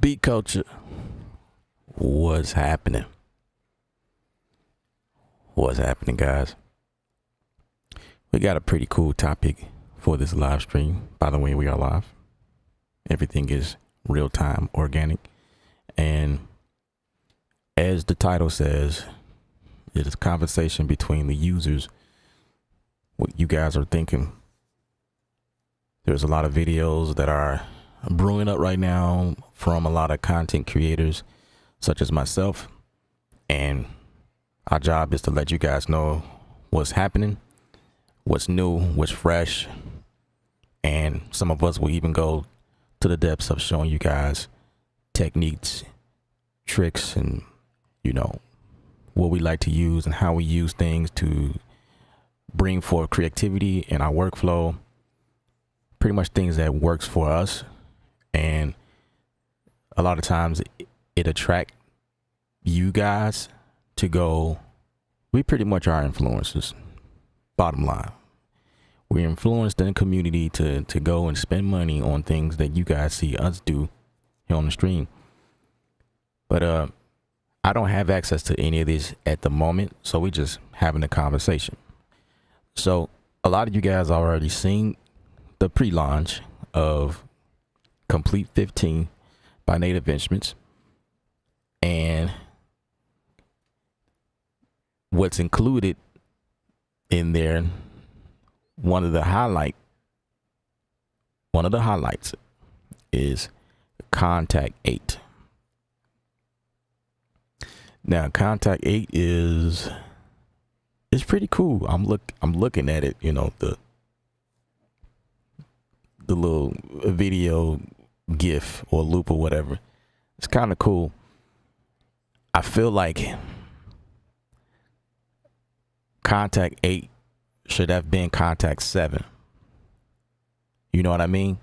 Beat culture. What's happening? What's happening, guys? We got a pretty cool topic for this live stream. By the way, we are live. Everything is real time, organic. And as the title says, it is a conversation between the users. What you guys are thinking. There's a lot of videos that are brewing up right now from a lot of content creators such as myself, and our job is to let you guys know what's happening, what's new, what's fresh, and some of us will even go to the depths of showing you guys techniques, tricks, and what we like to use and how we use things to bring forth creativity in our workflow. Pretty much things that works for us, and a lot of times it attract you guys to go. We pretty much are influencers. Bottom line, we're influenced in the community to go and spend money on things that you guys see us do here on the stream. But I don't have access to any of this at the moment, so we just having a conversation. So a lot of you guys already seen the pre-launch of Komplete 15 by Native Instruments, and what's included in there, one of the highlights is Contact 8. Now Contact 8 is pretty cool. I'm looking at it, the little video gif or loop or whatever. It's kind of cool. I feel like Contact 8 should have been Contact 7. You know what I mean?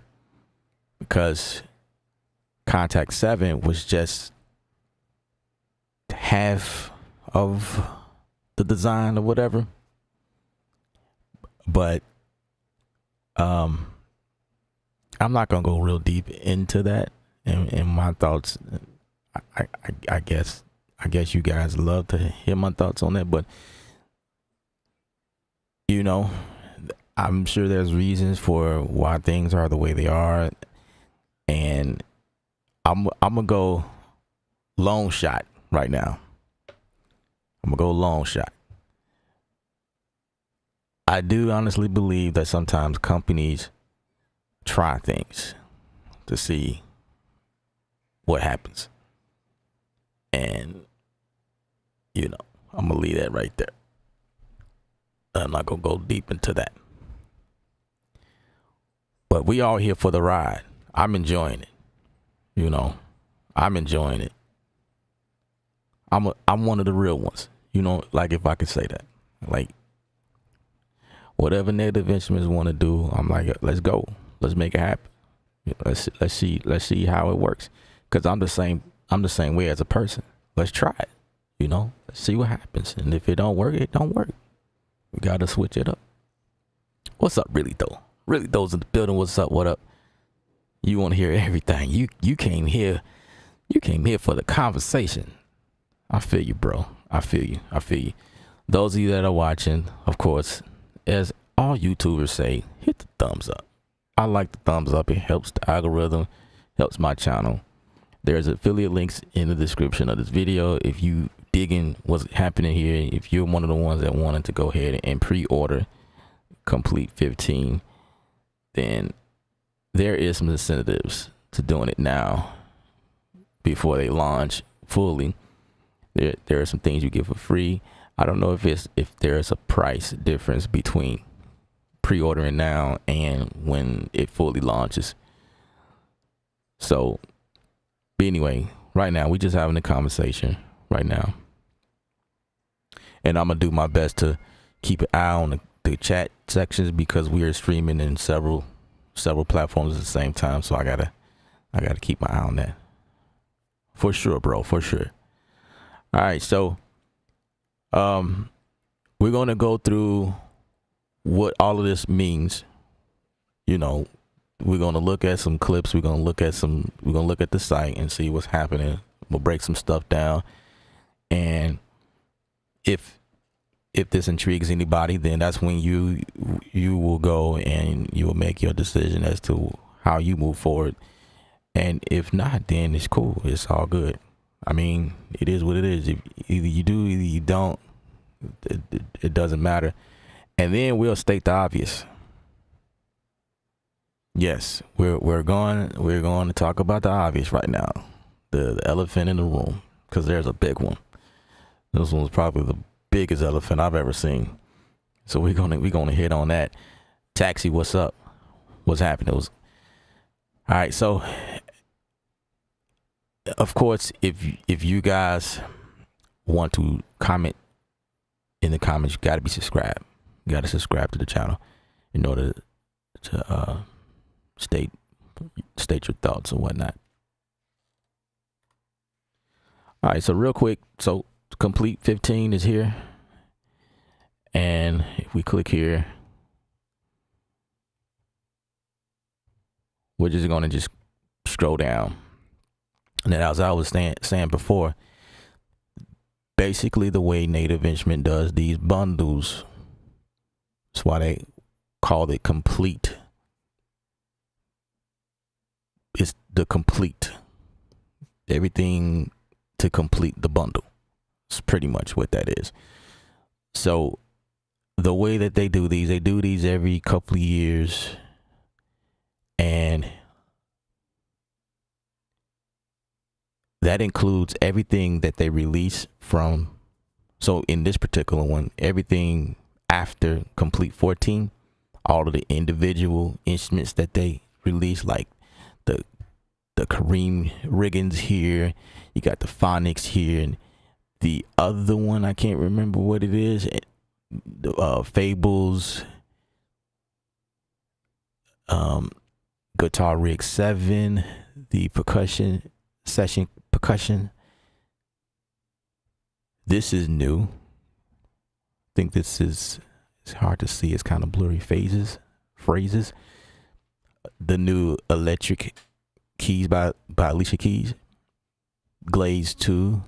Because Contact 7 was just half of the design or whatever. But I'm not gonna go real deep into that and my thoughts. I guess you guys love to hear my thoughts on that, but I'm sure there's reasons for why things are the way they are, and I'm gonna go long shot right now. I'm gonna go long shot. I do honestly believe that sometimes companies try things to see what happens, and I'm gonna leave that right there. I'm not gonna go deep into that, but we all here for the ride. I'm enjoying it. I'm enjoying it. I'm one of the real ones, like, if I could say that. Like, whatever Native Instruments want to do, I'm like, let's go. Let's make it happen. Let's see how it works. Cause I'm the same way as a person. Let's try it. Let's see what happens. And if it don't work, it don't work. We gotta switch it up. What's up, Really Though? Really Though's in the building. What's up? What up? You want to hear everything? You came here. You came here for the conversation. I feel you, bro. I feel you. Those of you that are watching, of course, as all YouTubers say, hit the thumbs up. I like the thumbs up. It helps the algorithm, helps my channel. There's affiliate links in the description of this video. If you digging what's happening here, if you're one of the ones that wanted to go ahead and pre-order Komplete 15, then there is some incentives to doing it now before they launch fully. There are some things you get for free. I don't know if there's a price difference between pre-ordering now and when it fully launches. So, but anyway, right now we just having a conversation right now, and I'm gonna do my best to keep an eye on the chat sections because we are streaming in several platforms at the same time. So I gotta keep my eye on that for sure, bro, for sure. All right, so we're gonna go through what all of this means, we're gonna look at some clips. We're gonna look at the site and see what's happening. We'll break some stuff down, and if this intrigues anybody, then that's when you will go and you will make your decision as to how you move forward. And if not, then it's cool. It's all good. I mean, it is what it is. Either you do, either you don't. It doesn't matter. And then we'll state the obvious. Yes, we're going to talk about the obvious right now. The elephant in the room, because there's a big one. This one's probably the biggest elephant I've ever seen. So we're gonna hit on that. Taxi, what's up? What's happening? All right. So, of course, if you guys want to comment in the comments, you got to be subscribed. You got to subscribe to the channel in order to state your thoughts and whatnot. All right. So real quick, so Komplete 15 is here, and if we click here, we're just going to just scroll down. And then, as I was saying before, basically the way Native Instrument does these bundles, that's why they called it Komplete. It's the complete, everything to complete the bundle. It's pretty much what that is. So the way that they do these every couple of years, and that includes everything that they release from. So in this particular one, everything after Komplete 14, all of the individual instruments that they release, like the Kareem Riggins here, you got the Phonics here, and the other one, I can't remember what it is. The Fables, Guitar Rig 7, the percussion. This is new. I think this is, it's hard to see. It's kind of blurry phrases. The new Electric Keys by Alicia Keys, Glaze 2,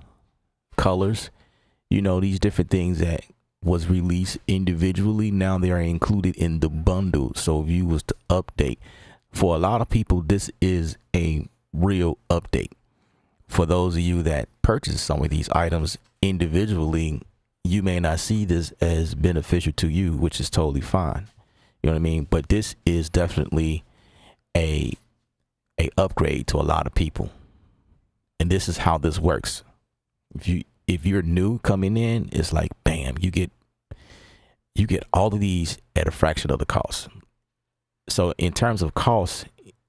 Colors, these different things that was released individually, now they are included in the bundle. So if you was to update, for a lot of people, this is a real update. For those of you that purchase some of these items individually, you may not see this as beneficial to you, which is totally fine. You know what I mean? But this is definitely a upgrade to a lot of people. And this is how this works. If you're new coming in, it's like, bam, you get all of these at a fraction of the cost. So in terms of cost,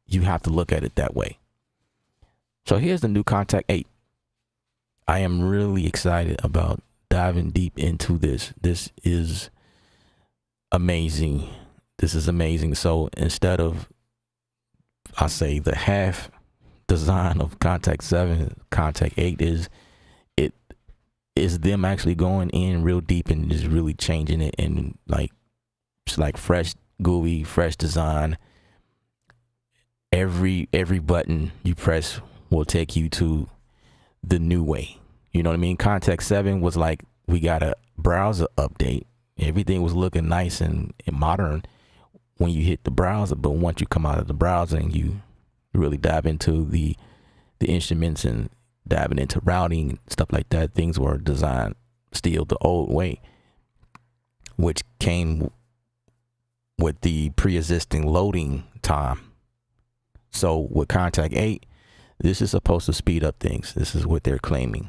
you have to look at it that way. So here's the new Kontakt 8. I am really excited about diving deep into this. This is amazing. So instead of, I say, the half design of Kontakt 7, Kontakt 8 is them actually going in real deep and just really changing it, and it's like fresh GUI, fresh design. Every button you press will take you to the new way. You know what I mean? Kontakt 7 was like, we got a browser update. Everything was looking nice and modern when you hit the browser, but once you come out of the browser and you really dive into the instruments and diving into routing and stuff like that, things were designed still the old way, which came with the pre-existing loading time. So with Kontakt 8, this is supposed to speed up things. This is what they're claiming.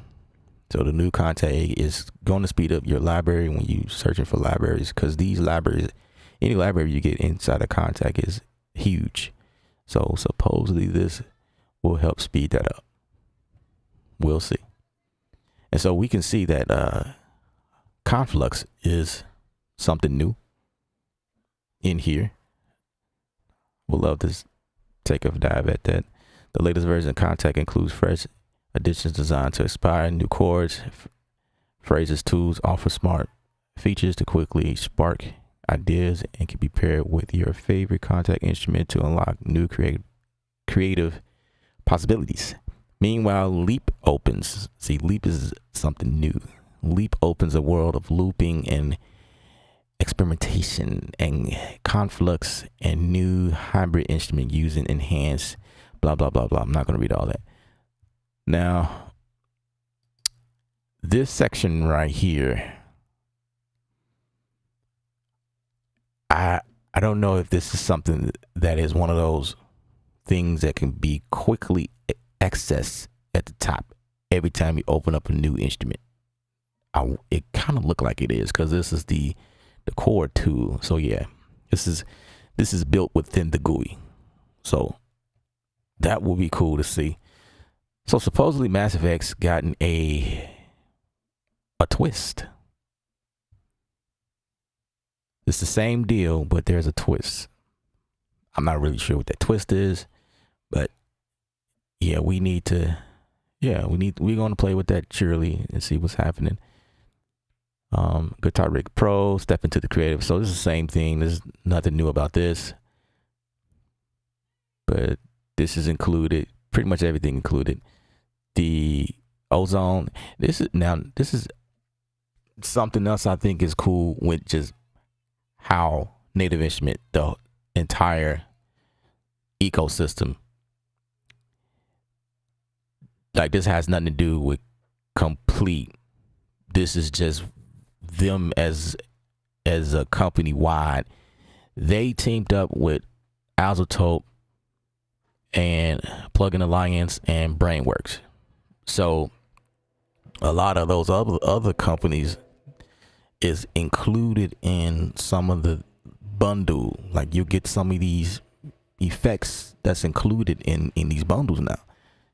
So the new Kontakt 8 is going to speed up your library when you're searching for libraries, because these libraries, any library you get inside of Kontakt is huge. So supposedly this will help speed that up. We'll see. And so we can see that Conflux is something new in here. We'll love to take a dive at that. The latest version of Kontakt includes fresh additions designed to inspire new chords, phrases, tools, offer smart features to quickly spark ideas and can be paired with your favorite contact instrument to unlock new creative possibilities. Meanwhile, Leap opens. See, Leap is something new. Leap opens a world of looping and experimentation and conflux and new hybrid instrument using enhanced blah, blah, blah, blah. I'm not going to read all that. Now, this section right here, I don't know if this is something that is one of those things that can be quickly accessed at the top every time you open up a new instrument. It kind of look like it is, because this is the core tool. So yeah, this is built within the GUI. So that will be cool to see. So supposedly Mass Effect's gotten a twist. It's the same deal, but there's a twist. I'm not really sure what that twist is, but yeah, we're going to play with that surely and see what's happening. Guitar Rig Pro, step into the creative. So this is the same thing. There's nothing new about this, but this is included, pretty much everything included. The Ozone. This is something else I think is cool with just how Native Instrument, the entire ecosystem, like this has nothing to do with Komplete. This is just them as a company wide. They teamed up with Isotope and Plugin Alliance and Brainworks. So a lot of those other companies is included in some of the bundle. Like you get some of these effects that's included in these bundles now.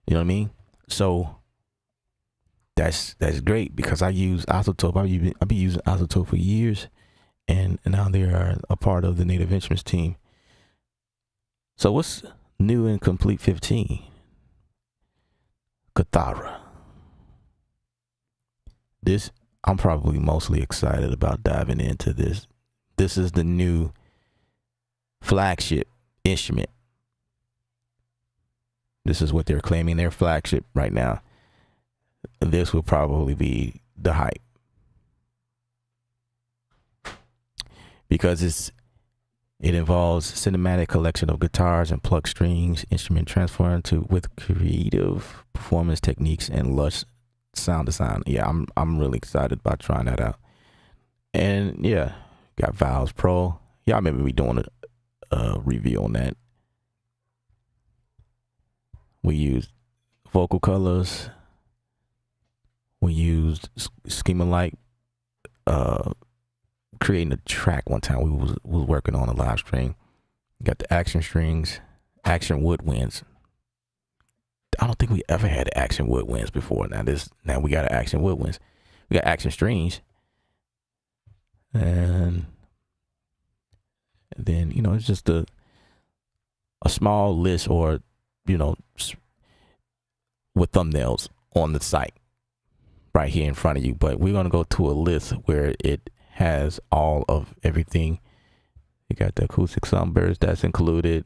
You know what I mean? So that's great, because I use Isotope. I've been using Isotope for years, and now they are a part of the Native Instruments team. So what's new in Komplete 15? Cathara. This, I'm probably mostly excited about diving into this. This is the new flagship instrument. This is what they're claiming their flagship right now. This will probably be the hype, because it involves cinematic collection of guitars and plucked strings, instrument transfer with creative performance techniques and lush sound design. Yeah, I'm really excited about trying that out. And yeah, got Valves Pro. Y'all remember me doing a review on that. We used vocal colors. We used schema-like, creating a track one time. We was working on a live stream. Got the action strings, action woodwinds. I don't think we ever had action woodwinds before. Now we got an action woodwinds. We got action strings, and then it's just a small list, or with thumbnails on the site right here in front of you. But we're gonna go to a list where it has all of everything. You got the acoustic sunburst that's included.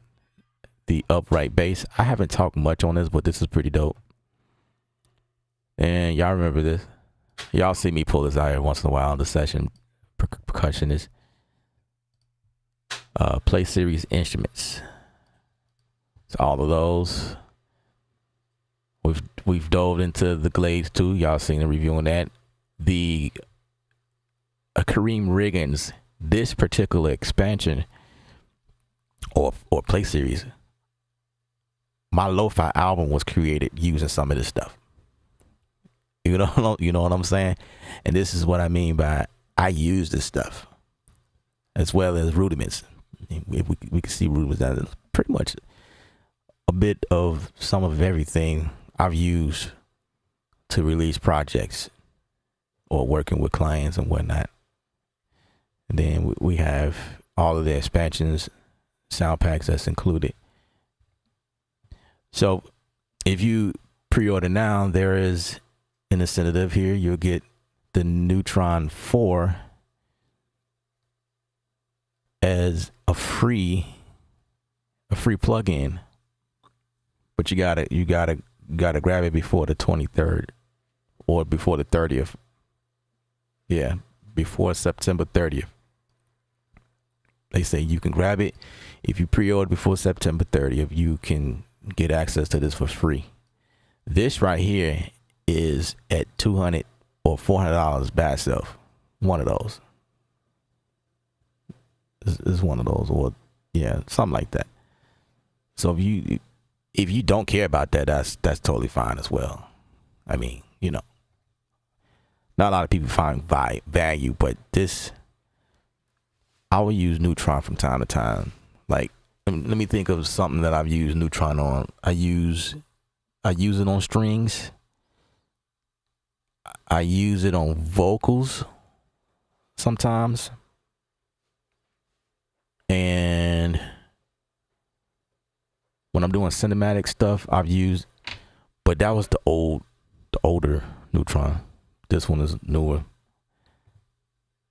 The upright bass. I haven't talked much on this, but this is pretty dope. And y'all remember this. Y'all see me pull this out every once in a while on the session. Percussionist. Play series instruments. So all of those. We've dove into the Glades too. Y'all seen the review on that. The Kareem Riggins, this particular expansion or play series, my lo-fi album was created using some of this stuff. You know what I'm saying? And this is what I mean by I use this stuff, as well as rudiments. We can see rudiments. That is pretty much a bit of some of everything I've used to release projects or working with clients and whatnot. And then we have all of the expansions, sound packs that's included. So if you pre-order now, there is an incentive here. You'll get the Neutron 4 as a free plugin, but you gotta grab it before the 23rd or before the 30th. Yeah, before September 30th. They say you can grab it if you pre-order before September 30th. You can get access to this for free. This right here is at $200 or $400 by itself. One of those. Is one of those, or yeah, something like that. So if you don't care about that, that's totally fine as well. I mean, not a lot of people find value, but this, I will use Neutron from time to time. Like, let me think of something that I've used Neutron on. I use it on strings. I use it on vocals sometimes. And when I'm doing cinematic stuff, I've used, but that was the older Neutron. This one is newer.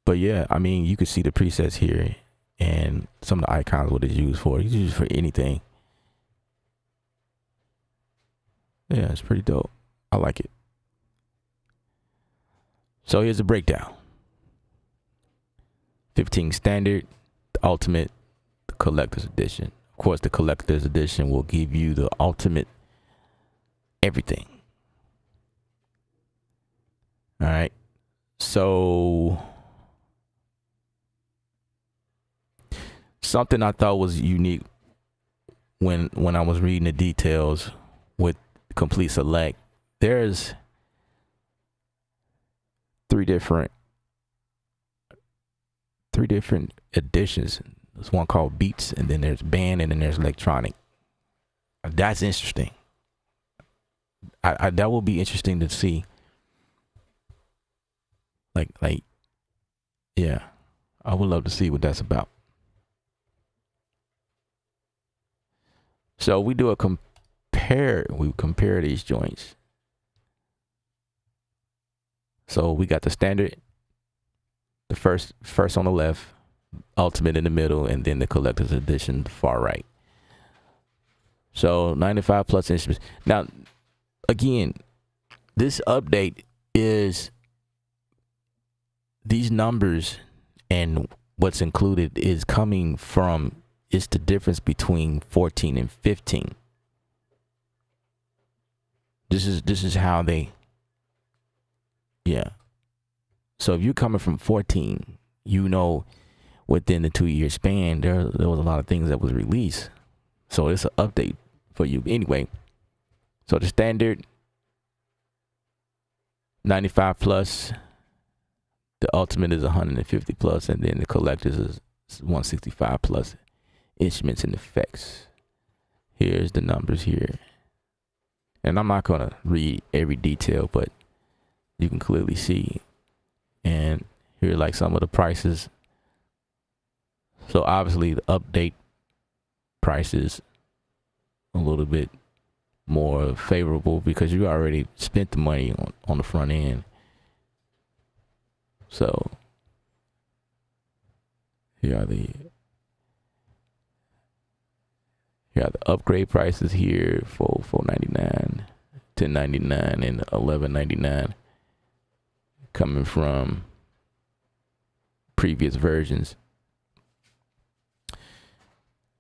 But yeah, I mean, you can see the presets here and some of the icons, what it's used for. It's used for anything. Yeah, it's pretty dope. I like it. So here's a breakdown. 15 standard, the ultimate, the collector's edition. Of course, the collector's edition will give you the ultimate everything. All right. So something I thought was unique when I was reading the details with Komplete Select, there's three different editions. There's one called Beats, and then there's Band, and then there's Electronic. That's interesting. That will be interesting to see. Like, yeah, I would love to see what that's about. So we do a compare. We compare these joints. So we got the standard, the first on the left, ultimate in the middle, and then the collector's edition far right. So 95 plus instruments. Now, again, this update is these numbers, and what's included is coming from, it's the difference between 14 and 15. This is how they, yeah. So if you're coming from 14, within the 2-year span, there was a lot of things that was released. So it's an update for you. Anyway, so the standard 95 plus, the ultimate is 150 plus, and then the collector's is 165 plus instruments and effects. Here's the numbers here. And I'm not gonna read every detail, but you can clearly see. And here are like some of the prices. So obviously the update prices a little bit more favorable because you already spent the money on the front end. So here are the upgrade prices here for $4.99, $10.99, and $11.99 coming from previous versions.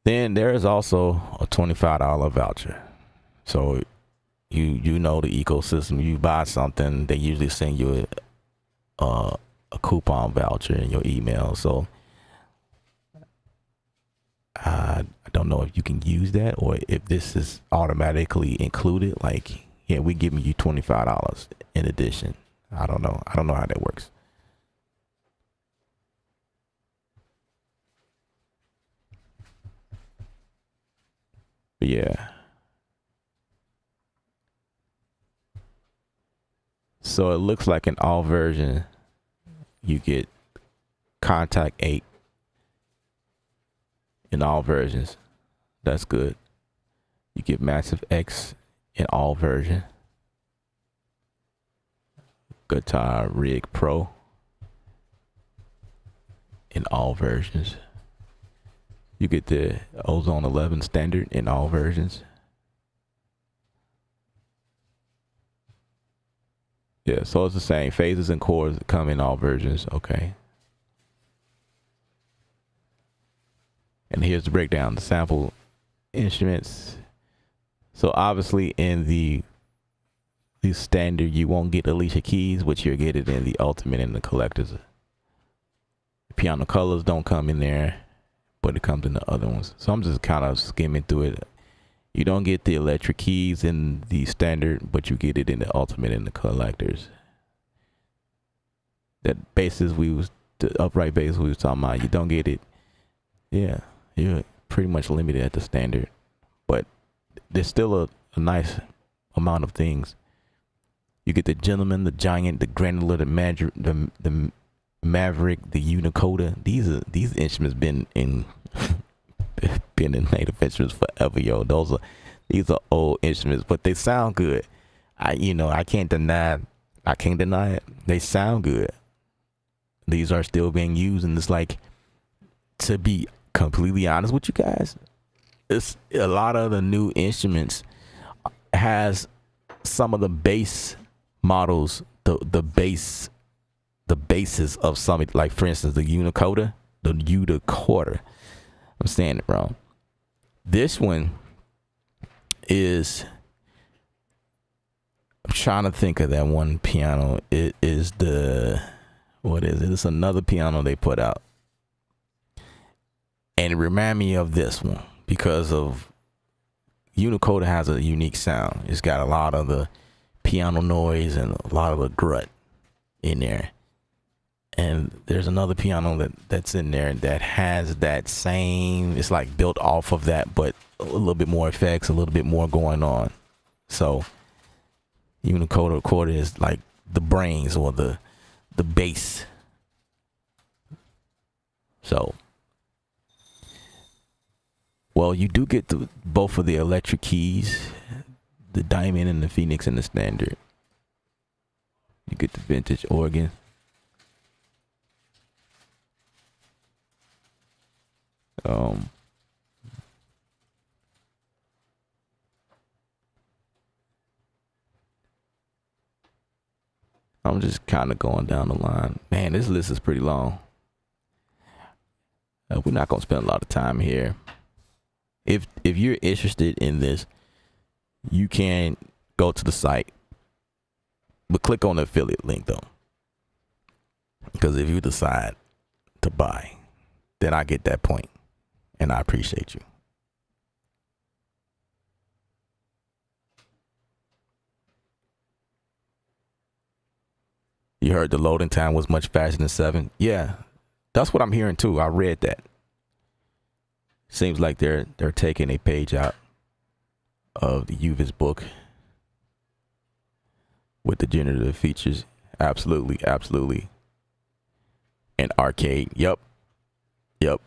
Then there is also a $25 voucher. So you know the ecosystem. You buy something, they usually send you a coupon voucher in your email. So I don't know if you can use that or if this is automatically included. Like, yeah, we giving you $25 in addition. I don't know how that works. But yeah. So it looks like in all versions, you get Contact 8 in all versions. That's good. You get Massive X in all versions. Guitar Rig Pro in all versions. You get the Ozone 11 standard in all versions. Yeah, so it's the same. Phases and chords come in all versions. Okay. And here's the breakdown. The sample instruments. So obviously in the standard, you won't get Alicia Keys, but you'll get it in the Ultimate and the Collectors. Piano colors don't come in there, but it comes in the other ones. So I'm just kind of skimming through it. You don't get the electric keys in the standard, but you get it in the Ultimate and the Collectors. That basses the upright bass we was talking about, you don't get it. Yeah, you're pretty much limited at the standard, but there's still a nice amount of things. You get the Gentleman, the Giant, the Granular, the Maverick, the Unicoda. These instruments been in native instruments forever, yo. These are old instruments, but they sound good. I can't deny it. They sound good. These are still being used, and it's like, to be completely honest with you guys, it's a lot of the new instruments has some of the bass models, the bases of some, like for instance the Unicoda. I'm saying it wrong. This one is, I'm trying to think of that one piano. It is what is it? It's another piano they put out. And it reminded me of this one because of Unicoda has a unique sound. It's got a lot of the piano noise and a lot of the grunt in there. And there's another piano that's in there that has that same, it's like built off of that, but a little bit more effects, a little bit more going on. So Unicoda is like the brains or the bass. So, well, you do get both of the electric keys, the Diamond and the Phoenix and the standard. You get the vintage organ. I'm just kind of going down the line. Man, this list is pretty long. We're not gonna spend a lot of time here. If you're interested in this, you can go to the site, but click on the affiliate link though, because if you decide to buy, then I get that point, and I appreciate you. You heard the loading time was much faster than 7. Yeah, that's what I'm hearing too. I read that. Seems like they're taking a page out of the UVIS book with the generative features. Absolutely. And arcade. Yep.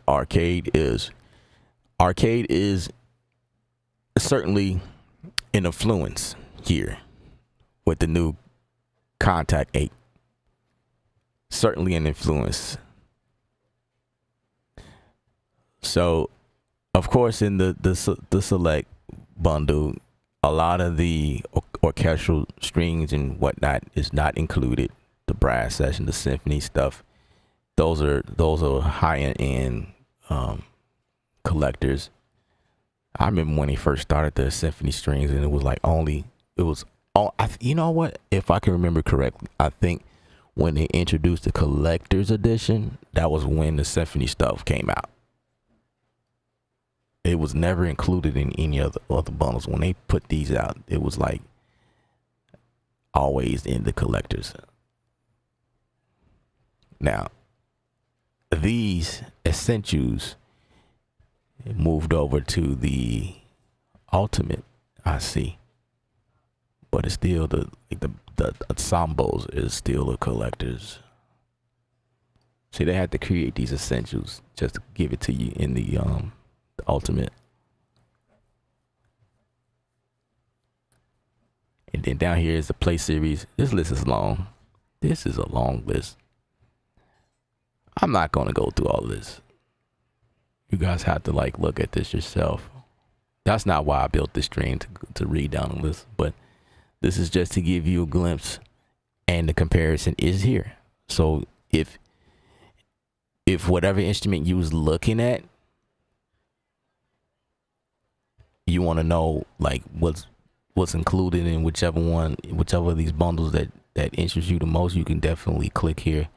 Arcade is certainly an influence here with the new Contact 8. Certainly an influence. So, of course, in the select bundle, a lot of the orchestral strings and whatnot is not included. The brass section, the symphony stuff, those are higher end collectors. I remember when he first started the symphony strings, and it was you know what? If I can remember correctly, I think when they introduced the collector's edition, that was when the symphony stuff came out. It was never included in any other bundles. When they put these out, it was like always in the collectors. Now, these essentials moved over to the Ultimate, I see, but it's still the ensembles is still the collectors. See, they had to create these essentials just to give it to you in the Ultimate. And then down here is the Play series. This list is long. This is a long list. I'm not going to go through all of this. You guys have to like look at this yourself. That's not why I built this stream to read down the list, but this is just to give you a glimpse, and the comparison is here. So if whatever instrument you was looking at, you want to know like what's included in whichever of these bundles that interests you the most, you can definitely click here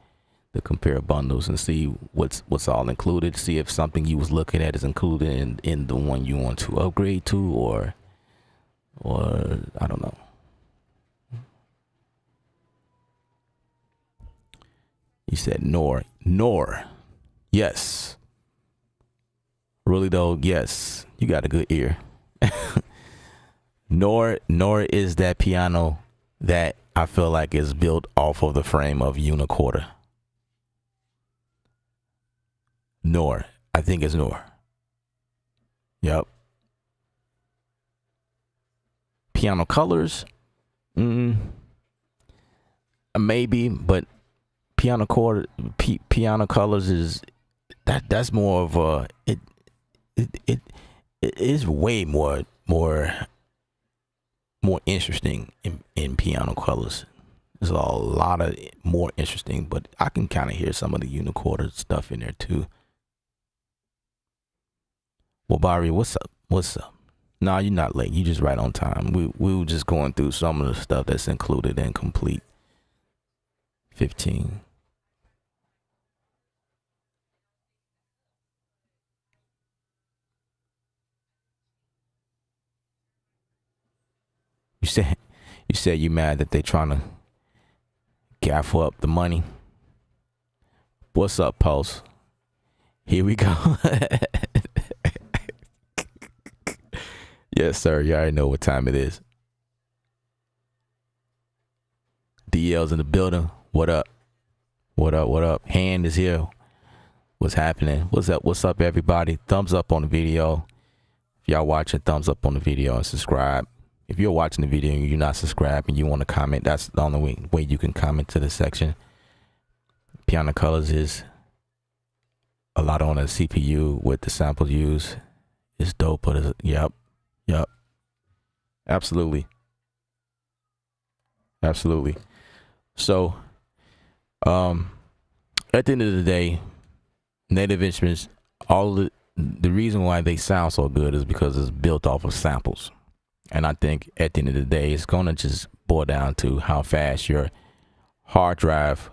to compare bundles and see what's all included. See if something you was looking at is included in the one you want to upgrade to, or I don't know. You said nor. Yes. Really though, yes. You got a good ear. Nor is that piano that I feel like is built off of the frame of Unicorda. Nor. I think it's Nor. Yep. Piano Colors. Maybe, but Piano Colors is that's more of a it is way more interesting in Piano Colors. There's a lot of more interesting, but I can kind of hear some of the Unicorda stuff in there too. Well, Barry, what's up? Nah, you're not late. You just right on time. We were just going through some of the stuff that's included in Komplete 15. You said you mad that they trying to gaffle up the money. What's up, Pulse? Here we go. Yes, sir. You already know what time it is. DL's in the building. What up? What up? Hand is here. What's happening? What's up, everybody? Thumbs up on the video. If y'all watching, thumbs up on the video and subscribe. If you're watching the video and you're not subscribed and you want to comment, that's the only way you can comment to the section. Piano Colors is a lot on a CPU with the samples used. It's dope, but it's, yep. Absolutely. So, at the end of the day, Native Instruments, the reason why they sound so good is because it's built off of samples. And I think at the end of the day, it's going to just boil down to how fast your hard drive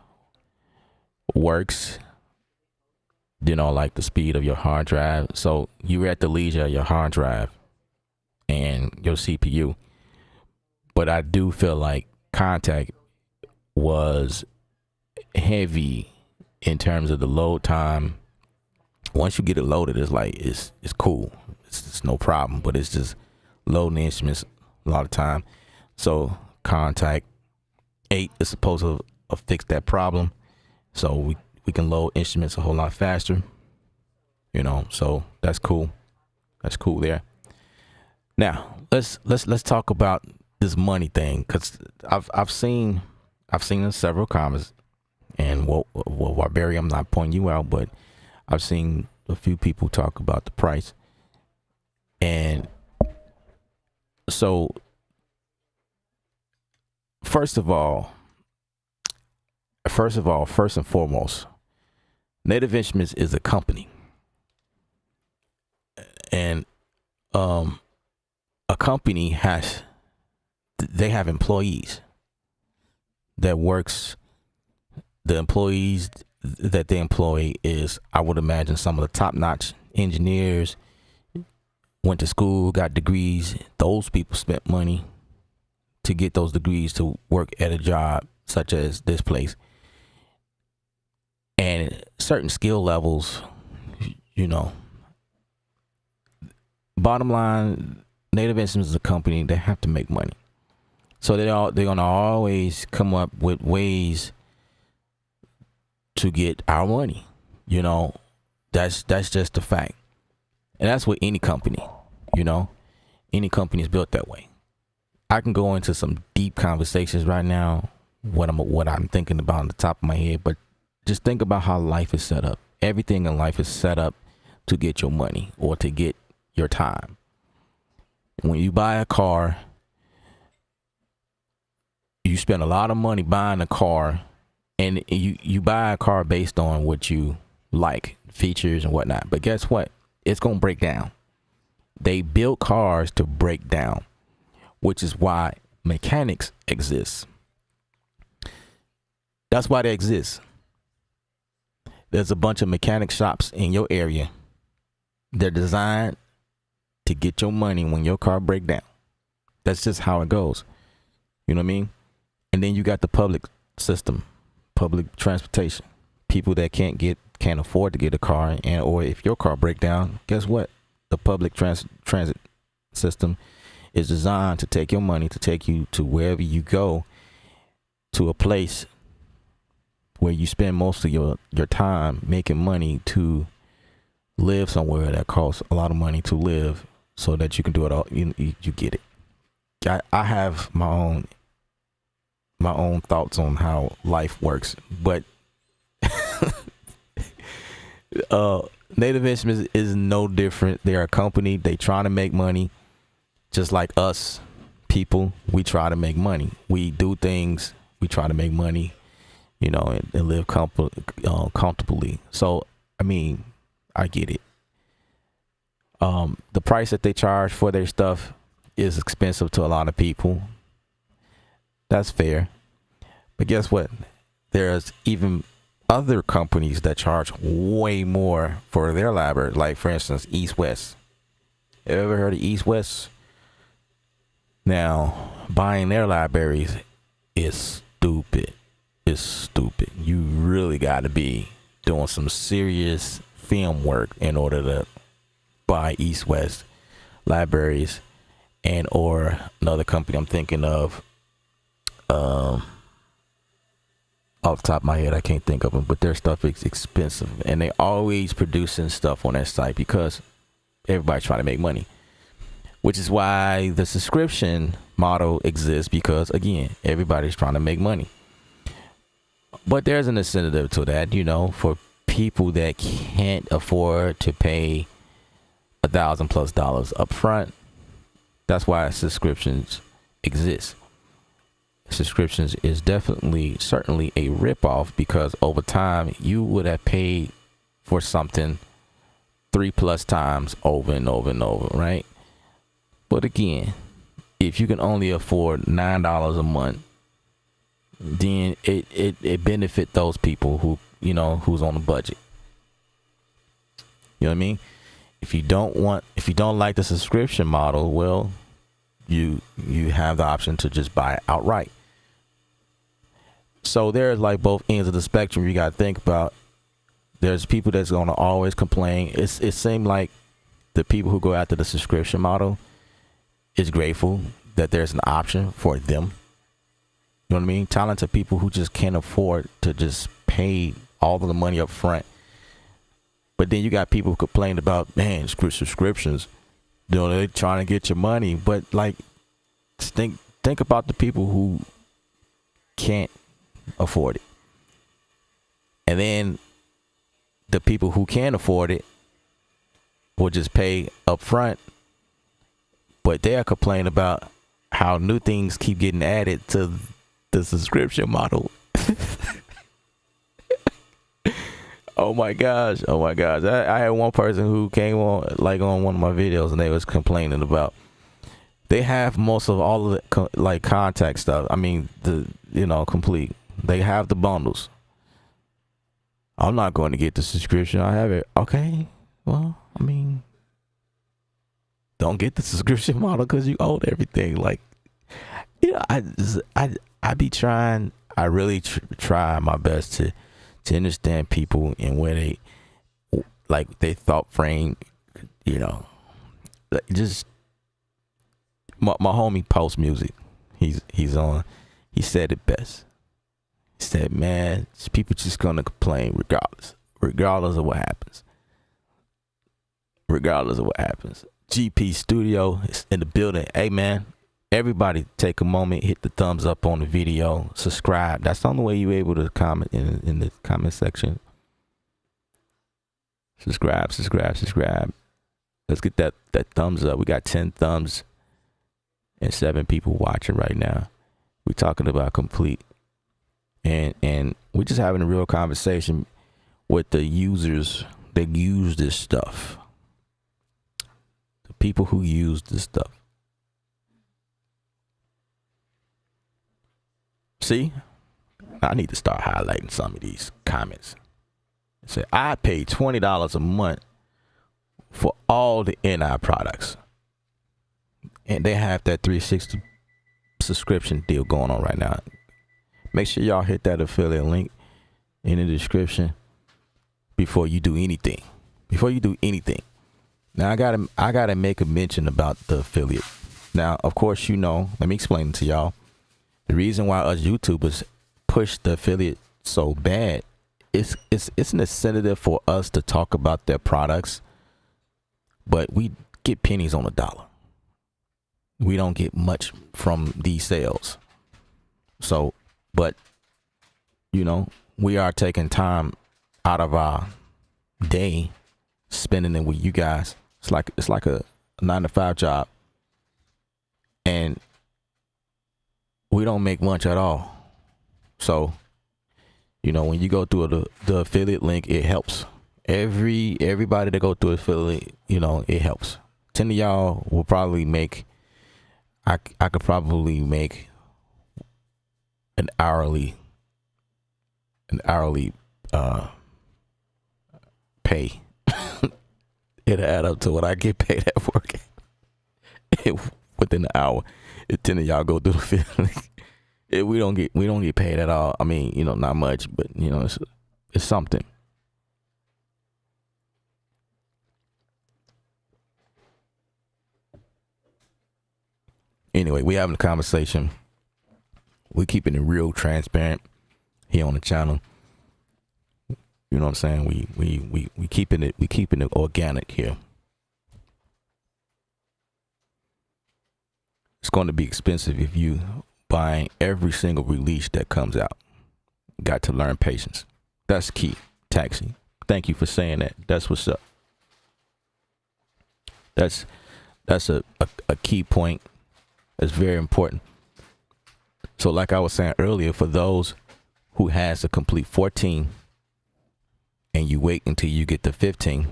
works, like the speed of your hard drive. So you're at the leisure of your hard drive and your CPU. But I do feel like Contact was heavy in terms of the load time. Once you get it loaded, it's like, it's cool. It's no problem, but it's just loading the instruments a lot of time. So Contact 8 is supposed to fix that problem. So we can load instruments a whole lot faster, so that's cool. That's cool there. Now let's talk about this money thing, because I've seen in several comments, and well, Barry, I'm not pointing you out, but I've seen a few people talk about the price. And so first and foremost, Native Instruments is a company, and a company have employees that works. The employees that they employ is, I would imagine, some of the top-notch engineers, went to school, got degrees. Those people spent money to get those degrees to work at a job such as this place. And certain skill levels, bottom line, Native Instruments is a company that have to make money. So they're going to always come up with ways to get our money. That's just a fact. And that's with any company, any company is built that way. I can go into some deep conversations right now, what I'm thinking about on the top of my head, but just think about how life is set up. Everything in life is set up to get your money or to get your time. When you buy a car, you spend a lot of money buying a car, and you buy a car based on what you like, features and whatnot. But guess what? It's going to break down. They build cars to break down, which is why mechanics exist. That's why they exist. There's a bunch of mechanic shops in your area. They're designed to get your money when your car break down. That's just how it goes. You know what I mean? And then you got the public system, public transportation. People that can't afford to get a car, and or if your car break down, guess what? The public transit system is designed to take your money, to take you to wherever you go, to a place where you spend most of your time making money to live somewhere that costs a lot of money to live, so that you can do it all. You get it. I have my own thoughts on how life works, but Native Instruments is no different. They're a company. They trying to make money, just like us people. We try to make money. We do things. We try to make money, you know, and live comfortably. So, I mean, I get it. The price that they charge for their stuff is expensive to a lot of people. That's fair. But guess what? There's even other companies that charge way more for their library. Like, for instance, East West. Have you ever heard of East West? Now, buying their libraries is stupid. It's stupid. You really got to be doing some serious film work in order to buy East West libraries, and or another company I'm thinking of. Off the top of my head, I can't think of them, but their stuff is expensive, and they always producing stuff on their site because everybody's trying to make money, which is why the subscription model exists, because again, everybody's trying to make money. But there's an incentive to that, you know, for people that can't afford to pay $1,000+ up front. That's why subscriptions exist. Subscriptions is certainly a ripoff, because over time you would have paid for something 3+ times over and over and over, right? But again, if you can only afford $9 a month, then it benefit those people who, you know, who's on a budget. You know what I mean? If you don't like the subscription model, well, you have the option to just buy it outright. So there's like both ends of the spectrum you got to think about. There's people that's going to always complain. It seems like the people who go after the subscription model is grateful that there's an option for them. You know what I mean? Talented people who just can't afford to just pay all of the money up front. But then you got people who complain about, man, subscriptions, you know, they're trying to get your money. But like, think about the people who can't afford it. And then the people who can afford it will just pay up front. But they're complaining about how new things keep getting added to the subscription model. Oh my gosh. I had one person who came on one of my videos, and they was complaining about they have most of all of the contact stuff. I mean, complete. They have the bundles. I'm not going to get the subscription. I have it. Okay. Well, I mean, don't get the subscription model because you own everything. Like, you know, I be trying. I really try my best to understand people and where they they thought frame. You know, just my homie Post Music. He's on. He said it best. He said, "Man, people just gonna complain regardless of what happens. Regardless of what happens." GP Studio is in the building. Hey, man, everybody take a moment, hit the thumbs up on the video, subscribe. That's the only way you're able to comment in the comment section. Subscribe. Let's get that thumbs up. We got 10 thumbs and 7 people watching right now. We're talking about Komplete. And we're just having a real conversation with the users that use this stuff. The people who use this stuff. See, I need to start highlighting some of these comments. Say, I pay $20 a month for all the NI products. And they have that 360 subscription deal going on right now. Make sure y'all hit that affiliate link in the description before you do anything. Now I gotta make a mention about the affiliate. Now, of course, let me explain it to y'all. The reason why us YouTubers push the affiliate so bad, it's an incentive for us to talk about their products, but we get pennies on the dollar. We don't get much from these sales. So, but we are taking time out of our day, spending it with you guys. It's like a 9-to-5 job, and we don't make much at all. So, when you go through the affiliate link, it helps. Everybody that go through affiliate, it helps. 10 of y'all will probably make. I could probably make an hourly pay. It'll add up to what I get paid at work within the hour. If 10 of y'all go through the affiliate, we don't get paid at all. I mean, not much, but it's something. Anyway, we having a conversation. We keeping it real transparent here on the channel. You know what I'm saying? We keeping it organic here. It's going to be expensive if you buying every single release that comes out. Got to learn patience. That's key. Taxi. Thank you for saying that. That's what's up. That's a key point. That's very important. So like I was saying earlier, for those who has a complete 14 and you wait until you get to 15,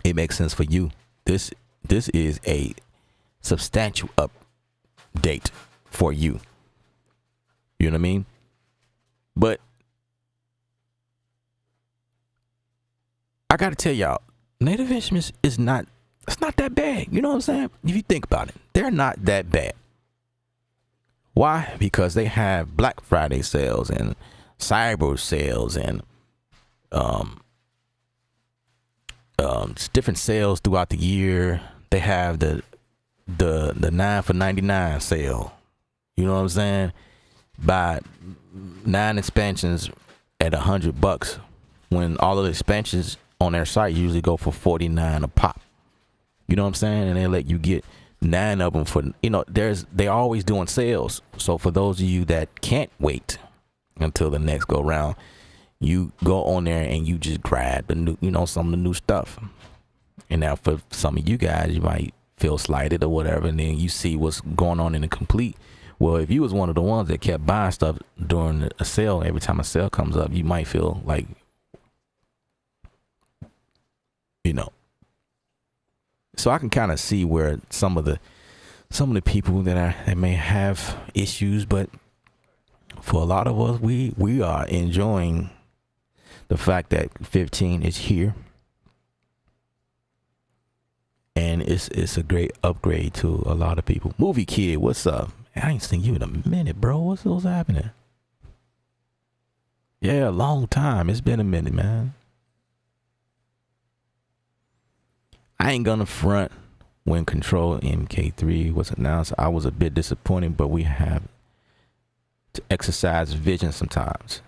it makes sense for you. This is a substantial update for you. You know what I mean? But I gotta tell y'all, Native Instruments it's not that bad. You know what I'm saying? If you think about it, they're not that bad. Why? Because they have Black Friday sales and Cyber sales and different sales throughout the year. They have the 9 for $99 sale. You know what I'm saying? Buy 9 expansions at $100, when all of the expansions on their site usually go for $49 a pop. You know what I'm saying? And they let you get 9 of them for, they're always doing sales. So for those of you that can't wait until the next go round, you go on there and you just grab the new, some of the new stuff. And now for some of you guys, you might feel slighted or whatever, and then you see what's going on in the Komplete. Well, if you was one of the ones that kept buying stuff during a sale, every time a sale comes up, you might feel like, So I can kind of see where some of the people that may have issues, but for a lot of us, we are enjoying the fact that 15 is here, and it's a great upgrade to a lot of people. Movie Kid, what's up? I ain't seen you in a minute, bro. What's happening? Yeah, a long time. It's been a minute, man. I ain't gonna front. When Control MK3 was announced, I was a bit disappointed, but we have to exercise vision sometimes,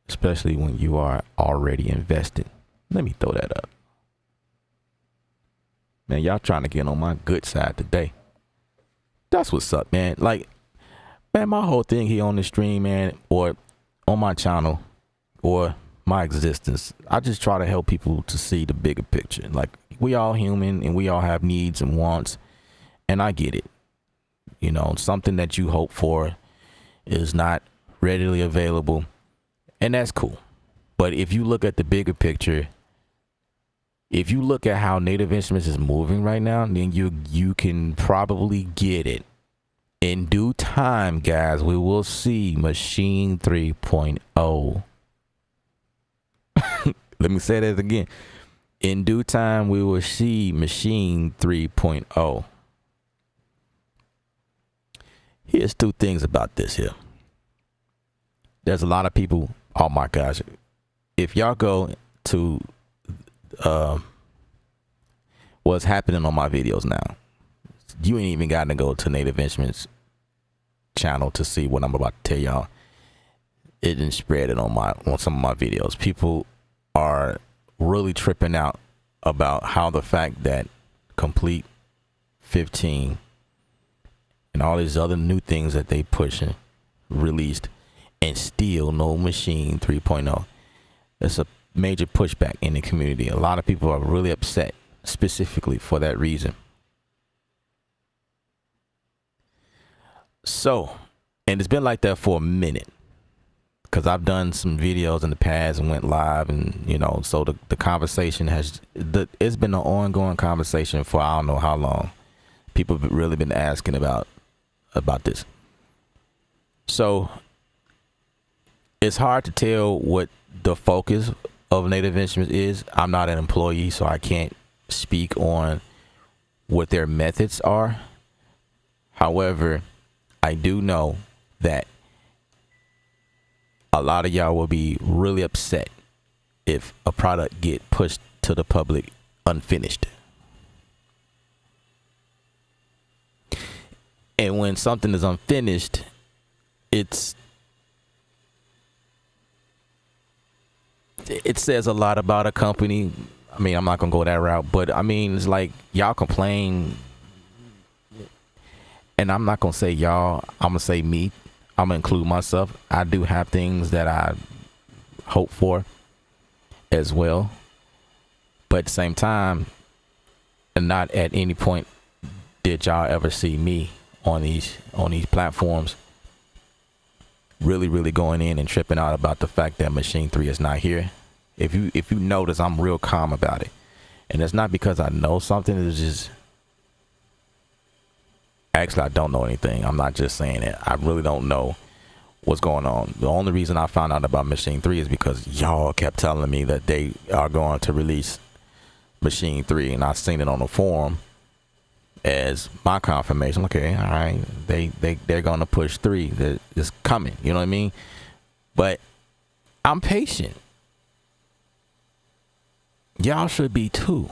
especially when you are already invested. Let me throw that up. Man, y'all trying to get on my good side today. That's what's up, man. Like, man, my whole thing here on the stream, man, or on my channel, or my existence, I just try to help people to see the bigger picture. Like, we all human and we all have needs and wants, and I get it. You know, something that you hope for is not readily available, and that's cool. But if you look at the bigger picture, if you look at how Native Instruments is moving right now, then you can probably get it. In due time, guys, we will see Machine 3.0. Let me say that again. In due time, we will see Machine 3.0. Here's two things about this here. There's a lot of people, oh my gosh, if y'all go to what's happening on my videos now, you ain't even got to go to Native Instruments channel to see what I'm about to tell y'all. It didn't spread it on some of my videos. People are really tripping out about how the fact that Komplete 15 and all these other new things that they pushing released, and still no Machine 3.0. That's a major pushback in the community. A lot of people are really upset specifically for that reason. So, and it's been like that for a minute, because I've done some videos in the past and went live, and you know, so the conversation it's been an ongoing conversation for I don't know how long. People have really been asking about this. So it's hard to tell what the focus of Native Instruments is. I'm not an employee, so I can't speak on what their methods are. However, I do know that a lot of y'all will be really upset if a product get pushed to the public unfinished. And when something is unfinished, it says a lot about a company. I mean, I'm not gonna go that route, but I mean, it's like y'all complain, and I'm not gonna say y'all, I'm gonna say me. I'm gonna include myself. I do have things that I hope for as well, but at the same time, and not at any point did y'all ever see me on these platforms really going in and tripping out about the fact that Machine 3 is not here. If you notice, I'm real calm about it, and it's not because I know something. It's just actually I don't know anything. I'm not just saying it. I really don't know what's going on. The only reason I found out about Machine 3 is because y'all kept telling me that they are going to release Machine 3, and I seen it on the forum as my confirmation. Okay, all right, they're gonna push 3. That is coming. You know what I mean? But I'm patient. Y'all should be too.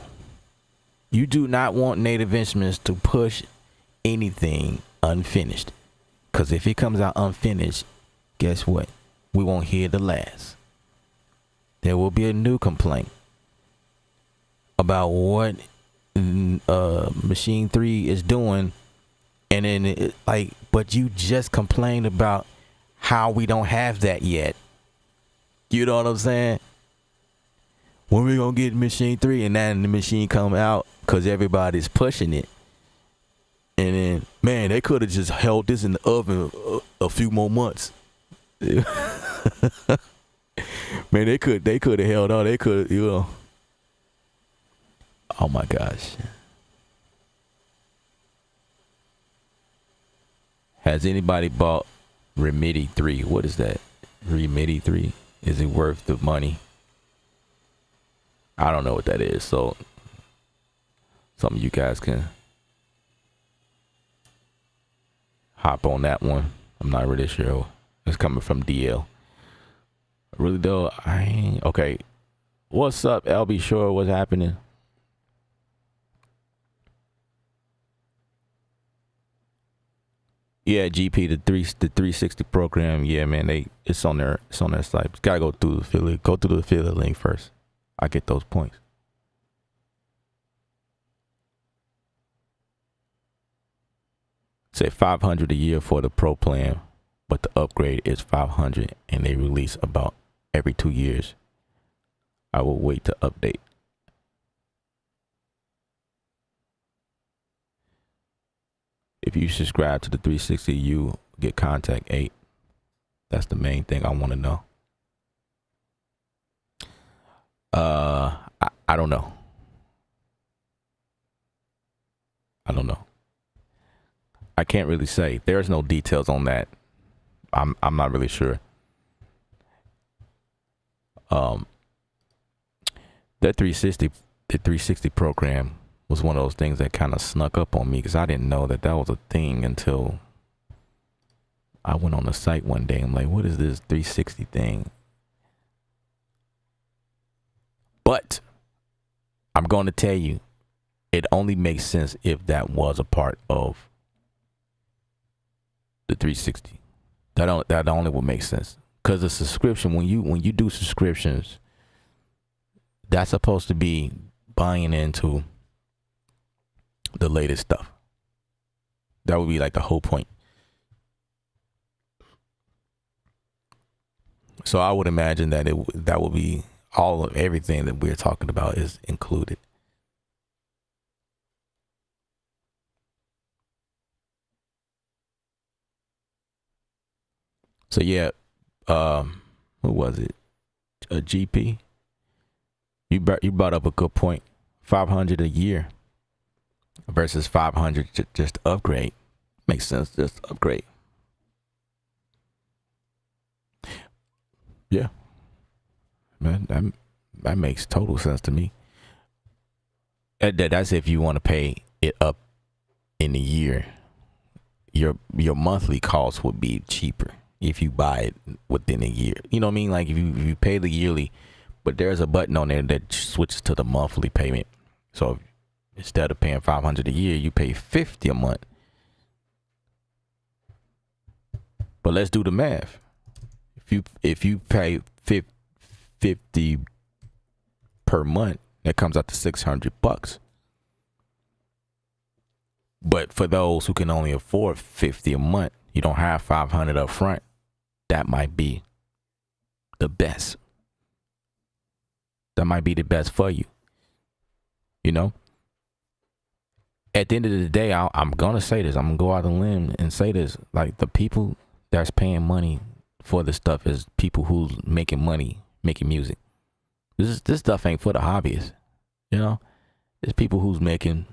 You do not want Native Instruments to push anything unfinished, because if it comes out unfinished, guess what? We won't hear the last. There will be a new complaint about what Machine 3 is doing, and then but you just complained about how we don't have that yet. You know what I'm saying? When we gonna get Machine 3, and then the machine come out because everybody's pushing it, and then man, they could have just held this in the oven a few more months. Man, they could have held on. They could, you know. Oh my gosh. Has anybody bought Remedy 3? What is that? Remedy 3? Is it worth the money? I don't know what that is. So some of you guys can hop on that one. I'm not really sure. It's coming from DL. Really though, I ain't okay. What's up, LB Shore? What's happening? Yeah, GP, the 360 program. Yeah, man, it's on their site. Just gotta go through the affiliate. Go through the affiliate link first. I get those points. Say 500 a year for the pro plan, but the upgrade is 500, and they release about every 2 years. I will wait to update. If you subscribe to the 360, you get Contact 8. That's the main thing I want to know. I don't know. I don't know. I can't really say. There's no details on that. I'm not really sure. That 360 program was one of those things that kind of snuck up on me because I didn't know that was a thing until I went on the site one day. I'm like, what is this 360 thing? But I'm going to tell you, it only makes sense if that was a part of the 360. That only would make sense. Because the subscription, when you do subscriptions, that's supposed to be buying into the latest stuff. That would be like the whole point. So I would imagine that that would be all of everything that we're talking about is included. So yeah, who was it? A GP. You brought up a good point. 500 a year versus 500 just upgrade. Makes sense. Just upgrade. Yeah, man, that makes total sense to me. That's if you want to pay it up in a year. Your monthly cost would be cheaper if you buy it within a year. You know what I mean? Like if you pay the yearly, but there's a button on there that switches to the monthly payment. So instead of paying 500 a year, you pay 50 a month. But let's do the math. If you pay 50 per month, that comes out to $600. But for those who can only afford 50 a month, you don't have 500 up front. That might be the best. That might be the best for you. You know? At the end of the day, I'm going to say this. I'm going to go out on a limb and say this. Like, the people that's paying money for this stuff is people who's making money, making music. This stuff ain't for the hobbyists. You know? It's people who's making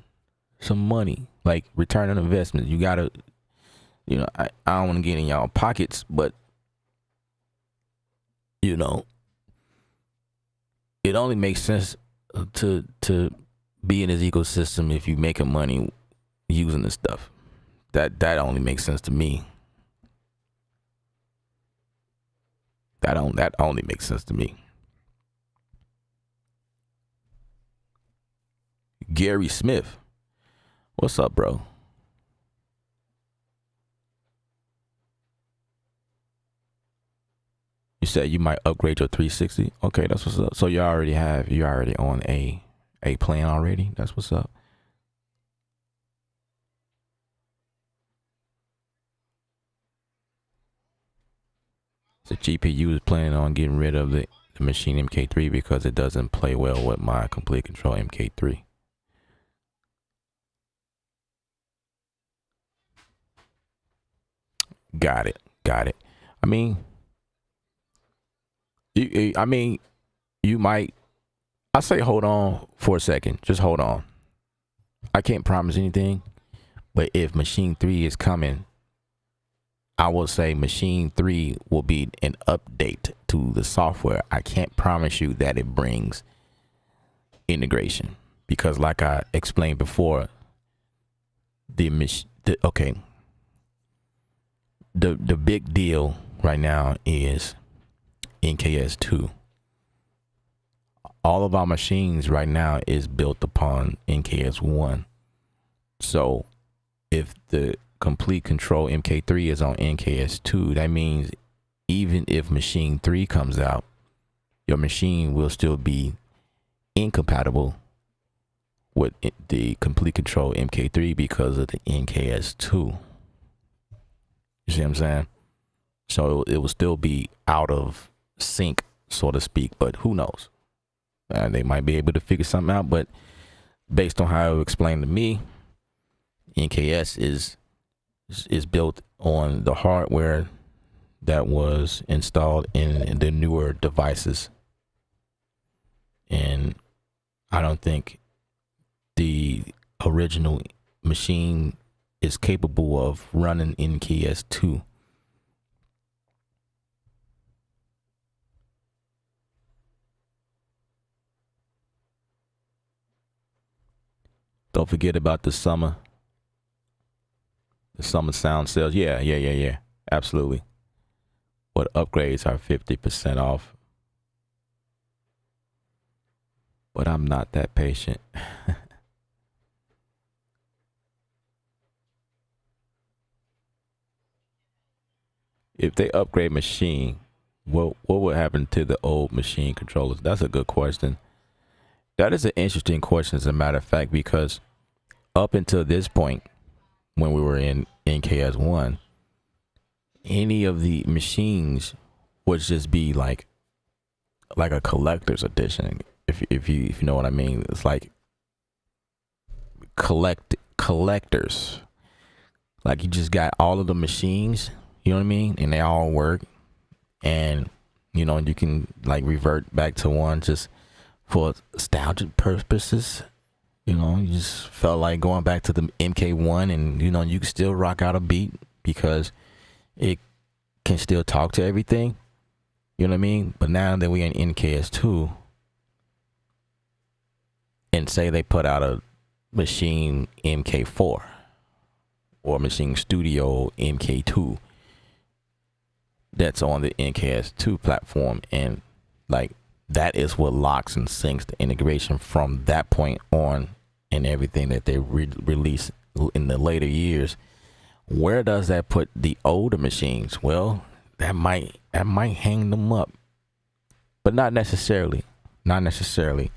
some money. Like, return on investment. You got to, you know, I don't want to get in y'all pockets, but, you know, it only makes sense to be in this ecosystem if you making money using this stuff. That only makes sense to me. That only makes sense to me. Gary Smith, what's up, bro? You said you might upgrade your 360. Okay, that's what's up. So you already on a plan already. That's what's up. The GPU is planning on getting rid of the Machine MK3 because it doesn't play well with my Complete Control MK3. Got it. I mean, you might. I say hold on for a second. Just hold on. I can't promise anything, but if Machine 3 is coming, I will say Machine 3 will be an update to the software. I can't promise you that it brings integration because, like I explained before, the big deal right now is NKS2. All of our machines right now is built upon NKS1. So if the Complete Control MK3 is on NKS2, that means even if Machine 3 comes out, your machine will still be incompatible with the Complete Control MK3 because of the NKS2. You see what I'm saying? So it will still be out of sync, so to speak, but who knows? They might be able to figure something out, but based on how it was explained to me, NKS is built on the hardware that was installed in the newer devices, and I don't think the original machine is capable of running NKS 2. Don't forget about the summer sound sales. Yeah. Absolutely. What upgrades are 50% off? But I'm not that patient. If they upgrade machine, what would happen to the old machine controllers? That's a good question. That is an interesting question, as a matter of fact, because up until this point, when we were in NKS1, any of the machines would just be like a collector's edition. If you know what I mean, it's like collectors. Like, you just got all of the machines, you know what I mean, and they all work, and you know, you can like revert back to one just for nostalgic purposes. You know, you just felt like going back to the MK1, and you know, you can still rock out a beat because it can still talk to everything. You know what I mean? But now that we're in NKS2, and say they put out a machine MK4 or machine studio MK2 that's on the NKS2 platform, and like that is what locks and syncs the integration from that point on, and everything that they release in the later years. Where does that put the older machines? Well, that might hang them up, but not necessarily. Not necessarily.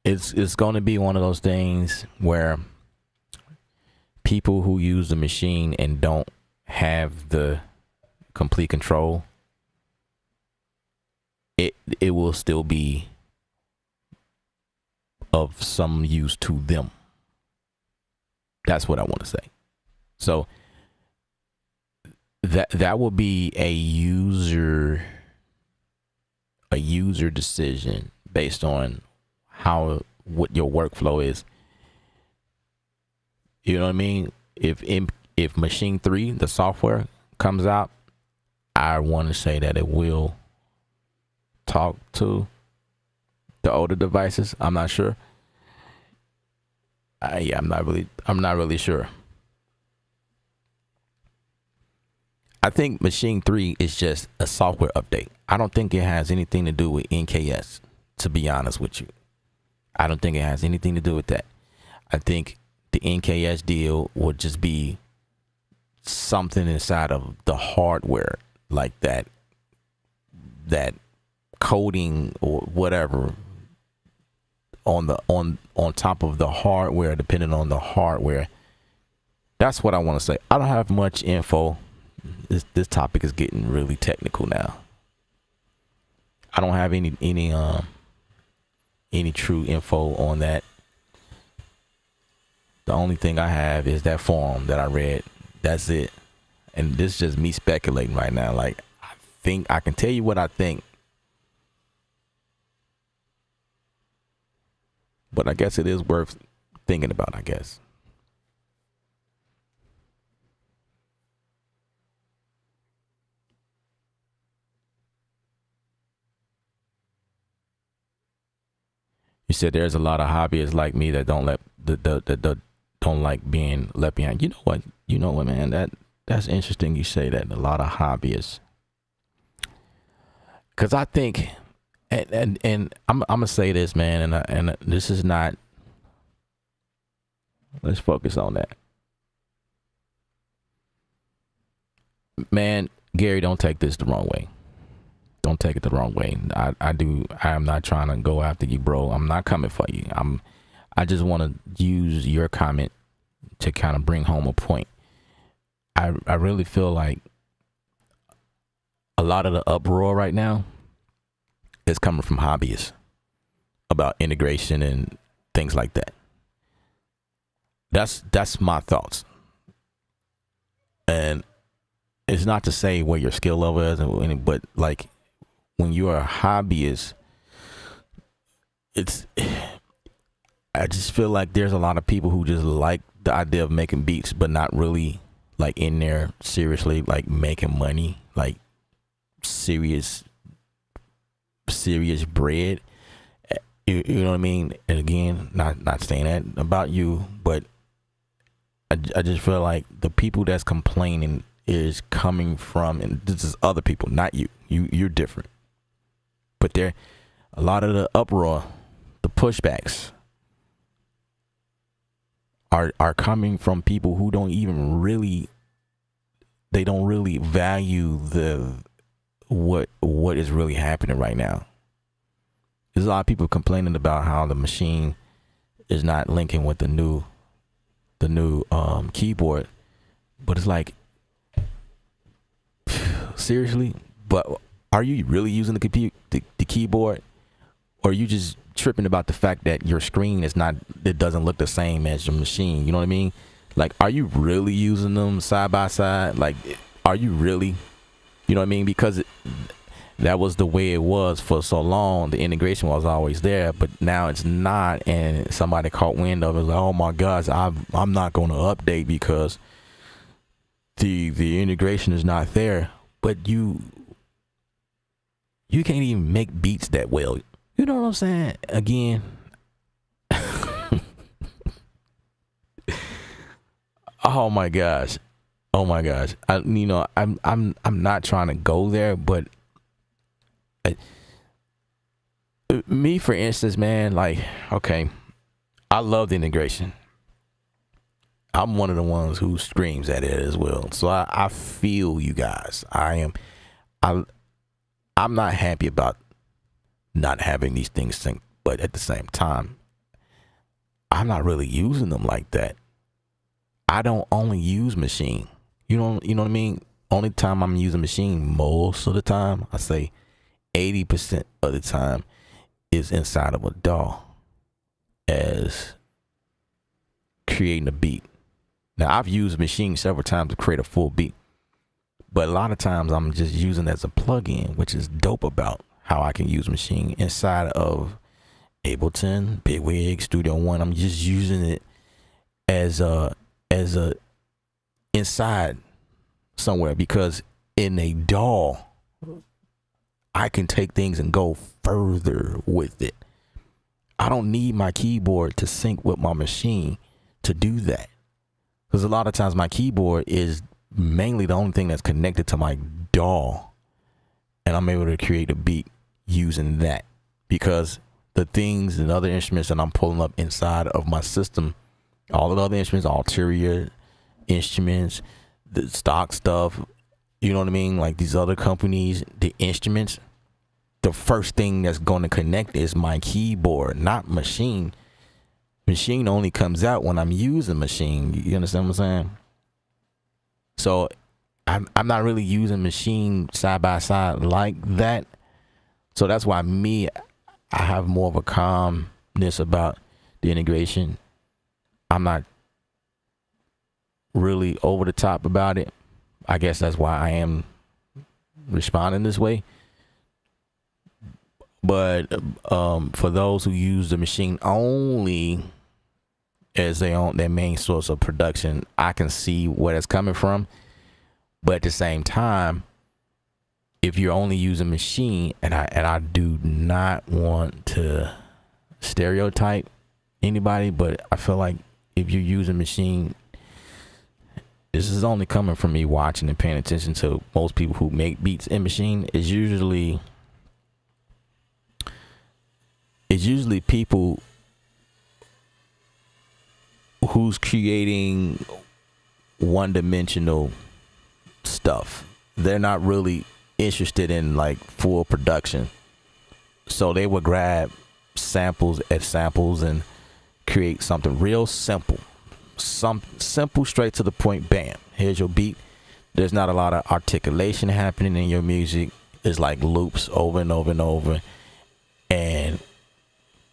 It's going to be one of those things where people who use the machine and don't have the complete control, it will still be of some use to them. That's what I want to say. So that will be a user decision based on what your workflow is. You know what I mean? If Machine 3, the software, comes out, I want to say that it will talk to the older devices. I'm not sure. I'm not really sure. I think Machine 3 is just a software update. I don't think it has anything to do with NKS, to be honest with you. I don't think it has anything to do with that. I think the NKS deal would just be something inside of the hardware, like that coding or whatever on top of the hardware, depending on the hardware. That's what I want to say. I don't have much info. This topic is getting really technical now. I don't have any true info on that. The only thing I have is that forum that I read. That's it. And this is just me speculating right now. Like, I think I can tell you what I think, but I guess it is worth thinking about, I guess. You said there's a lot of hobbyists like me that don't don't like being left behind. You know what, man? That's interesting. You say that, a lot of hobbyists, because I think, and I'm gonna say this, man, and this is not. Let's focus on that, man. Gary, don't take this the wrong way. Don't take it the wrong way. I am not trying to go after you, bro. I'm not coming for you. I just want to use your comment to kind of bring home a point. I really feel like a lot of the uproar right now is coming from hobbyists. about integration and things like that. That's my thoughts. And it's not to say what your skill level is, but like when you're a hobbyist, I just feel like there's a lot of people who just like the idea of making beats, but not really like in there seriously, like making money, like serious bread. You know what I mean? And again, not saying that about you, but I just feel like the people that's complaining is coming from, and this is other people, not you. You're different. But there, a lot of the uproar, the pushbacks are coming from people who don't really value what is really happening right now. There's a lot of people complaining about how the machine is not linking with the new keyboard, but it's like, seriously? But are you really using the keyboard, or are you just tripping about the fact that your screen it doesn't look the same as your machine? You know what I mean? Like, are you really using them side by side? Like, are you really? You know what I mean? Because that was the way it was for so long. The integration was always there, but now it's not. And somebody caught wind of it, like, oh my gosh, I'm not going to update because the integration is not there. But you can't even make beats that well. You know what I'm saying? Again, oh my gosh. I'm not trying to go there, but me, for instance, man, like, okay, I love the integration. I'm one of the ones who screams at it as well. So I feel you guys. I'm not happy about not having these things synced, but at the same time, I'm not really using them like that. I don't only use machine. You know what I mean? Only time I'm using machine, most of the time, I say 80% of the time, is inside of a DAW as creating a beat. Now, I've used machine several times to create a full beat, but a lot of times I'm just using it as a plug-in, which is dope about how I can use machine inside of Ableton, Bigwig, Studio One. I'm just using it as a inside somewhere, because in a DAW, I can take things and go further with it. I don't need my keyboard to sync with my machine to do that, because a lot of times my keyboard is mainly the only thing that's connected to my DAW, and I'm able to create a beat using that, because the things and other instruments that I'm pulling up inside of my system, all of the other instruments, ulterior instruments, the stock stuff, you know what I mean? Like these other companies, the instruments, the first thing that's going to connect is my keyboard, not machine. Machine only comes out when I'm using machine. You understand what I'm saying? So I'm not really using machine side by side like that. So that's why I have more of a calmness about the integration. I'm not really over the top about it. I guess that's why I am responding this way. But for those who use the machine only as their main source of production, I can see where it's coming from. But at the same time, if you're only using machine, and I do not want to stereotype anybody, but I feel like if you're using machine, this is only coming from me watching and paying attention to most people who make beats in machine, is usually people who's creating one-dimensional stuff. They're not really interested in like full production, so they would grab samples and create something real simple, straight to the point. Bam, here's your beat. There's not a lot of articulation happening in your music. It's like loops over and over and over, and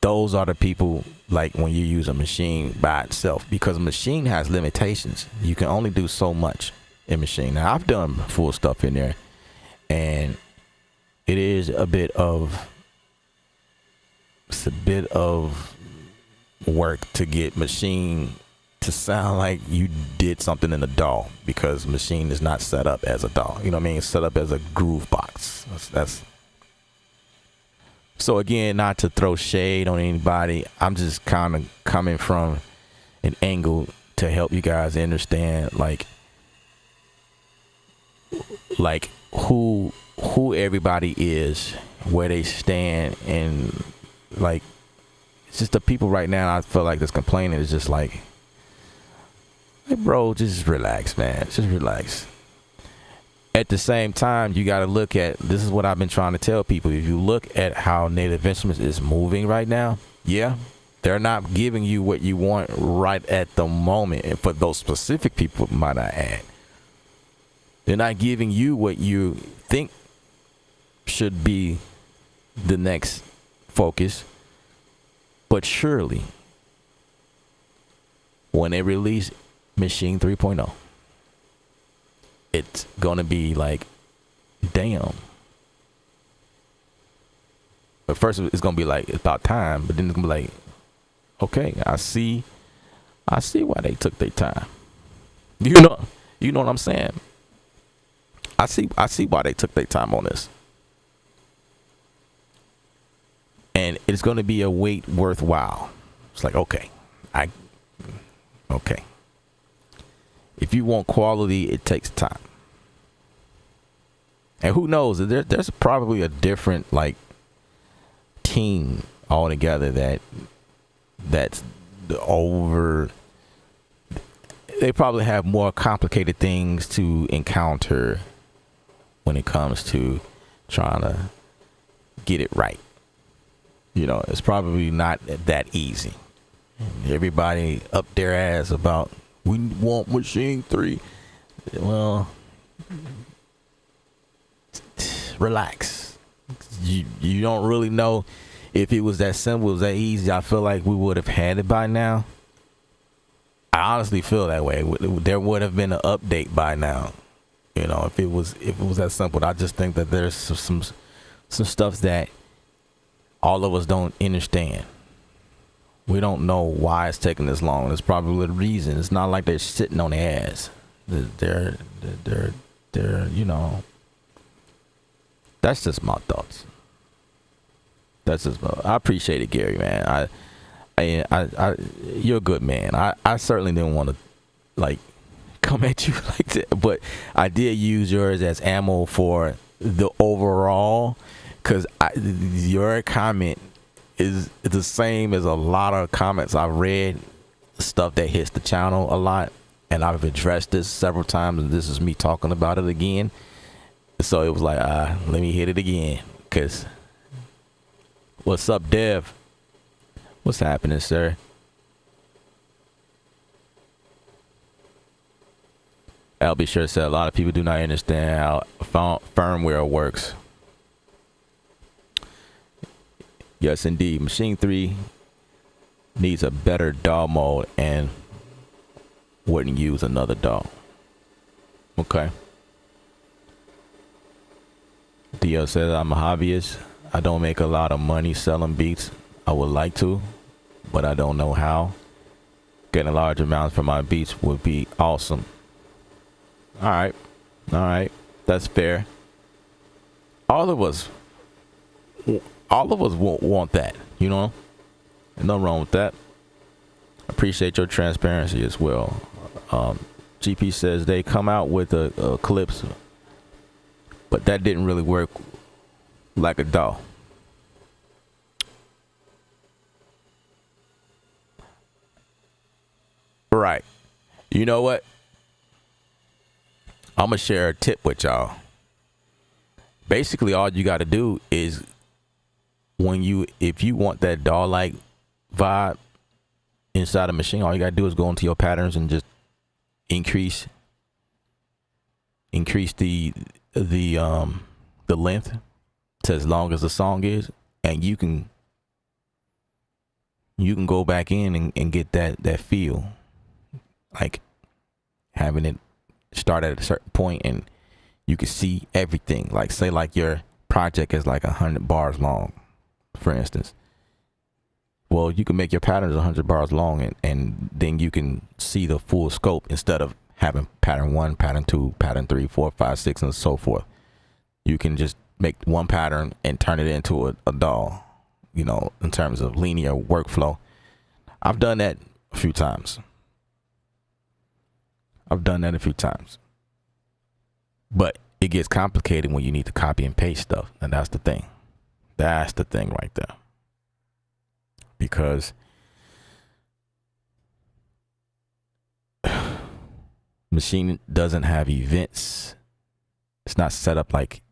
those are the people, like when you use a machine by itself, because a machine has limitations. You can only do so much in machine. Now I've done full stuff in there, and it is a bit of work to get machine to sound like you did something in a DAW, because machine is not set up as a DAW. You know what I mean? It's set up as a groove box. That's so again, not to throw shade on anybody. I'm just kind of coming from an angle to help you guys understand like who everybody is, where they stand, and like it's just the people right now I feel like that's complaining is just like, hey bro, just relax, man. Just relax. At the same time, you got to look at, this is what I've been trying to tell people. If you look at how Native Instruments is moving right now, yeah, they're not giving you what you want right at the moment. And for those specific people, might I add, they're not giving you what you think should be the next focus. But surely, when they release Machine 3.0, it's gonna be like, damn. But first it's gonna be like, it's about time. But then it's gonna be like, okay, I see why they took their time. You know what I'm saying? I see why they took their time on this. And it's gonna be a wait worthwhile. It's like, okay. If you want quality, it takes time. And who knows? There's probably a different like team altogether that's over. They probably have more complicated things to encounter when it comes to trying to get it right. You know, it's probably not that easy. Everybody up their ass about, we want Machine 3. Well, relax. You don't really know if it was that simple, it was that easy. I feel like we would have had it by now. I honestly feel that way. There would have been an update by now. You know, if it was that simple. I just think that there's some stuff that all of us don't understand. We don't know why it's taking this long. There's probably a reason. It's not like they're sitting on their ass. They're you know. That's just my thoughts. I appreciate it, Gary, man. I you're a good man. I certainly didn't want to like come at you like that, but I did use yours as ammo for the overall, because your comment is the same as a lot of comments I've read, stuff that hits the channel a lot, and I've addressed this several times, and this is me talking about it again. So it was like, let me hit it again. Cause what's up, Dev? What's happening, sir? I'll be sure to say a lot of people do not understand how firmware works. Yes, indeed. Machine 3 needs a better DAW mode and wouldn't use another DAW. Okay. DL says, I'm a hobbyist. I don't make a lot of money selling beats. I would like to, but I don't know how. Getting large amounts for my beats would be awesome. All right. That's fair. All of us won't want that, you know? There's nothing wrong with that. Appreciate your transparency as well. GP says they come out with a clips, but that didn't really work like a DAW. Right. You know what? I'm gonna share a tip with y'all. Basically, all you got to do is if you want that DAW-like vibe inside a machine, all you got to do is go into your patterns and just increase the length to as long as the song is, and you can you can go back in and get that feel, like having it start at a certain point and you can see everything. Like say like your project is like 100 bars long, for instance. Well, you can make your patterns 100 bars long, and then you can see the full scope instead of having pattern 1, pattern 2, pattern 3, 4, 5, 6, and so forth. You can just make one pattern and turn it into a doll, you know, in terms of linear workflow. I've done that a few times. But it gets complicated when you need to copy and paste stuff. And that's the thing. That's the thing right there. Because machine doesn't have events. It's not set up like,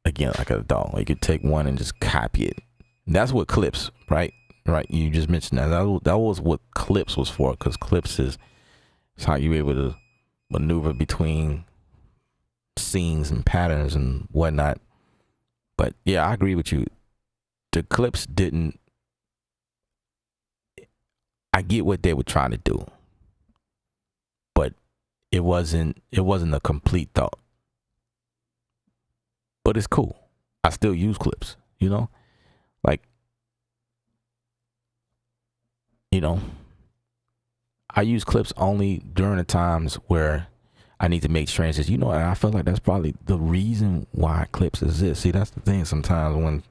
again, like a doll. You could take one and just copy it. And that's what clips, right? Right. You just mentioned that. That was what clips was for, because clips is how you're able to maneuver between scenes and patterns and whatnot. But yeah, I agree with you. The clips didn't. I get what they were trying to do, but it wasn't a complete thought. But it's cool. I still use clips, you know? Like, you know, I use clips only during the times where I need to make transitions. You know, and I feel like that's probably the reason why clips exist. See, that's the thing. Sometimes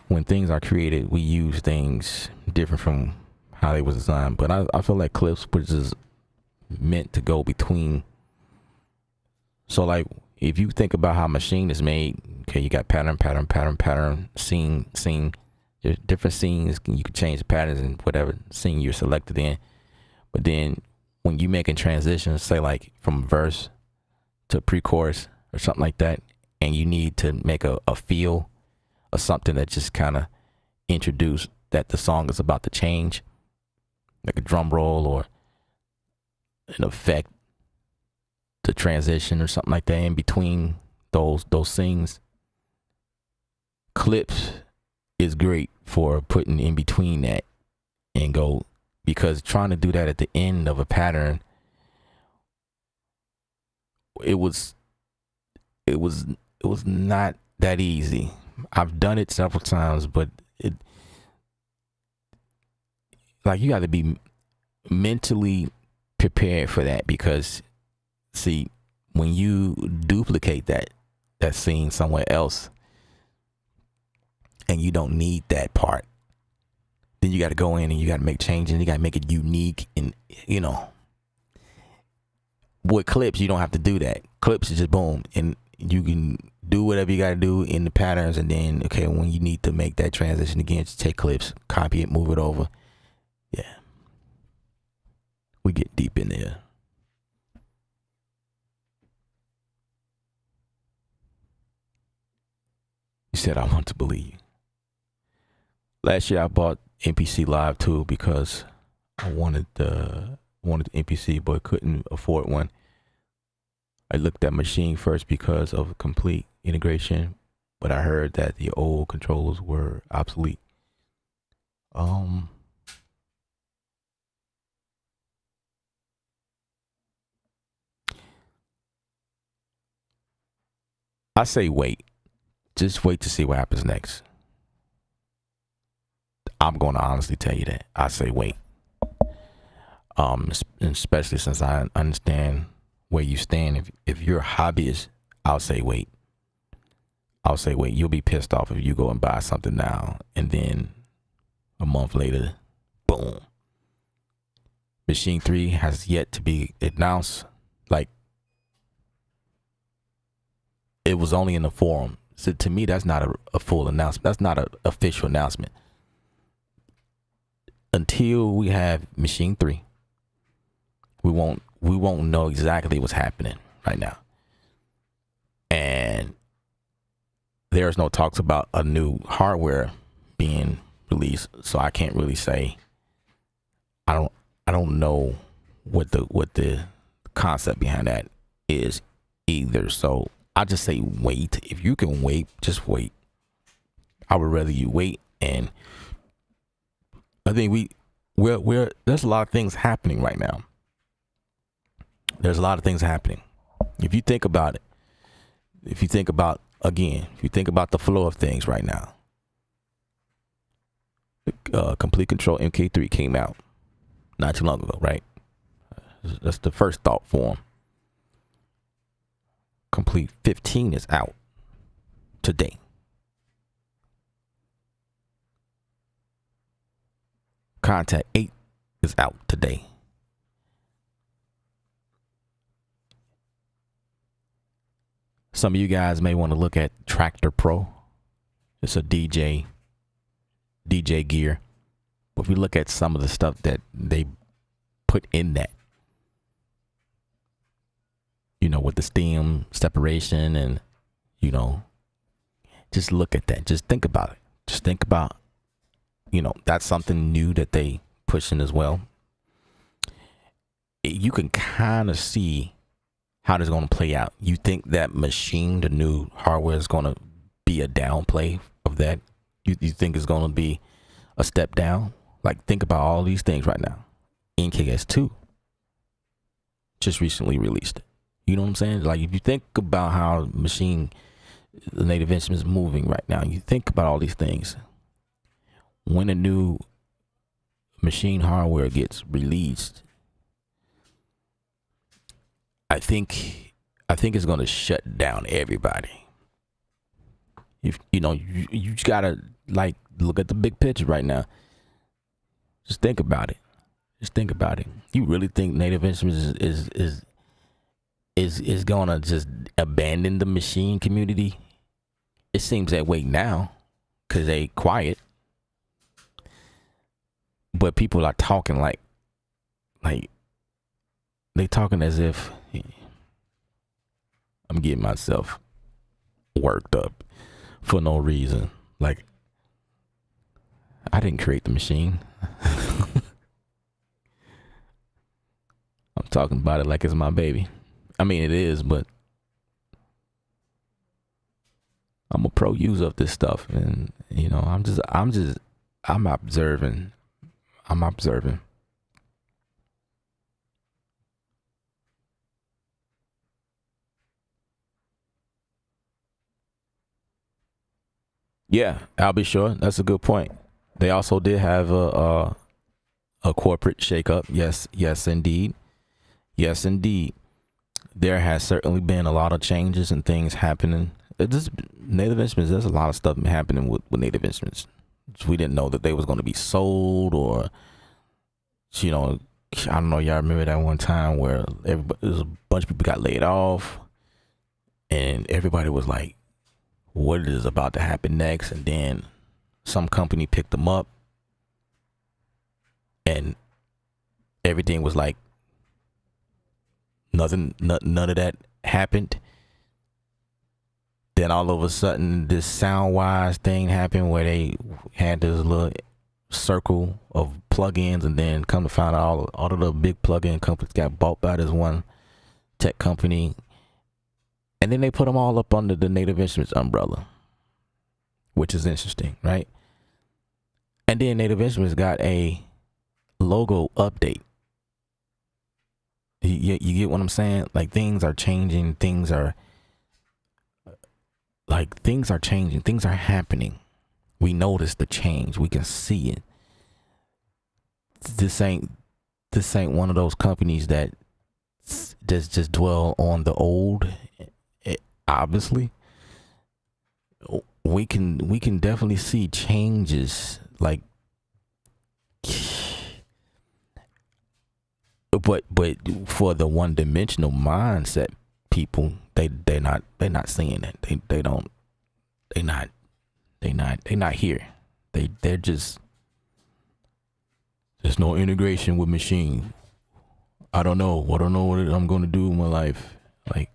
when things are created, we use things different from how they was designed. But I feel like clips was just meant to go between. So like, if you think about how machine is made, okay, you got pattern, scene. There's different scenes. You can change the patterns in whatever scene you're selected in. But then when you making transitions, say like from verse to pre-chorus or something like that, and you need to make a feel or something that just kind of introduce that the song is about to change, like a drum roll or an effect to transition or something like that in between those scenes. Clips is great for putting in between that and go, because trying to do that at the end of a pattern, it was not that easy. I've done it several times, but it, like, you got to be mentally prepared for that, because see, when you duplicate that scene somewhere else and you don't need that part, then you got to go in and you got to make changes. You got to make it unique. And, you know, with clips, you don't have to do that. Clips is just boom, and you can do whatever you got to do in the patterns. And then, okay, when you need to make that transition again, just take clips, copy it, move it over. Yeah. We get deep in there. You said, I want to believe. Last year I bought MPC Live 2 because I wanted the MPC, but couldn't afford one. I looked at Machine first because of Komplete integration, but I heard that the old controllers were obsolete. I say wait. Just wait to see what happens next. I'm going to honestly tell you that. I say wait. Especially since I understand where you stand. If you're a hobbyist, I'll say wait. You'll be pissed off if you go and buy something now and then a month later, boom. Machine 3 has yet to be announced. Like, it was only in the forum. So to me, that's not a full announcement. That's not an official announcement. Until we have Machine 3, we won't know exactly what's happening right now. And there's no talks about a new hardware being released, so I can't really say. I don't know what the concept behind that is either. So I just say wait. If you can wait, just wait. I would rather you wait and I think we're there's a lot of things happening right now. There's a lot of things happening. If you think about it, if you think about again, if you think about the flow of things right now, Complete Control MK3 came out not too long ago, right? That's the first thought form. Complete 15 is out today. Contact 8 is out today. Some of you guys may want to look at Tractor Pro. It's a DJ gear. But if you look at some of the stuff that they put in that, you know, with the stem separation and, you know, just look at that. Just think about it. Just think about, you know, that's something new that they pushing as well. You can kind of see how this is going to play out. You think that machine, the new hardware, is going to be a downplay of that? You think it's going to be a step down? Like, think about all these things right now. NKS2 just recently released it. You know what I'm saying? Like, if you think about how the Native Instruments is moving right now, you think about all these things. When a new machine hardware gets released, I think it's going to shut down everybody. If you know, you just gotta like look at the big picture right now. Just think about it. Just think about it. You really think Native Instruments is gonna just abandon the machine community? It seems that way now because they quiet, but people are talking like they talking as if I'm getting myself worked up for no reason. Like, I didn't create the machine. I'm talking about it like it's my baby. I mean, it is, but I'm a pro user of this stuff, and you know, I'm observing. Yeah, I'll be sure. That's a good point. They also did have a corporate shakeup. Yes, indeed. Yes, indeed. There has certainly been a lot of changes and things happening. It just Native Instruments. There's a lot of stuff happening with Native Instruments. We didn't know that they was going to be sold, or you know, I don't know. Y'all remember that one time where everybody, there was a bunch of people got laid off, and everybody was like, "What is about to happen next?" And then some company picked them up, and everything was like none of that happened. Then all of a sudden, this SoundWise thing happened where they had this little circle of plugins, and then come to find out all of the big plugin companies got bought by this one tech company, and then they put them all up under the Native Instruments umbrella, which is interesting, right? And then Native Instruments got a logo update. You get what I'm saying? Like, things are changing. Things are changing. Things are happening. We notice the change. We can see it. This ain't one of those companies that just dwell on the old. Obviously, we can definitely see changes. Like, but for the one dimensional mindset people, they're not seeing that. They're not here. They're just, there's no integration with machine. I don't know what I'm going to do in my life. Like,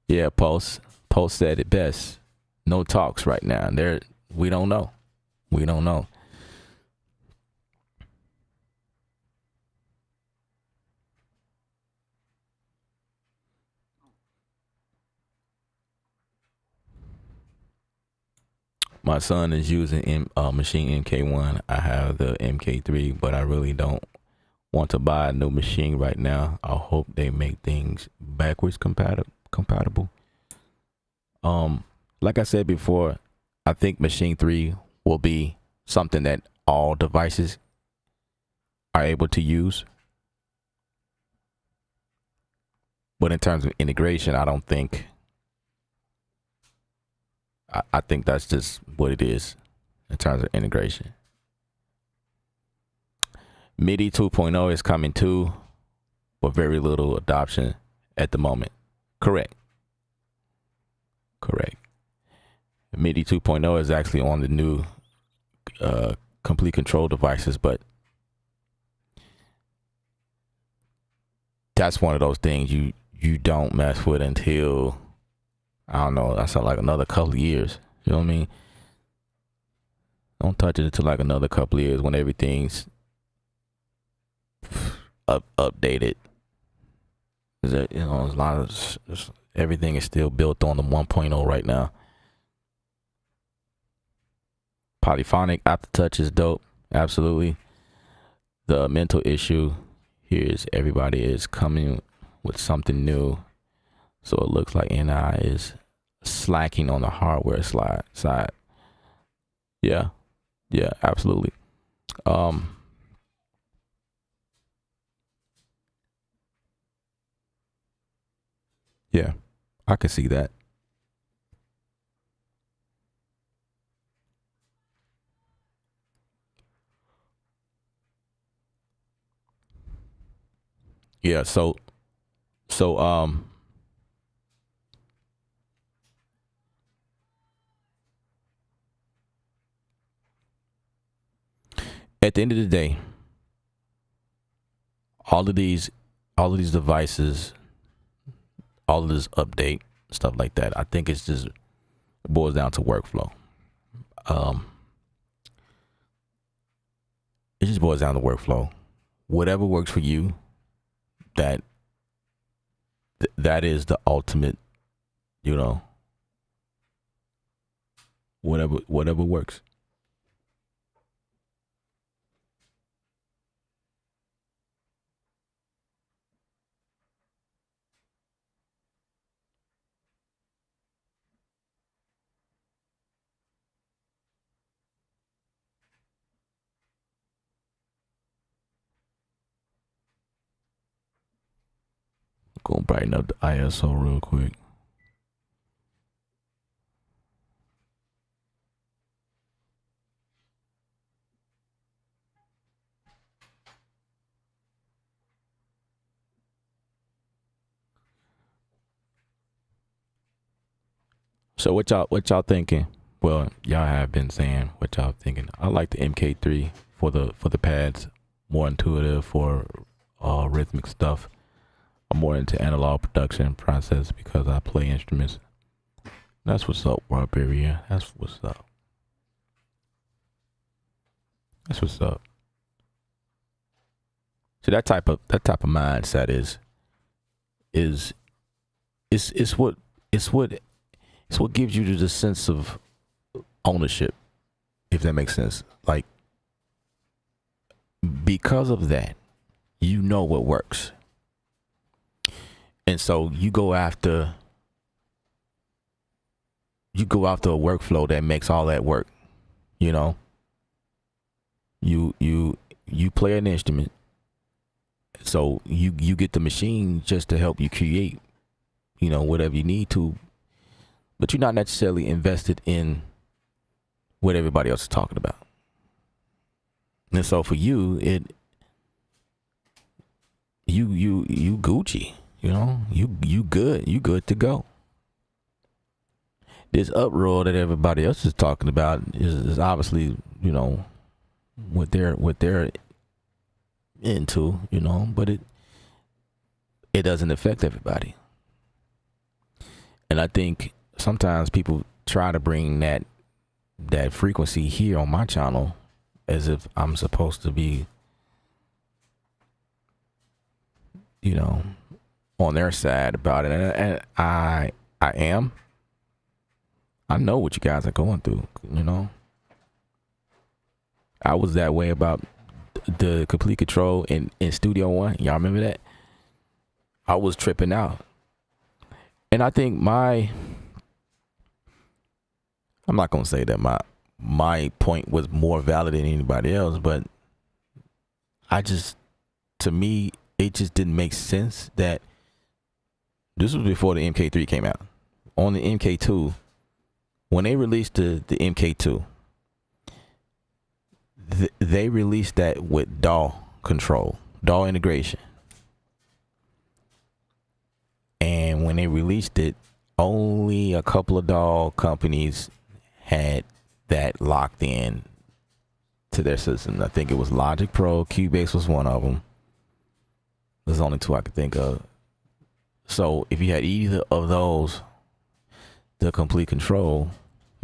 yeah, Pulse said it best. No talks right now. We don't know. We don't know. My son is using machine MK1. I have the MK3, but I really don't want to buy a new machine right now. I hope they make things backwards compatible. Like I said before, I think machine 3 will be something that all devices are able to use. But in terms of integration, I don't think. I think that's just what it is in terms of integration. MIDI 2.0 is coming too, but very little adoption at the moment. Correct. MIDI 2.0 is actually on the new complete control devices, but that's one of those things you don't mess with until, I don't know, that's like another couple of years. You know what I mean? Don't touch it until like another couple of years when everything's updated. You know, there's a lot of everything is still built on the 1.0 right now. Polyphonic aftertouch is dope, absolutely. The mental issue here is everybody is coming with something new, so it looks like NI is slacking on the hardware side. Yeah, absolutely. Yeah, I can see that. Yeah, so at the end of the day, all of these devices, all of this update stuff like that, I think it's just, it boils down to workflow. It just boils down to workflow. Whatever works for you, that is the ultimate, you know, whatever works. Go brighten up the ISO real quick. So what y'all thinking? Well, y'all have been saying what y'all thinking. I like the MK3 for the pads, more intuitive for rhythmic stuff. I'm more into analog production process because I play instruments. That's what's up, World Area. That's what's up. So that type of mindset is what gives you the sense of ownership, if that makes sense. Like, because of that, you know what works. And so you go after a workflow that makes all that work. You know, you play an instrument, so you get the machine just to help you create, you know, whatever you need to, but you're not necessarily invested in what everybody else is talking about. And so for you, you Gucci, you know, you good to go. This uproar that everybody else is talking about is obviously, you know, what they're into, you know, but it doesn't affect everybody. And I think sometimes people try to bring that frequency here on my channel as if I'm supposed to be, you know, on their side about it. And I am I know what you guys are going through. You know, I was that way about the Complete Control in Studio One. Y'all remember that? I was tripping out, and I think I'm not gonna say that my point was more valid than anybody else, but to me, it just didn't make sense that this was before the MK3 came out. On the MK2, when they released the MK2, they released that with DAW control, DAW integration. And when they released it, only a couple of DAW companies had that locked in to their system. I think it was Logic Pro, Cubase was one of them. There's only two I could think of. So if you had either of those, the Complete Control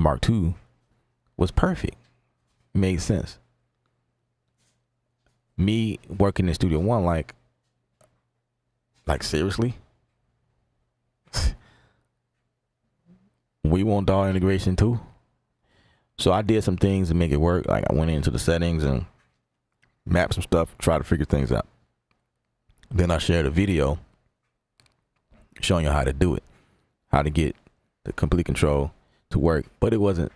Mark II was perfect. Made sense. Me working in Studio One, like seriously? We want DAW integration too? So I did some things to make it work. Like I went into the settings and mapped some stuff, try to figure things out. Then I shared a video showing you how to do it, how to get the Complete Control to work. But it wasn't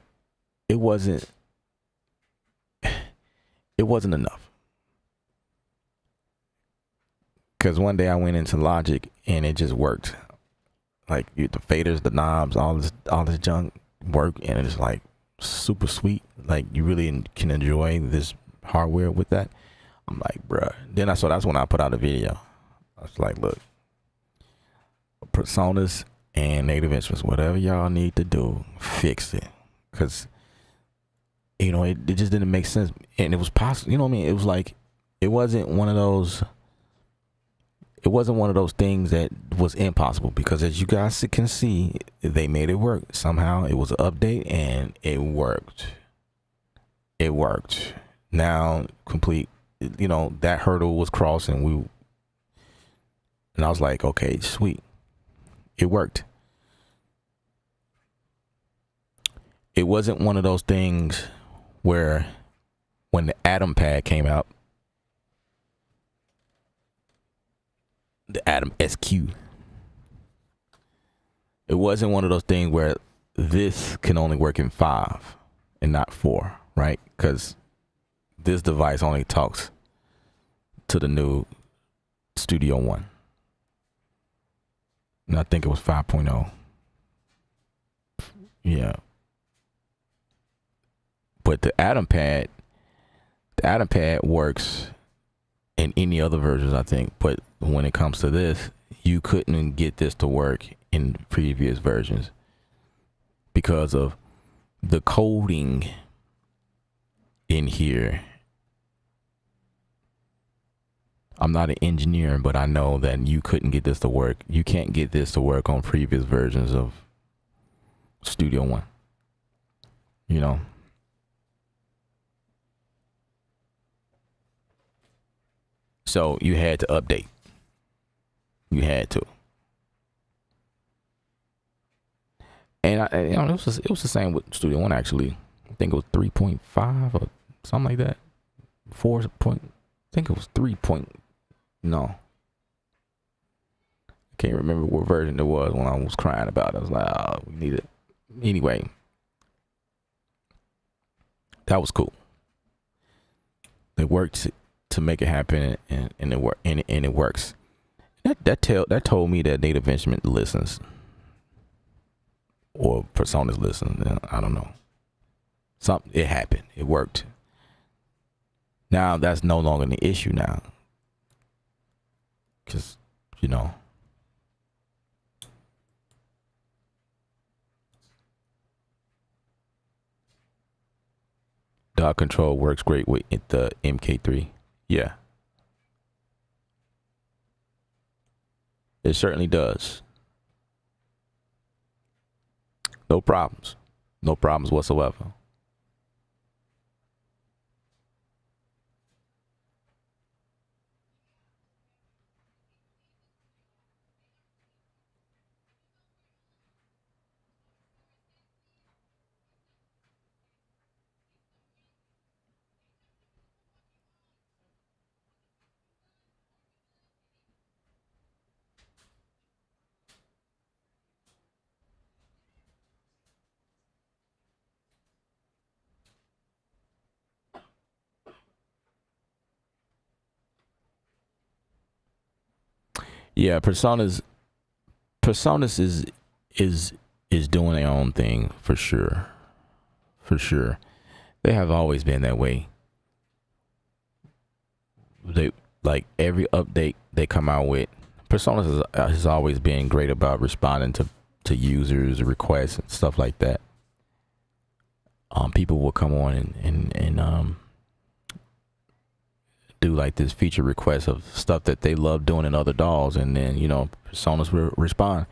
enough. Because one day I went into Logic and it just worked. Like the faders, the knobs, all this junk work, and it's like super sweet. Like you really can enjoy this hardware with that. I'm like, bruh. Then that's when I put out a video. I was like, look, personas and native instruments, whatever y'all need to do, fix it. Because, you know, it just didn't make sense. And it was possible, you know what I mean? It was like, it wasn't one of those things that was impossible, because as you guys can see, they made it work. Somehow it was an update and it worked. It worked. Now Complete, you know, that hurdle was crossed, and I was like, okay, sweet. It worked. It wasn't one of those things where when the Atom pad came out, the Atom SQ, it wasn't one of those things where this can only work in 5 and not 4, right? Because this device only talks to the new Studio One. And I think it was 5.0. Yeah. But the Atom pad works in any other versions, I think. But when it comes to this, you couldn't get this to work in previous versions because of the coding in here. I'm not an engineer, but I know that you couldn't get this to work. You can't get this to work on previous versions of Studio One. You know? So you had to update. You had to. And you know, it was the same with Studio One, actually. I think it was 3.5 or something like that. 4 point. I think it was 3 point. No. I can't remember what version it was when I was crying about it. I was like, oh, we need it. Anyway. That was cool. It worked to make it happen, and it works. That told me that Native Instrument listens, or Personas listen. I don't know. It happened. It worked. Now that's no longer an issue now, because you know. Dot control works great with the MK3. Yeah. It certainly does. No problems. No problems whatsoever. Yeah, personas is is doing their own thing for sure. For sure. They have always been that way. They like every update they come out with. Personas has always been great about responding to users requests and stuff like that. People will come on and do like this feature request of stuff that they love doing in other dolls, and then personas will respond.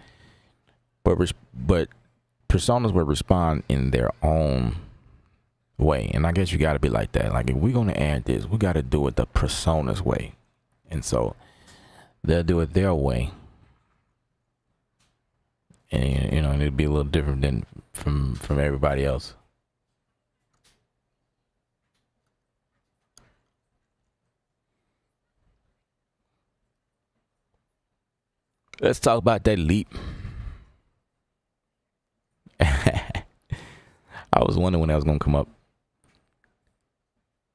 But personas will respond in their own way, and I guess you got to be like that. Like if we're gonna add this, we got to do it the personas way, and so they'll do it their way, and and it'll be a little different than from everybody else. Let's talk about that leap. I was wondering when that was gonna come up.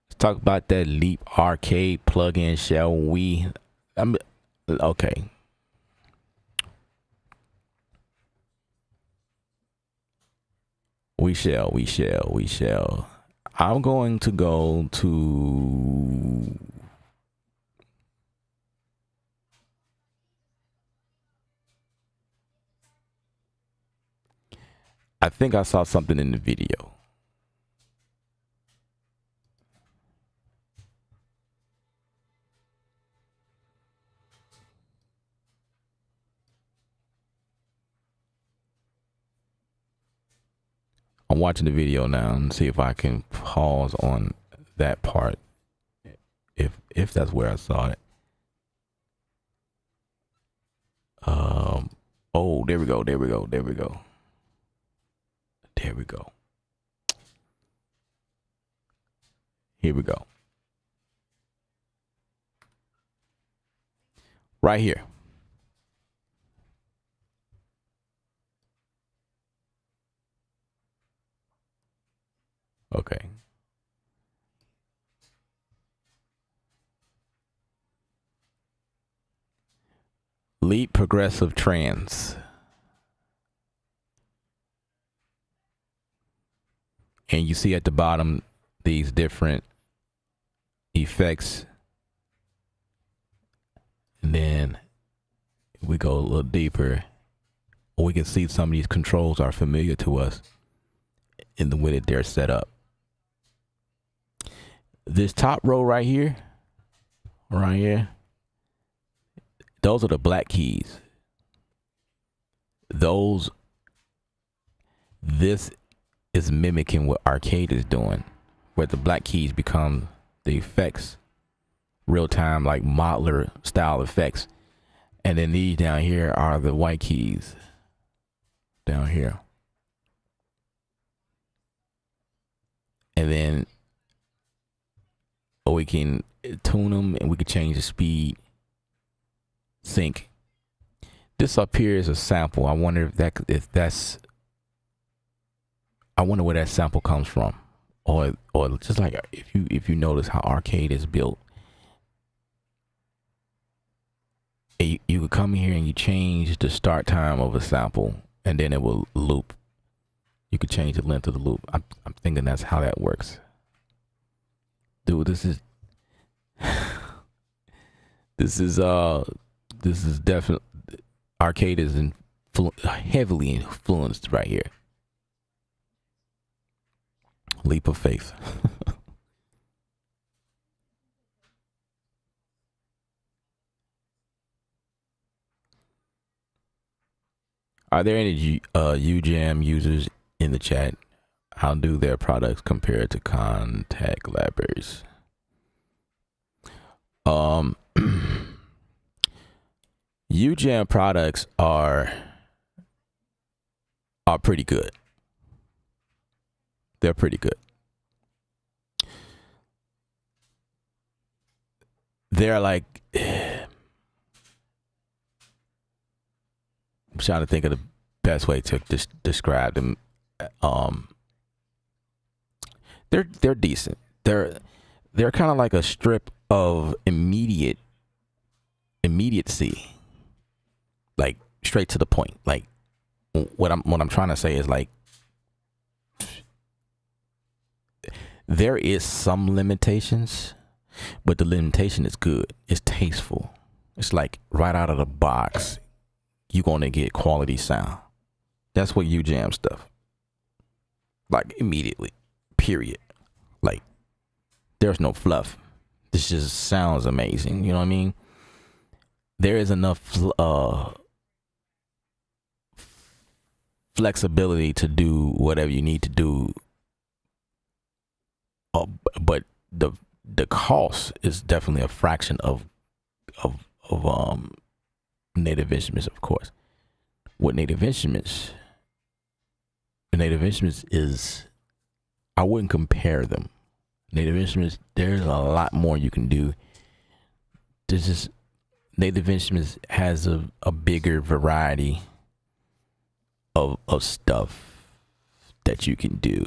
Let's talk about that Leap arcade plugin, shall we? Okay. We shall. I'm going to go to. I think I saw something in the video. I'm watching the video now and see if I can pause on that part. If that's where I saw it. Oh, there we go. There we go. There we go. There we go. Here we go. Right here. Okay. Leap progressive trans. And you see at the bottom these different effects. And then we go a little deeper. We can see some of these controls are familiar to us in the way that they're set up. This top row right here, those are the black keys. This is mimicking what arcade is doing, where the black keys become the effects, real time, like modeler style effects. And then these down here are the white keys down here. And then we can tune them and we can change the speed, sync. This up here is a sample. I wonder I wonder where that sample comes from. Or just like if you notice how arcade is built. You could come here and you change the start time of a sample and then it will loop. You could change the length of the loop. I'm thinking that's how that works. Dude, this is definitely, arcade is heavily influenced right here. Leap of faith. Are there any UJAM users in the chat? How do their products compare to contact libraries? UJAM products are pretty good. They're pretty good. They're like, I'm trying to think of the best way to describe them. They're decent. They're kind of like a strip of immediacy. like straight to the point. Like what I'm trying to say is like there is some limitations, but the limitation is good. It's tasteful. It's like right out of the box, you're gonna get quality sound. That's what jam stuff. Like immediately, period. Like there's no fluff. This just sounds amazing. You know what I mean? There is enough flexibility to do whatever you need to do, but the cost is definitely a fraction of Native Instruments, of course. What Native Instruments is, I wouldn't compare them. Native Instruments, there's a lot more you can do. There's just Native Instruments has a bigger variety of stuff that you can do,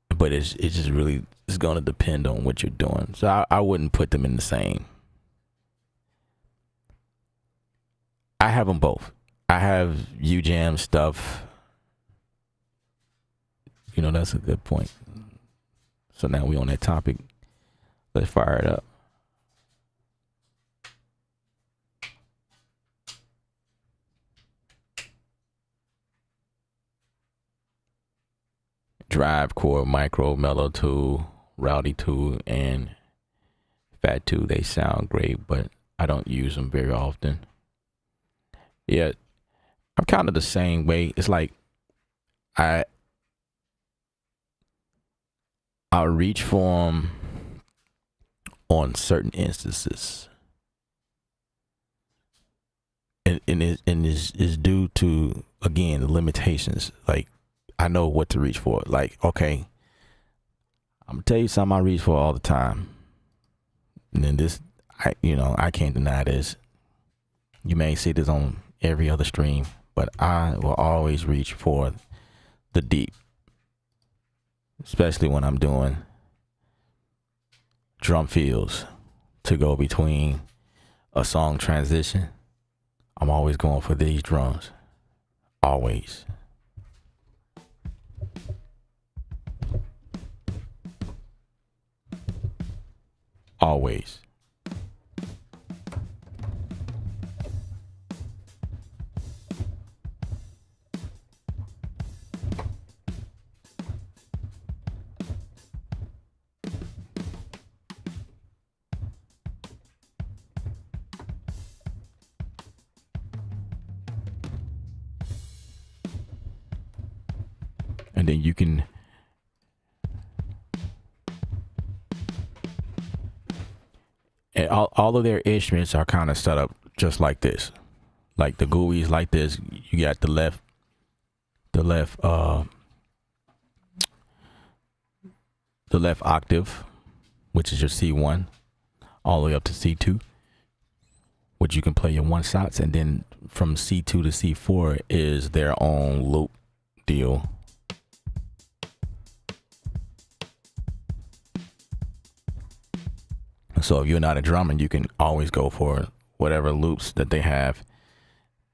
but it's just really, it's gonna depend on what you're doing. So I wouldn't put them in the same. I have them both. I have jam stuff. You know, that's a good point. So now we on that topic. Let's fire it up. Drive, Core, Micro, Mellow 2, Rowdy 2, and Fat 2. They sound great, but I don't use them very often. Yeah, I'm kind of the same way. It's like I'll reach for them on certain instances, and is due to, again, the limitations. Like I know what to reach for. Like, okay, I'm gonna tell you something I reach for all the time, and then this, I can't deny this. You may see this on every other stream, but I will always reach for the deep, especially when I'm doing drum fills to go between a song transition. I'm always going for these drums. Always. Always. And then you can and all of their instruments are kind of set up just like this. Like the GUIs like this. You got the left octave, which is your C1, all the way up to C2, which you can play your one shots, and then from C2 to C4 is their own loop deal. So if you're not a drummer, you can always go for whatever loops that they have.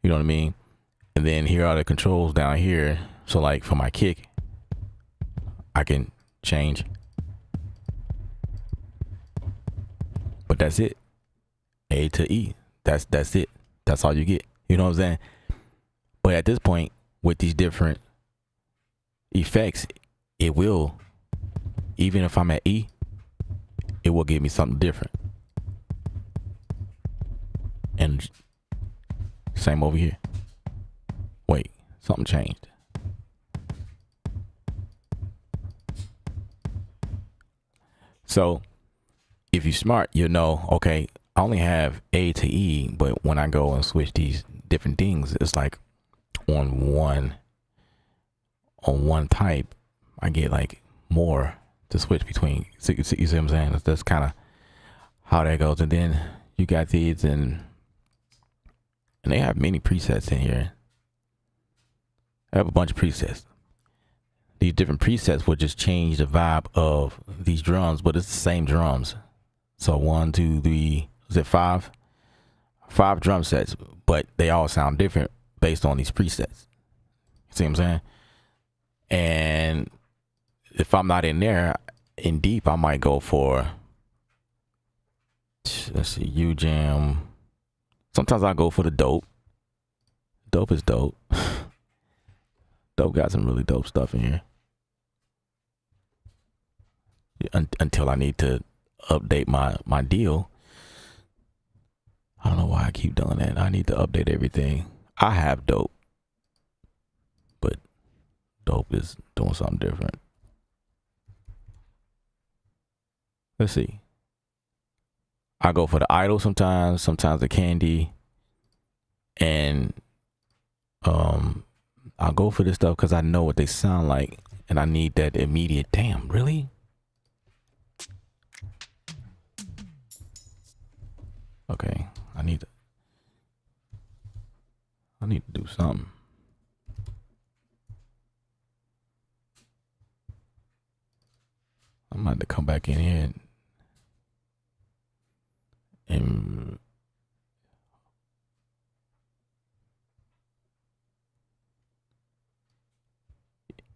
You know what I mean? And then here are the controls down here. So like for my kick, I can change. But that's it. A to E. That's it. That's all you get. You know what I'm saying? But at this point, with these different effects, it will, even if I'm at E, it will give me something different. And same over here. Wait, something changed. So if you're smart, you know, okay, I only have A to E, but when I go and switch these different things, it's like on one type, I get like more to switch between. So you see what I'm saying? That's kind of how that goes. And then you got these, and they have many presets in here. I have a bunch of presets. These different presets will just change the vibe of these drums, but it's the same drums. So 1, 2, 3, is it 5? 5 drum sets, but they all sound different based on these presets. See what I'm saying? And if I'm not in there in deep, I might go for, let's see, U Jam. Sometimes I go for the dope. Dope is dope. Dope got some really dope stuff in here. Until I need to update my deal. I don't know why I keep doing that. I need to update everything. I have dope, but dope is doing something different. Let's see. I go for the Idol sometimes the Candy, and I'll go for this stuff because I know what they sound like, and I need that immediate. Damn, really? Okay, I need to do something. I'm about to come back in here and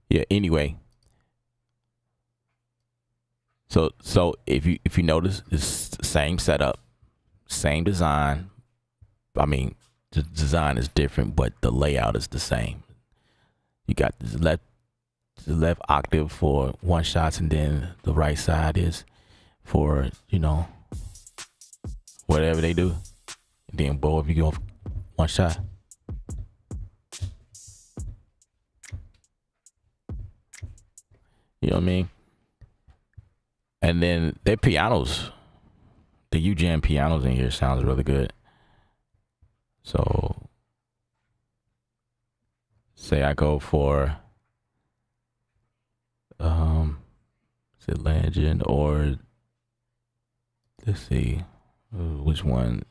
yeah, anyway. So if you notice, it's the same setup, same design. I mean, the design is different, but the layout is the same. You got the left octave for one shots, and then the right side is for, you know, whatever they do. And then both of you go one shot. You know what I mean? And then their pianos, the U-Jam pianos in here sounds really good. So say I go for is it Legend, or let's see which one,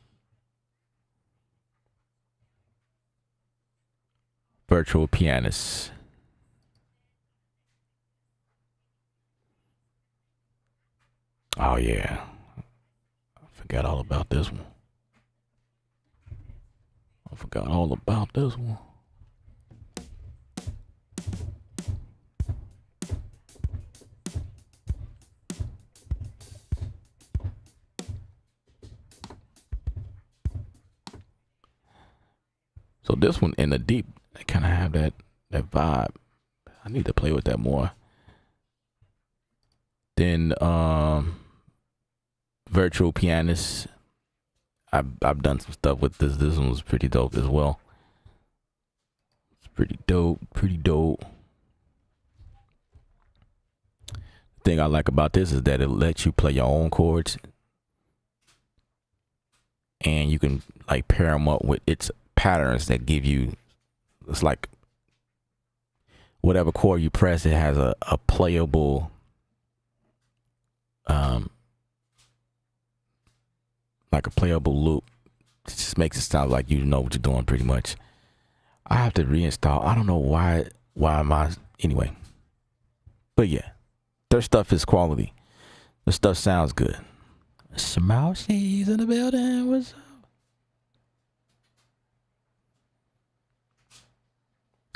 Virtual Pianist. Oh yeah, I forgot all about this one. So this one in the deep, they kind of have that vibe. I need to play with that more. Then Virtual Pianist. I've done some stuff with this. This one was pretty dope as well. It's pretty dope. The thing I like about this is that it lets you play your own chords, and you can like pair them up with its patterns that give you. It's like whatever chord you press, it has a playable like a playable loop. It just makes it sound like you know what you're doing pretty much. I have to reinstall. I don't know why am I anyway. But yeah, their stuff is quality. The stuff sounds good. Smousey's in the building. What's up?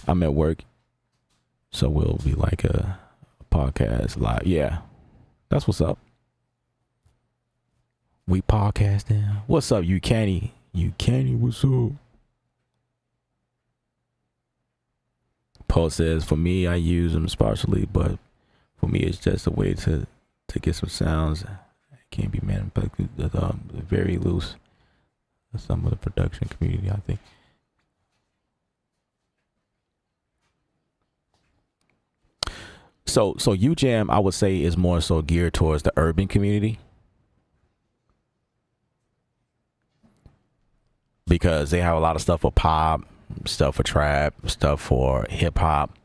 I'm at work, so we'll be like a podcast live. Yeah, that's what's up. We podcasting. What's up, you canny? What's up? Paul says, for me, I use them sparsely, but for me, it's just a way to get some sounds. It can't be manufactured. Very loose. Some of the production community, I think. So UJam, I would say, is more so geared towards the urban community, because they have a lot of stuff for pop, stuff for trap, stuff for hip hop,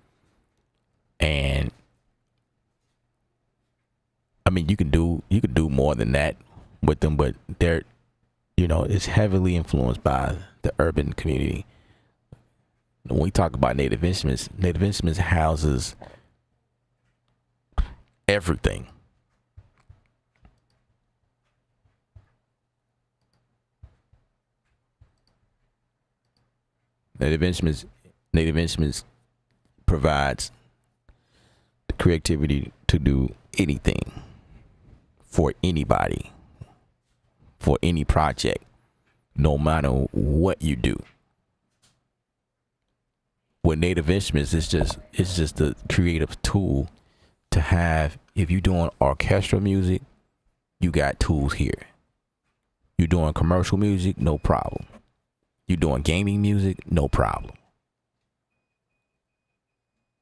and I mean you can do more than that with them, but they're, you know, it's heavily influenced by the urban community. When we talk about Native Instruments houses everything. Native Instruments, Native Instruments provides the creativity to do anything for anybody, for any project, no matter what you do. With Native Instruments, it's just a creative tool to have. If you're doing orchestral music, you got tools here. You're doing commercial music, no problem. You're doing gaming music, no problem.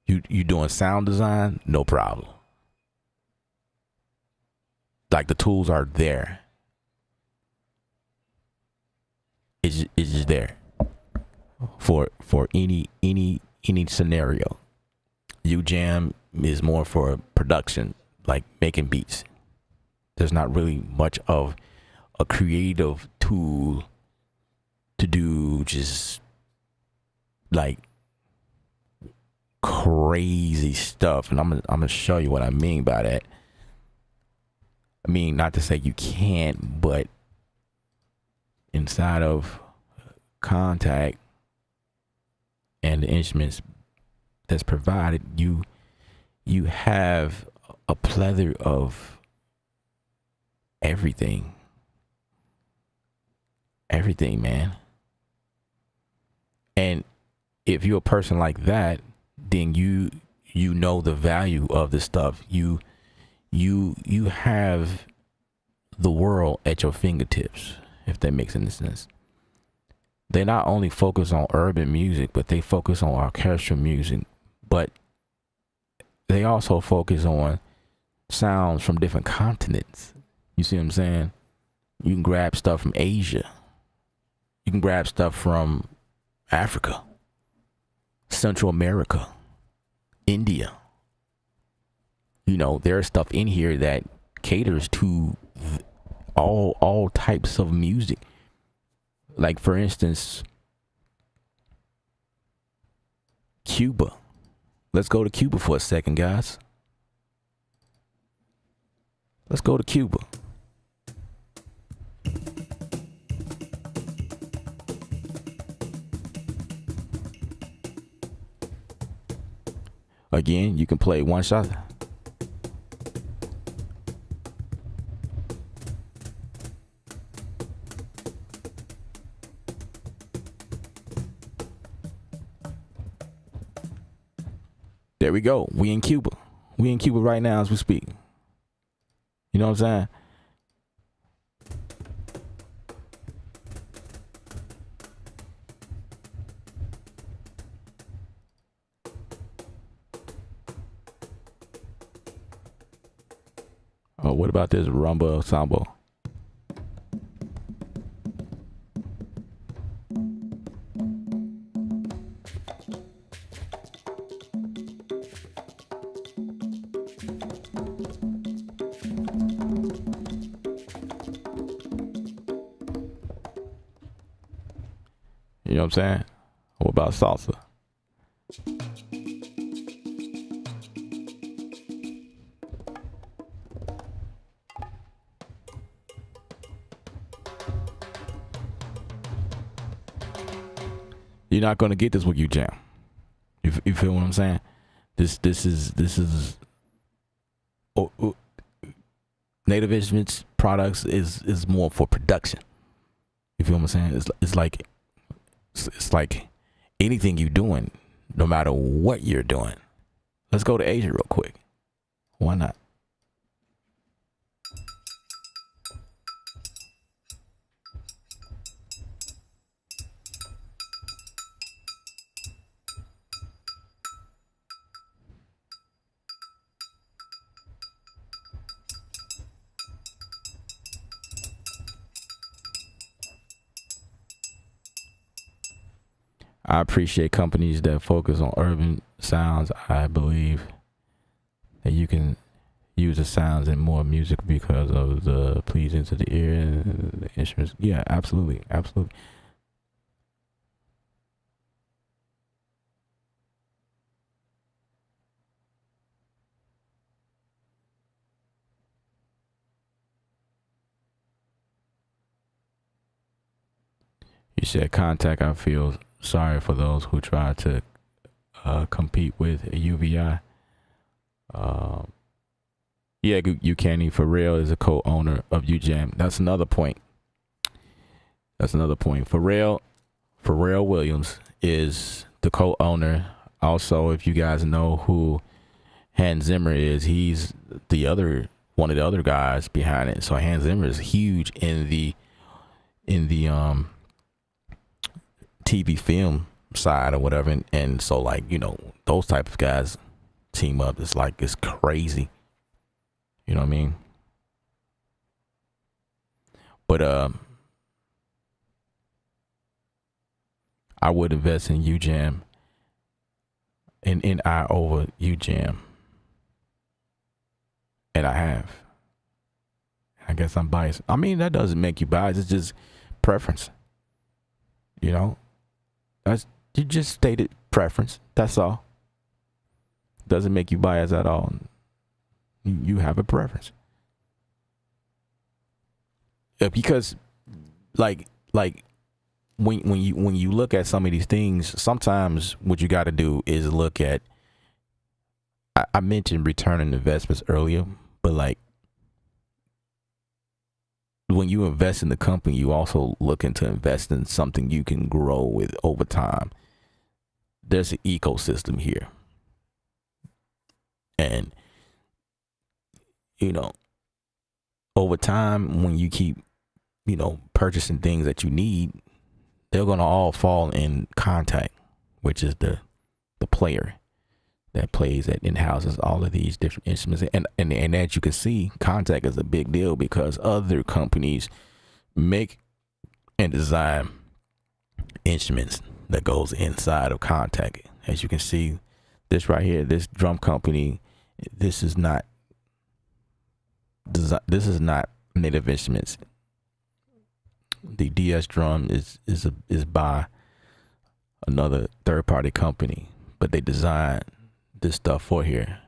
You doing sound design, no problem. Like, the tools are there. It's just there for any scenario. UJam is more for production, like making beats. There's not really much of a creative tool to do just like crazy stuff, and I'm gonna show you what I mean by that. I mean, not to say you can't, but inside of Contact and the instruments that's provided, you have a plethora of everything, man. And if you're a person like that, then you know the value of the stuff. You have the world at your fingertips, if that makes any sense. They not only focus on urban music, but they focus on orchestral music, but they also focus on sounds from different continents. You see what I'm saying? You can grab stuff from Asia. You can grab stuff from Africa, Central America, India. You know, there's stuff in here that caters to all types of music. Like, for instance, Cuba. Let's go to Cuba for a second, guys. Let's go to Cuba. Again, you can play one shot. There we go. We in Cuba. We in Cuba right now as we speak. You know what I'm saying? Oh, what about this rumba samba? You know what I'm saying? What about salsa? You're not gonna get this with UJam. You feel what I'm saying? This is Native Instruments products is more for production. You feel what I'm saying? It's like anything you're doing, no matter what you're doing. Let's go to Asia real quick. Why not? I appreciate companies that focus on urban sounds. I believe that you can use the sounds in more music because of the pleasing to the ear and the instruments. Yeah, absolutely. Absolutely. You said Contact, I feel sorry for those who try to compete with a UVI. Yeah, Ucani for real is a co-owner of UJAM. That's another point. Pharrell Williams is the co-owner. Also, if you guys know who Hans Zimmer is, he's one of the other guys behind it. So Hans Zimmer is huge in the TV film side or whatever, and so like, you know, those type of guys team up. It's crazy. You know what I mean? But I would invest in UJAM and NI over UJAM. And I have. I guess I'm biased. I mean, that doesn't make you biased. It's just preference. You know? You just stated preference. That's all. Doesn't make you biased at all. You have a preference. Because like when you look at some of these things, sometimes what you got to do is look at, I mentioned return on investments earlier, but like when you invest in the company, you also looking to invest in something you can grow with over time. There's an ecosystem here. And, you know, over time, when you keep, you know, purchasing things that you need, they're going to all fall in contact, which is the player that plays that in-houses all of these different instruments. And as you can see, contact is a big deal because other companies make and design instruments that goes inside of contact. As you can see, this right here, this drum company, this is not Native Instruments. The DS drum is by another third-party company, but they designed this stuff for here.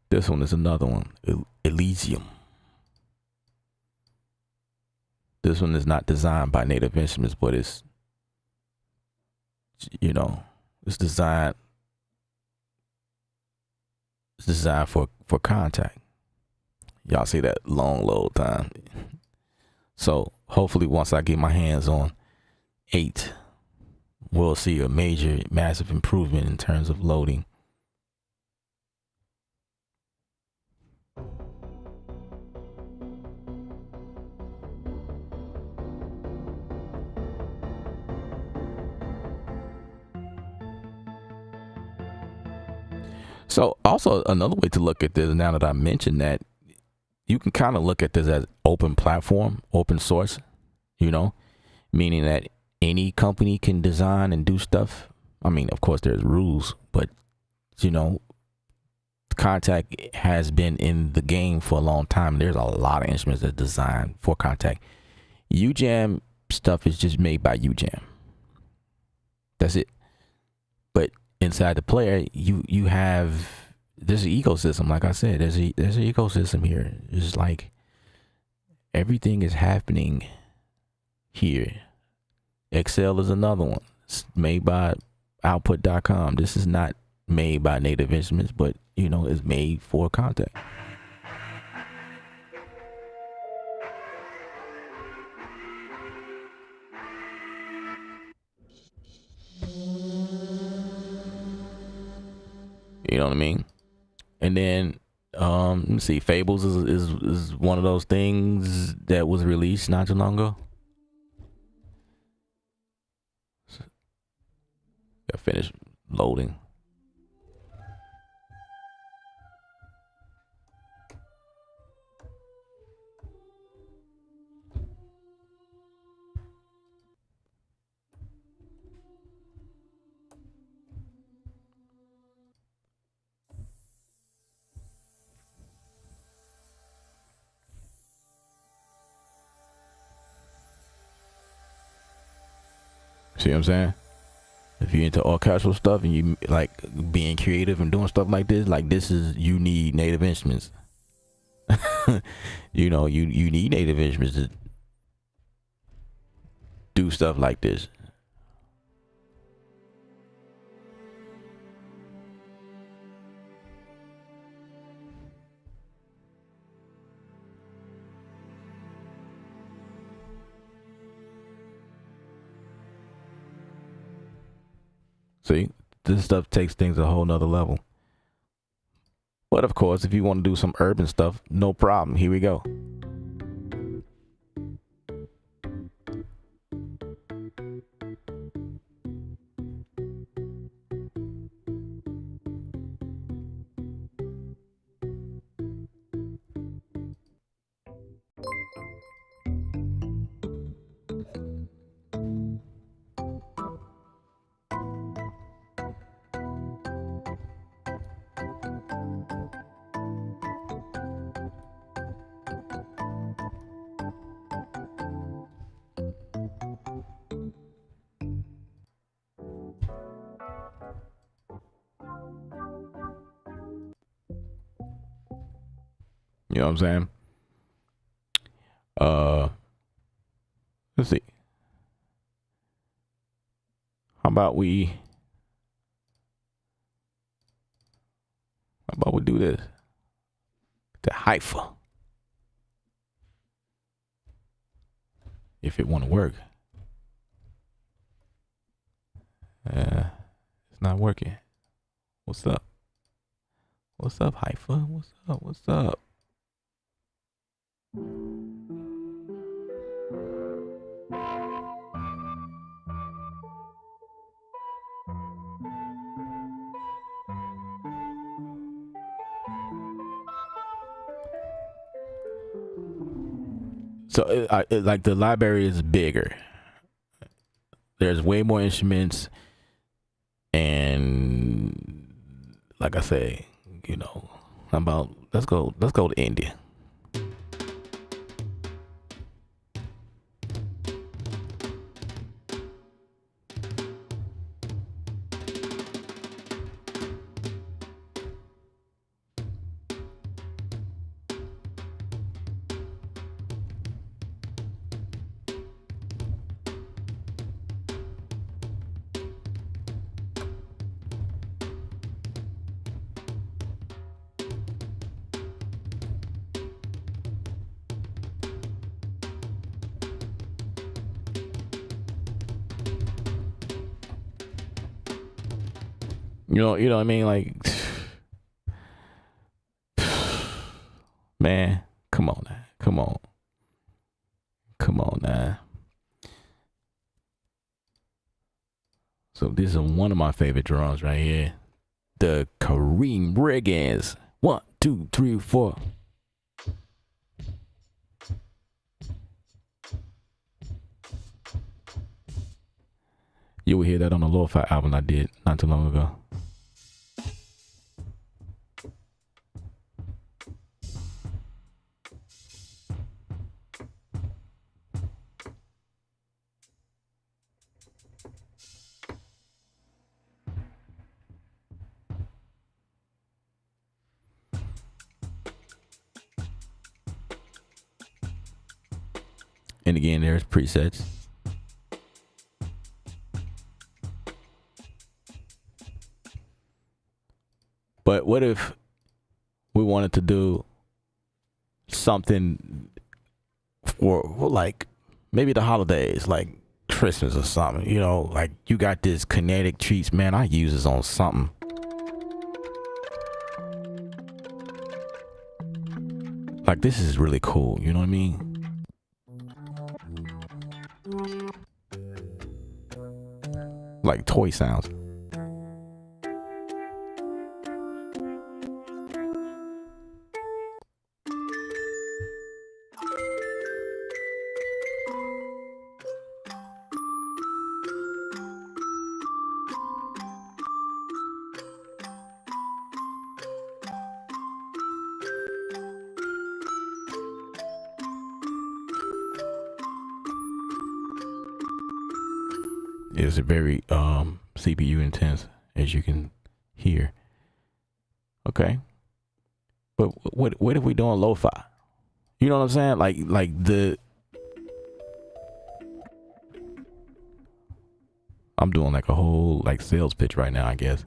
This one is another one, Elysium. This one is not designed by Native Instruments, but it's, you know, it's designed for contact. Y'all see that long load time. So hopefully once I get my hands on 8, we'll see a massive improvement in terms of loading. So also another way to look at this, now that I mentioned that, you can kind of look at this as open platform, open source, you know, meaning that any company can design and do stuff. I mean, of course there's rules, but you know, contact has been in the game for a long time. There's a lot of instruments that are designed for contact. UJAM stuff is just made by UJAM. That's it. But inside the player, you have, there's an ecosystem. Like I said, there's an ecosystem here. It's like everything is happening here. Excel is another one. It's made by output.com. This is not made by Native Instruments, but you know, it's made for contact. You know what I mean? And then let me see, Fables is one of those things that was released not too long ago. Got finished loading. See what I'm saying? If you're into orchestral stuff and you like being creative and doing stuff like this is, you need Native Instruments. You know, you need Native Instruments to do stuff like this. See, this stuff takes things a whole nother level. But of course, if you want to do some urban stuff, no problem. Here we go. You know what I'm saying? Let's see. How about we do this? The Haifa. If it want to work. It's not working. What's up? What's up, Haifa? What's up? What's up? So like the library is bigger. There's way more instruments, and like I say, you know, let's go to India. You know what I mean? Like, man, come on now. So this is one of my favorite drums right here. The Kareem Briggins. 1, 2, 3, 4. You will hear that on the Lo-Fi album I did not too long ago. And again, there's presets. But what if we wanted to do something for like maybe the holidays, like Christmas or something, you know, like you got this kinetic treats, man, I use this on something. Like this is really cool, you know what I mean? Like toy sounds. It's very CPU intense, as you can hear. Okay, but what if we doing lo-fi? You know what I'm saying? Like I'm doing like a whole like sales pitch right now, I guess.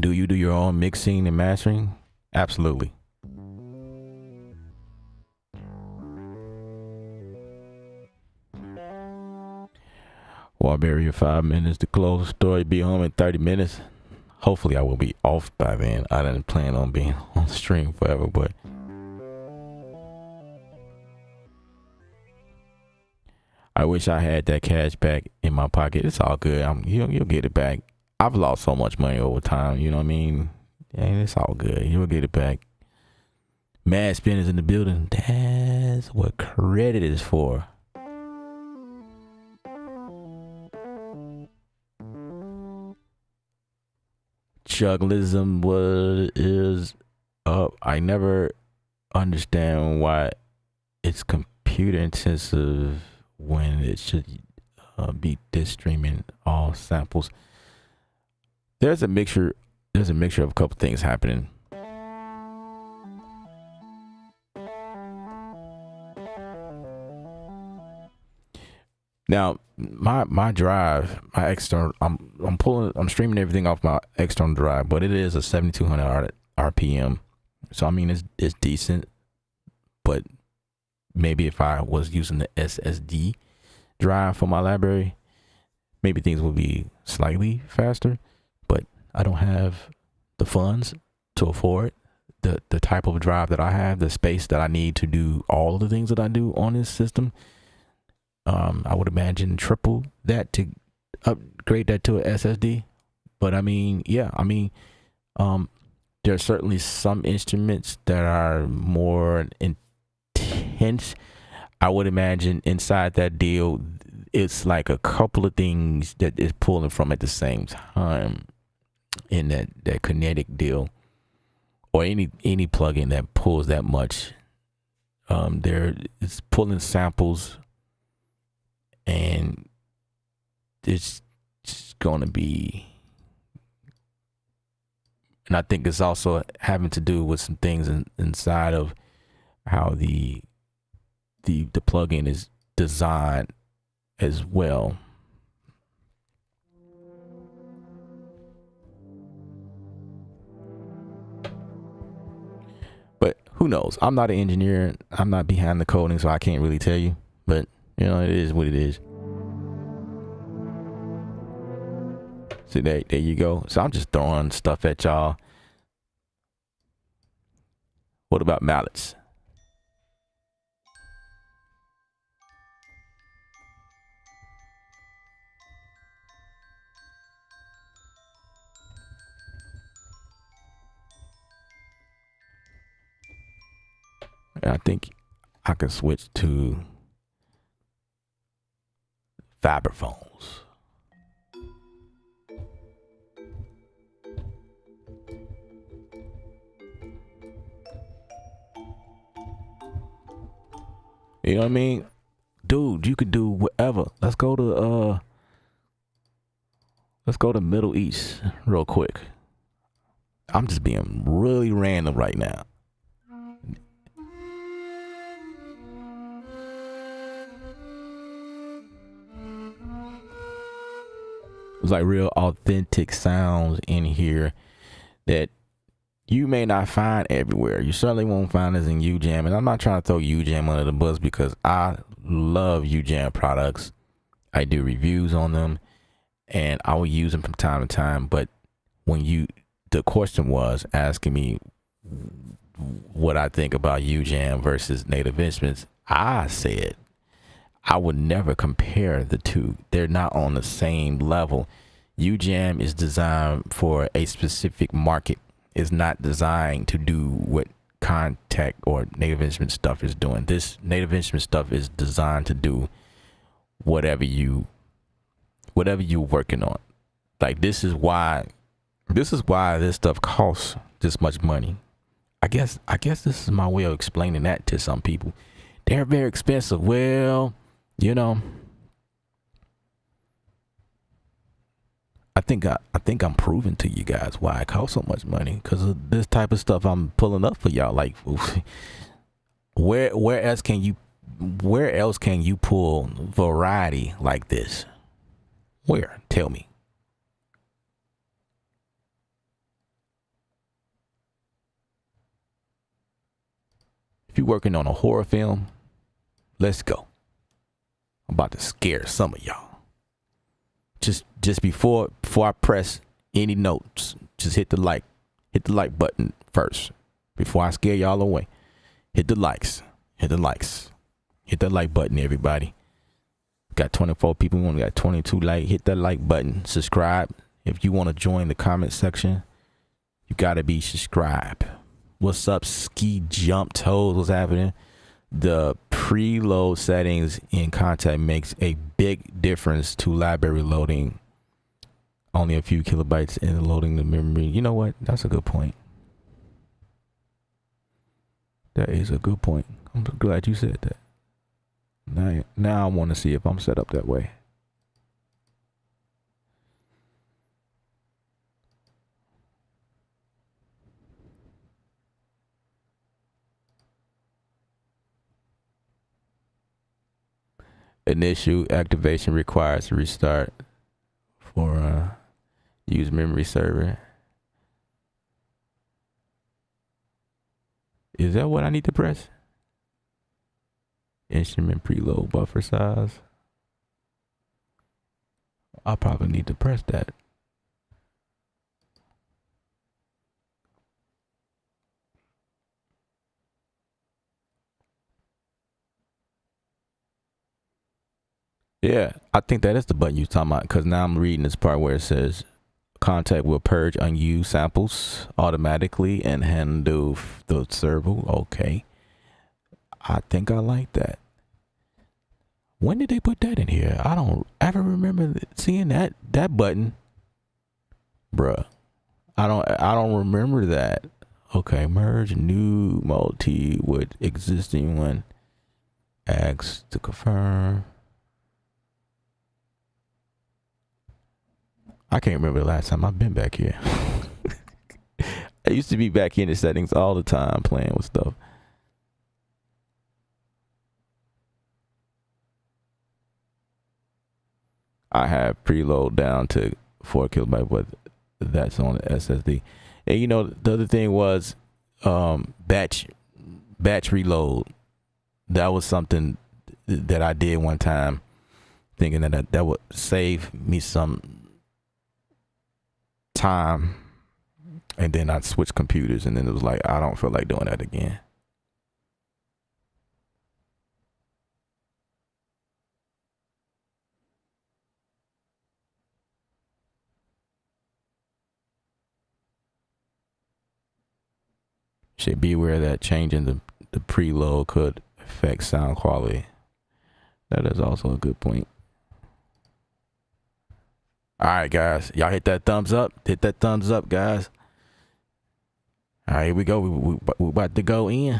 Do you do your own mixing and mastering? Absolutely. Well, I'll bury you 5 minutes to close the story. Be home in 30 minutes. Hopefully, I will be off by then. I didn't plan on being on the stream forever, but I wish I had that cash back in my pocket. It's all good. You'll get it back. I've lost so much money over time. You know what I mean? And it's all good. You'll get it back. Mad spinners in the building. That's what credit is for. Jugglism is up. I never understand why it's computer intensive when it should be disk streaming all samples. There's a mixture of a couple things happening. Now, my drive, my external, I'm streaming everything off my external drive, but it is a 7200 RPM. So I mean it's decent, but maybe if I was using the SSD drive for my library, maybe things would be slightly faster, but I don't have the funds to afford the type of drive that I have, the space that I need to do all of the things that I do on this system. I would imagine triple that to upgrade that to an SSD. But I mean, yeah, there are certainly some instruments that are more intense. I would imagine inside that deal, it's like a couple of things that is pulling from at the same time in that kinetic deal, or any plugin that pulls that much. It's pulling samples. And it's just going to be, and I think it's also having to do with some things inside of how the plugin is designed as well. But who knows? I'm not an engineer. I'm not behind the coding, so I can't really tell you. But you know, it is what it is. So there you go. So I'm just throwing stuff at y'all. What about mallets? I think I can switch to vibraphones. You know what I mean? Dude, you could do whatever. Let's go to Middle East real quick. I'm just being really random right now. It's like real authentic sounds in here that you may not find everywhere. You certainly won't find this in UJAM. And I'm not trying to throw UJAM under the bus because I love UJAM products. I do reviews on them and I will use them from time to time. But the question was asking me what I think about UJAM versus Native Instruments, I said I would never compare the two. They're not on the same level. UJAM is designed for a specific market. It's not designed to do what Contact or Native Instrument stuff is doing. This Native Instrument stuff is designed to do whatever you're working on. Like this is why this stuff costs this much money. I guess this is my way of explaining that to some people. They're very expensive. Well, you know, I think I'm proving to you guys why it costs so much money, because of this type of stuff I'm pulling up for y'all. Like, where else can you pull variety like this? Where? Tell me. If you're working on a horror film, let's go. I'm about to scare some of y'all. Just before I press any notes, just hit the like button first before I scare y'all away. Hit the likes. Hit the like button, everybody. Got 24 people. We only got 22 like. Hit that like button. Subscribe. If you want to join the comment section, you gotta be subscribed. What's up, ski jump toes? What's happening? The preload settings in Contact makes a big difference to library loading. Only a few kilobytes in loading the memory. You know what? That's a good point. That is a good point. I'm glad you said that. Now I want to see if I'm set up that way. Initial activation requires a restart for use memory server. Is that what I need to press? Instrument preload buffer size. I probably need to press that. Yeah, I think that is the button you're talking about, because now I'm reading this part where it says Contact will purge unused samples automatically and handle the server. Okay. I think I like that. When did they put that in here? I don't ever remember seeing that button. Bruh. I don't remember that. Okay, merge new multi with existing one. Ask to confirm. I can't remember the last time I've been back here. I used to be back in the settings all the time playing with stuff. I have preload down to 4 kilobytes, but that's on the SSD. And you know, the other thing was batch reload. That was something that I did one time, thinking that would save me some time, and then I'd switch computers, and then it was like, I don't feel like doing that again. Should be aware that changing the preload could affect sound quality. That is also a good point. All right, guys, y'all hit that thumbs up. Hit that thumbs up, guys. All right, here we go. We about to go in.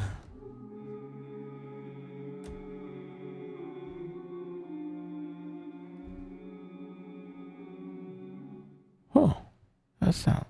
Huh, that sound.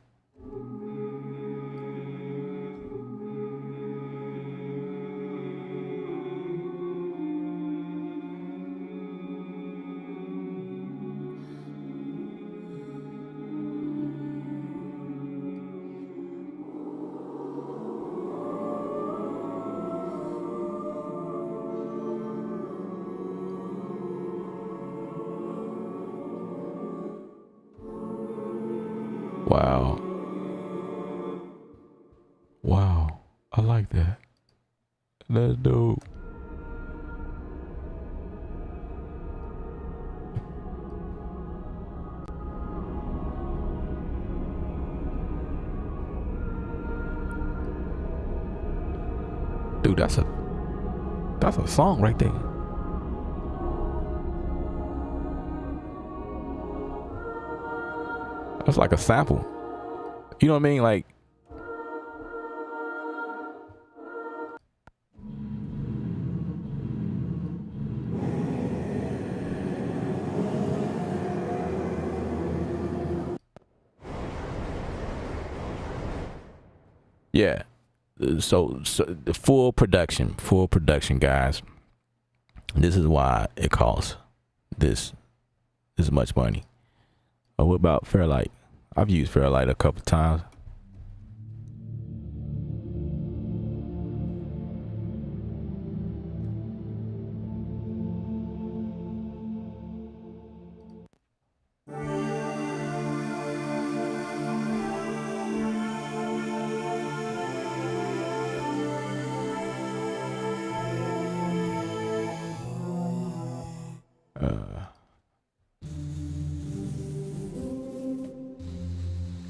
Wow. Wow. I like that. That's dope. Dude, that's a song right there. That's like a sample. You know what I mean? Like, yeah. So the full production, guys. This is why it costs this much money. What about Fairlight? I've used Fairlight a couple times. You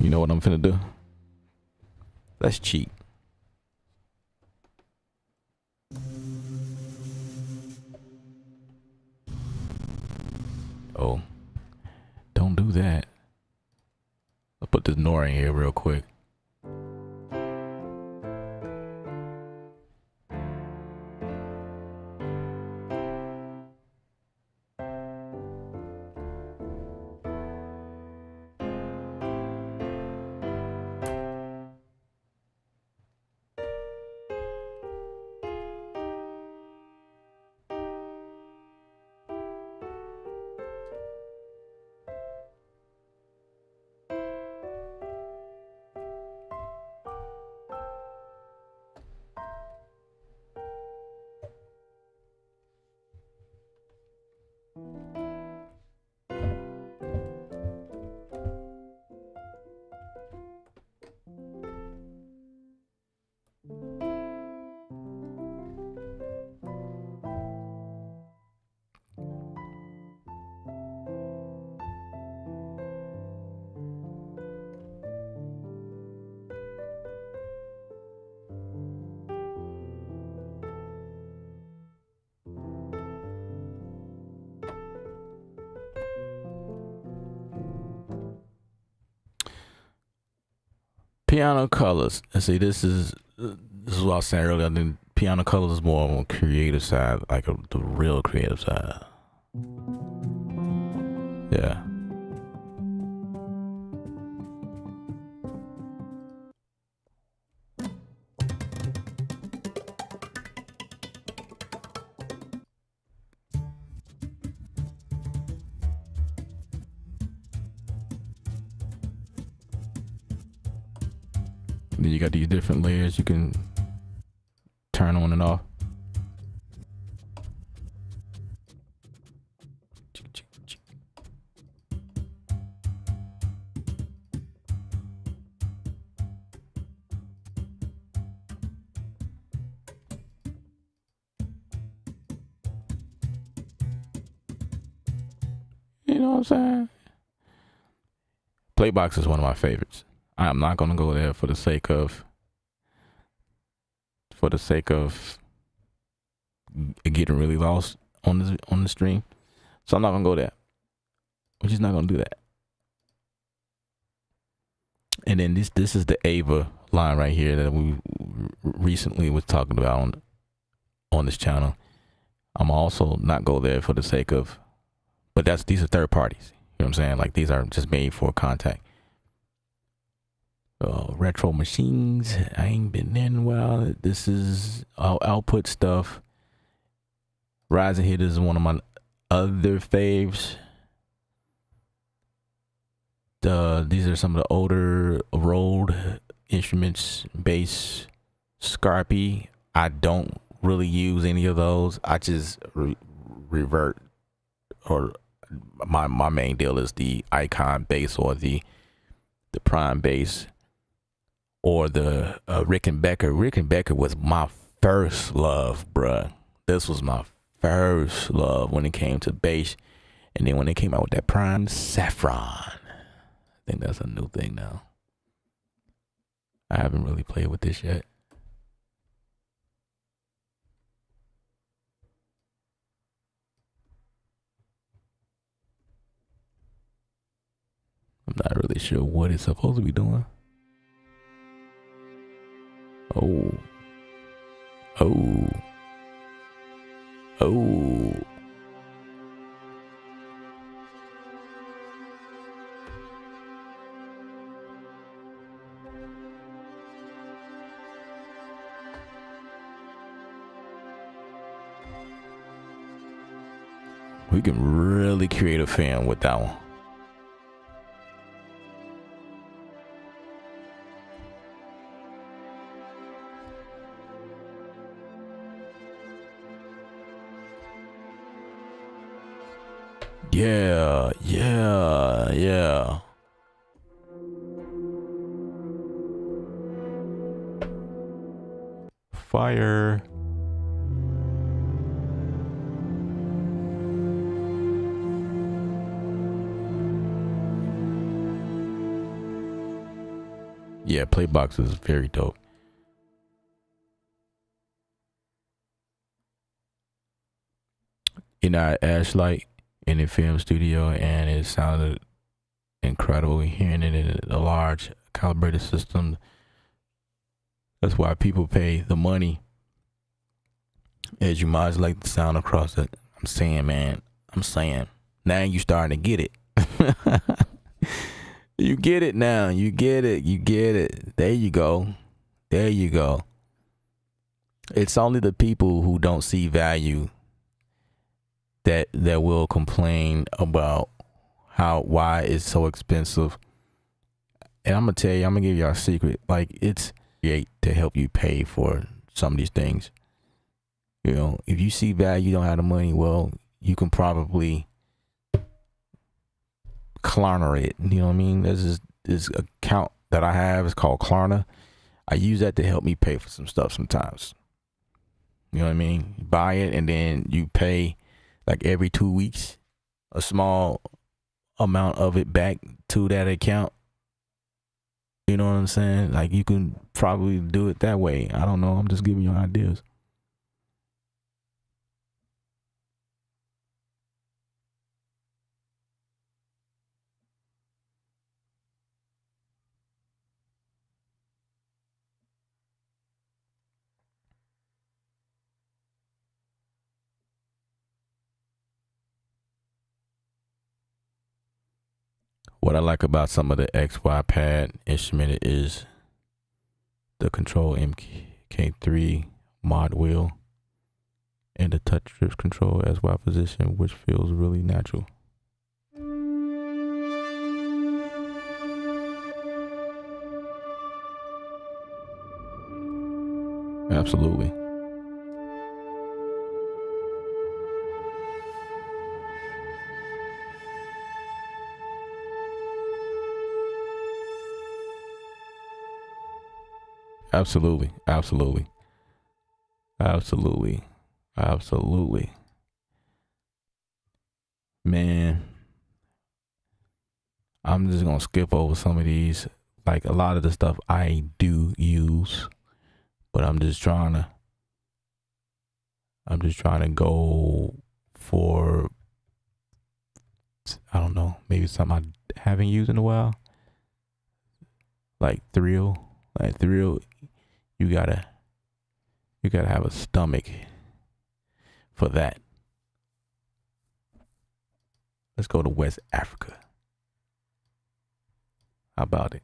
know what I'm finna do? Let's cheat. Oh, don't do that. I'll put this Nora in here real quick. Piano colors. And see, this is what I was saying earlier. I think piano colors is more on the creative side, like the real creative side. Yeah. Then you got these different layers you can turn on and off. You know what I'm saying? Playbox is one of my favorites. I am not gonna go there for the sake of getting really lost on the stream. So I'm not gonna go there. We're just not gonna do that. And then this is the Ava line right here that we recently was talking about on this channel. I'm also not go there for the sake of, but these are third parties. You know what I'm saying? Like these are just made for contact. Retro machines. I ain't been in a while. This is all output stuff. Rising Hitters is one of my other faves. These are some of the older Rode instruments, bass, Scarpy. I don't really use any of those. I just revert, or my main deal is the Icon bass or the Prime bass or the Rickenbacker. Rickenbacker was my first love, bruh. This was my first love when it came to bass. And then when they came out with that Prime Saffron, I think that's a new thing now. I haven't really played with this yet. I'm not really sure what it's supposed to be doing. Oh. We can really create a fan with that one. Yeah. Fire. Yeah, Playbox is very dope. You know, Ashlight in the film studio, and it sounded incredible. Hearing it in a large calibrated system. That's why people pay the money, as you modulate the sound across it. I'm saying, man. I'm saying. Now you starting to get it. You get it now. You get it. You get it. There you go. There you go. It's only the people who don't see value that will complain about why it's so expensive. And I'm gonna tell you, I'm gonna give y'all a secret. Like, it's create to help you pay for some of these things. You know, if you see value, you don't have the money, well, you can probably Klarna it. You know what I mean? There's this account that I have. It's called Klarna. I use that to help me pay for some stuff sometimes. You know what I mean? You buy it and then you pay like every 2 weeks a small amount of it back to that account. You know what I'm saying? Like, you can probably do it that way. I don't know. I'm just giving you ideas. What I like about some of the XY pad instrument is the Control MK3 mod wheel and the touch drift control as Y position, which feels really natural. Absolutely. Absolutely. Absolutely. Absolutely. Absolutely. Man, I'm just gonna skip over some of these. Like, a lot of the stuff I do use, but I'm just trying to go for, I don't know, maybe something I haven't used in a while. Like Thrill. Like Thrill, you gotta have a stomach for that. Let's go to West Africa. How about it?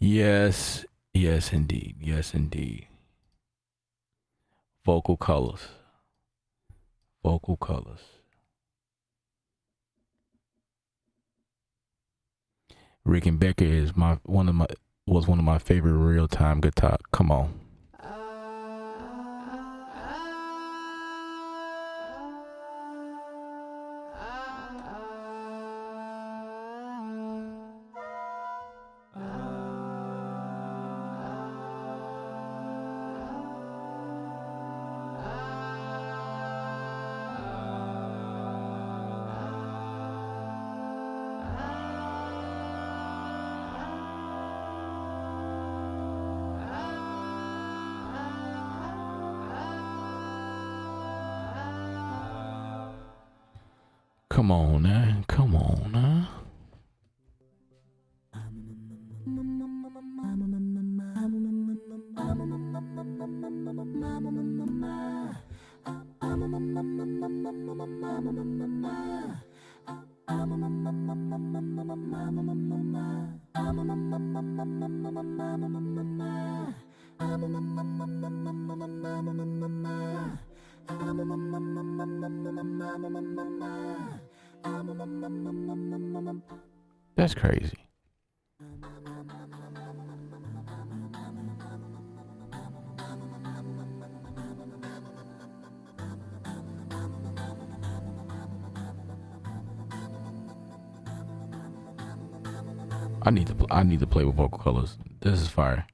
Yes, yes indeed. Yes indeed. Vocal colors. Vocal colors. Rickenbacker is one of my favorite real time guitar. Come on. Come on now. Come on now. That's crazy. I need to play with vocal colors. This is fire.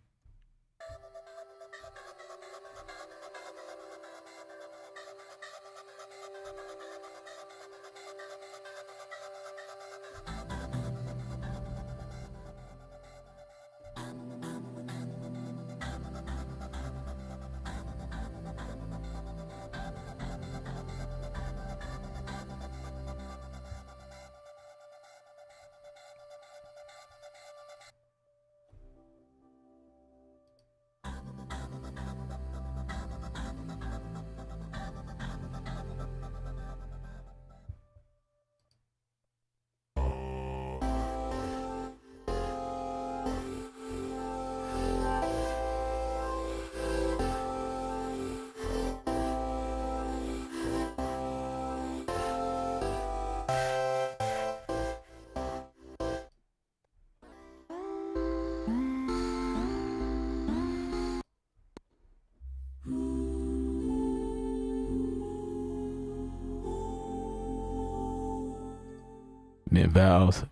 And then vowels.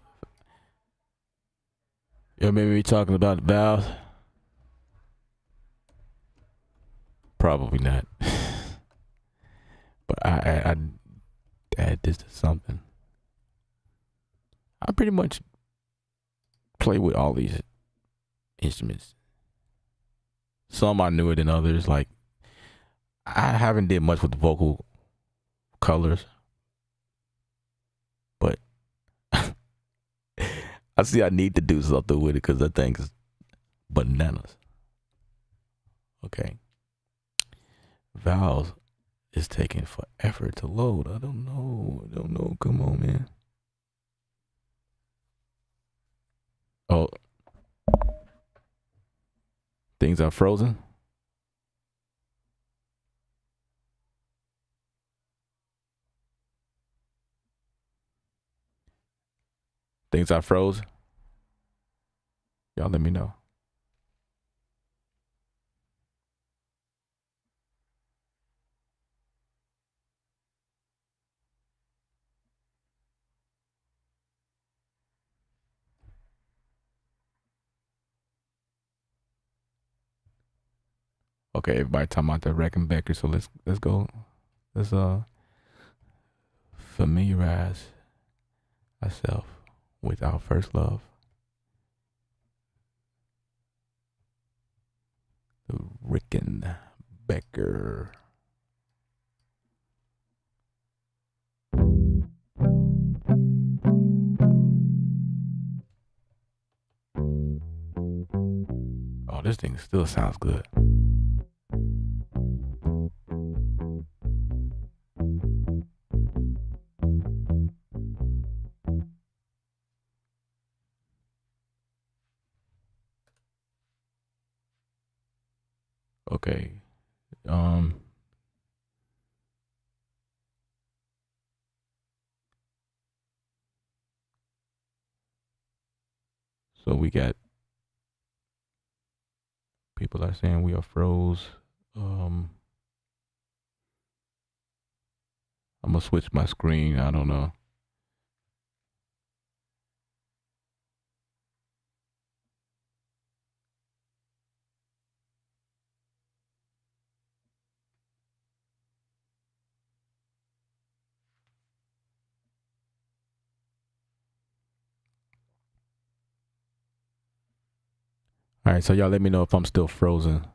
You remember me talking about the vowels? Probably not. But I add this to something. I pretty much play with all these instruments. Some are newer than others. Like I haven't did much with the vocal colors, but I see I need to do something with it because I think it's bananas. Okay. Vowels is taking forever to load. I don't know. Come on, man. Oh, things are frozen. Things are frozen. Y'all let me know. Okay, everybody talking about the Reckenbecker, so let's go. Let's familiarize ourselves with our first love. The Rickenbacker. Oh, this thing still sounds good. Okay. So we got people are saying we are froze. I'm gonna switch my screen. I don't know. All right, so y'all let me know if I'm still frozen.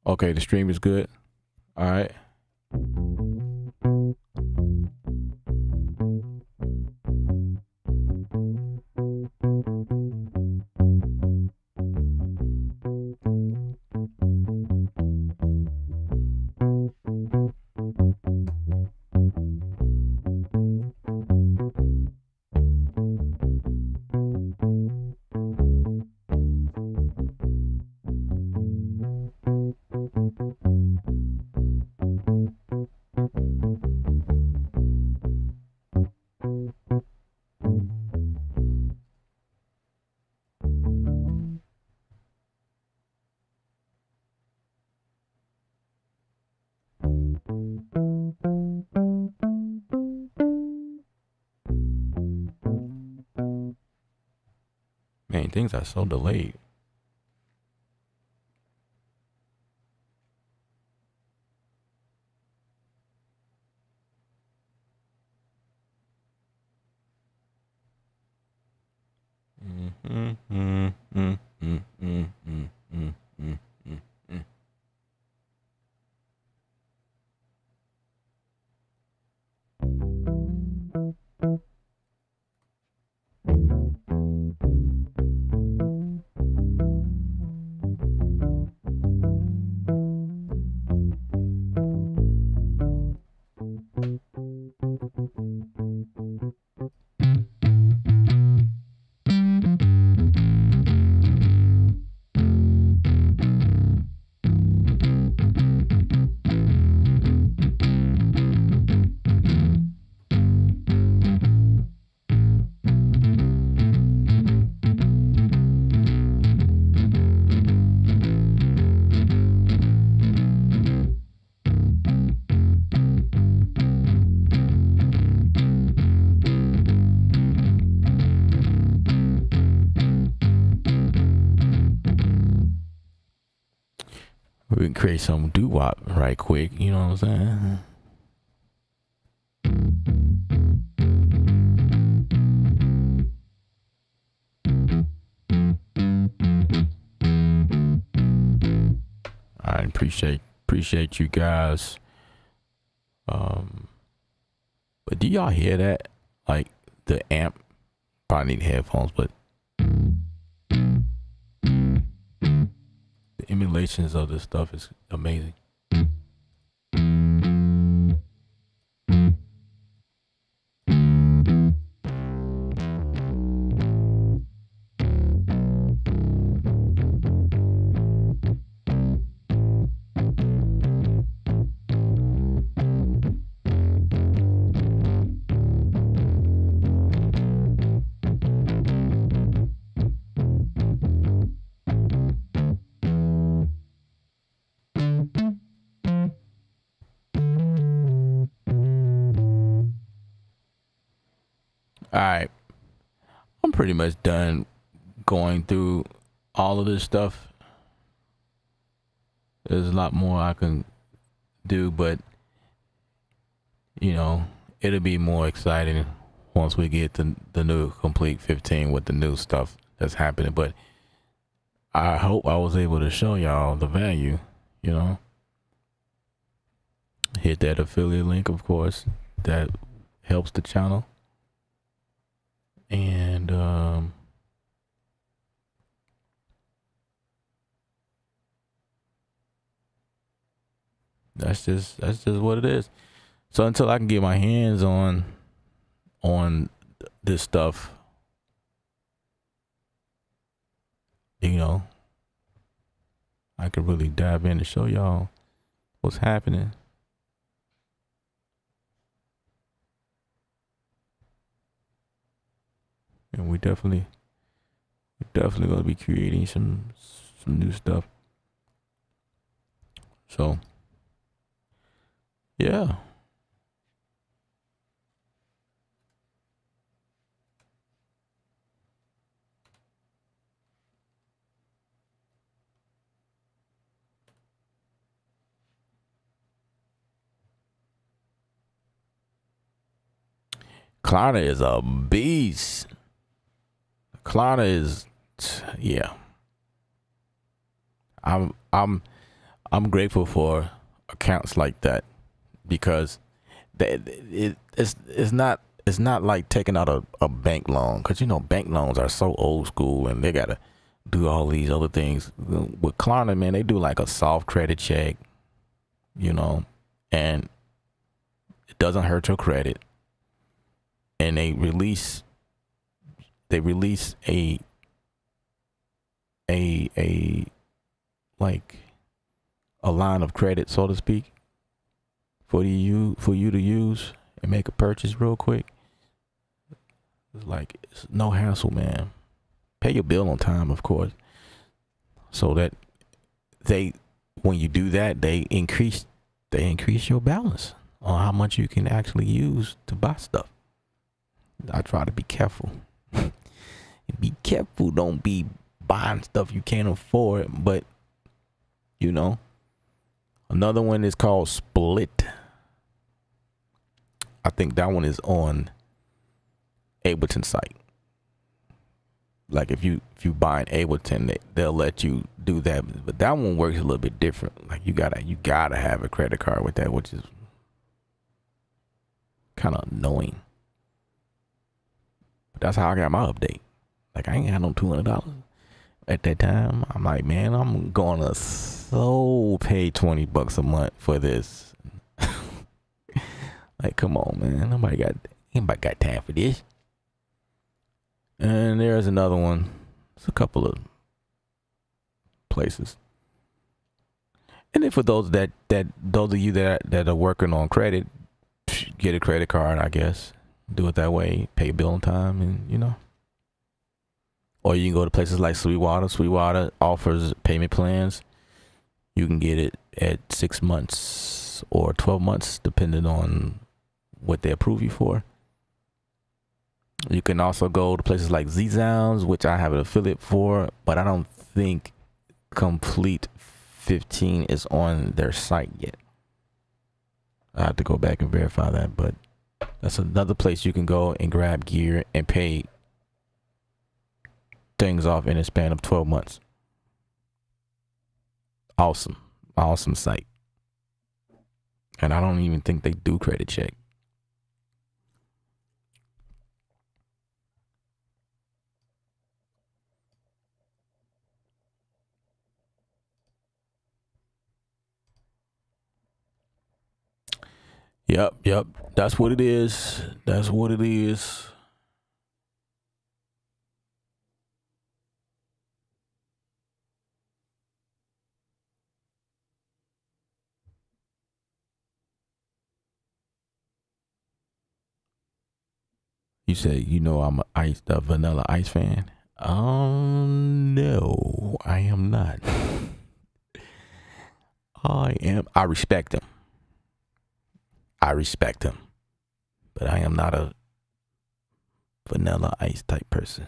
Okay, the stream is good. All right. things are so delayed. We can create some doo-wop right quick, you know what I'm saying? I appreciate you guys. But do y'all hear that? Like the amp, probably need headphones, but the emulations of this stuff is amazing. All right, I'm pretty much done going through all of this stuff. There's a lot more I can do, but you know, it'll be more exciting once we get to the new Komplete 15 with the new stuff that's happening. But I hope I was able to show y'all the value, you know. Hit that affiliate link, of course. That helps the channel. And that's just what it is. So until I can get my hands on this stuff, you know, I could really dive in and show y'all what's happening. And we definitely gonna be creating some new stuff. So yeah. Klarna is a beast. Klarna is, yeah. I'm grateful for accounts like that, because it's not like taking out a bank loan, because you know bank loans are so old school and they gotta do all these other things. With Klarna, man, they do like a soft credit check, you know, and it doesn't hurt your credit, and they release a like a line of credit, so to speak, for you to use and make a purchase real quick. It's like, it's no hassle, man. Pay your bill on time, of course, so that when you do that, they increase your balance on how much you can actually use to buy stuff. I try to be careful. You Be careful. Don't be buying stuff you can't afford. But, you know, another one is called Split. I think that one is on Ableton site. Like if you buy an Ableton, they'll let you do that. But that one works a little bit different. Like you gotta have a credit card with that, which is kind of annoying. But that's how I got my update. Like I ain't had no $200 at that time. I'm like, man, I'm gonna so pay $20 a month for this. Like, come on, man. Anybody got time for this? And there's another one. It's a couple of places. And then for those those of you that are working on credit, get a credit card, I guess. Do it that way. Pay a bill on time, and you know. Or you can go to places like Sweetwater. Sweetwater offers payment plans. You can get it at 6 months or 12 months, depending on what they approve you for. You can also go to places like Z-Sounds, which I have an affiliate for, but I don't think Komplete 15 is on their site yet. I have to go back and verify that, but that's another place you can go and grab gear and pay things off in a span of 12 months. Awesome site. And I don't even think they do credit check. Yep. That's what it is. You say, I'm a Vanilla Ice fan? No, I am not. I respect him. But I am not a Vanilla Ice type person.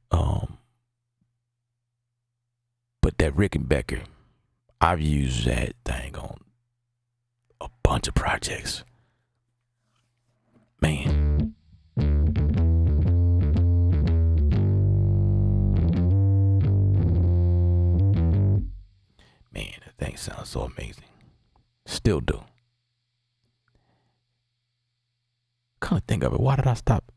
But that Rickenbacker, I've used that thing on a bunch of projects. Man. Man, that thing sounds so amazing. Still do. Kind of think of it. Why did I stop?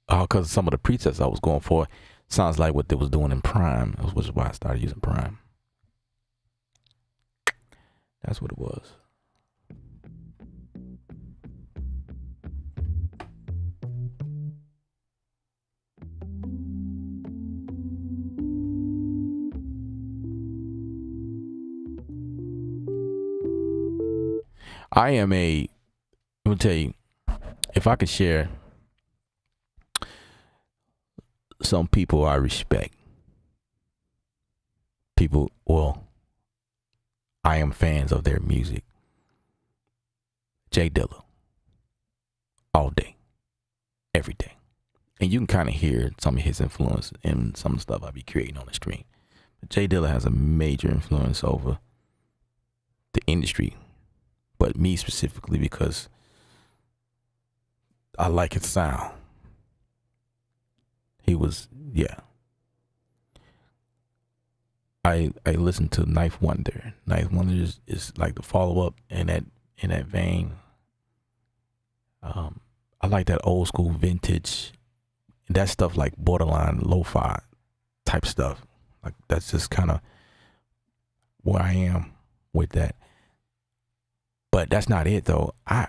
Oh, because some of the presets I was going for sounds like what they was doing in Prime, which is why I started using Prime. That's what it was. Let me tell you, if I could share some people I respect, I am fans of their music. Jay Dilla, all day, every day. And you can kind of hear some of his influence in some of the stuff I be creating on the stream. But Jay Dilla has a major influence over the industry, but me specifically because I like his sound. I listened to Knife Wonder. Knife Wonder is like the follow up in that vein. I like that old school vintage, that stuff like borderline lo-fi type stuff. Like that's just kind of where I am with that. But that's not it though. I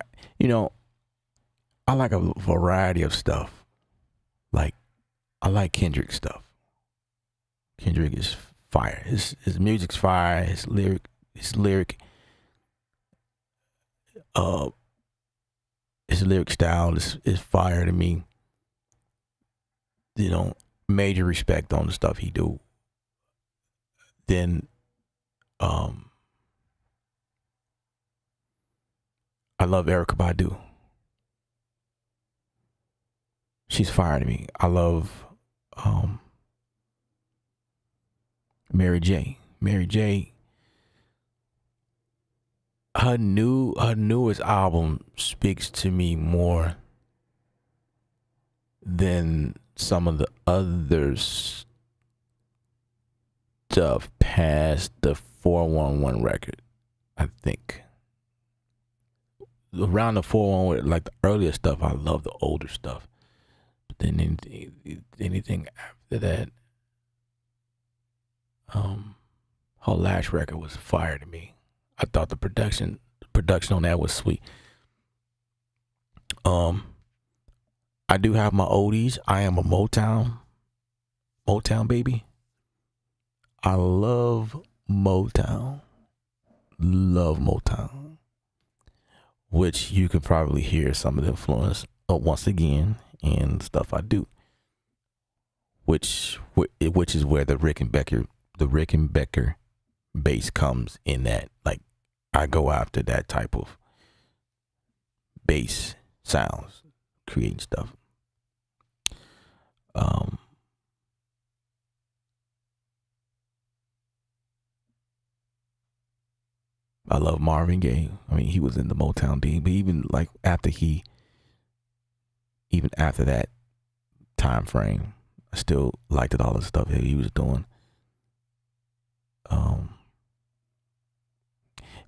like a variety of stuff. Like I like Kendrick stuff. Kendrick is fire. His music's fire. His lyric his lyric style is fire to me. Major respect on the stuff he do. Then I love Erykah Badu. she's fire to me. I love um, Mary J. Mary J. Her newest album speaks to me more than some of the other stuff past the 411 record. I think around the 411, like the earlier stuff, I love the older stuff. But then anything after that, her last record was fire to me. I thought the production on that was sweet. I do have my oldies. I am a Motown baby. I love Motown. Love Motown. Which you could probably hear some of the influence once again in stuff I do. Which is where the Rickenbacker bass comes in. That, like, I go after that type of bass sounds, creating stuff. I love Marvin Gaye. I mean, he was in the Motown D, but even after that time frame, I still liked it, all the stuff that he was doing.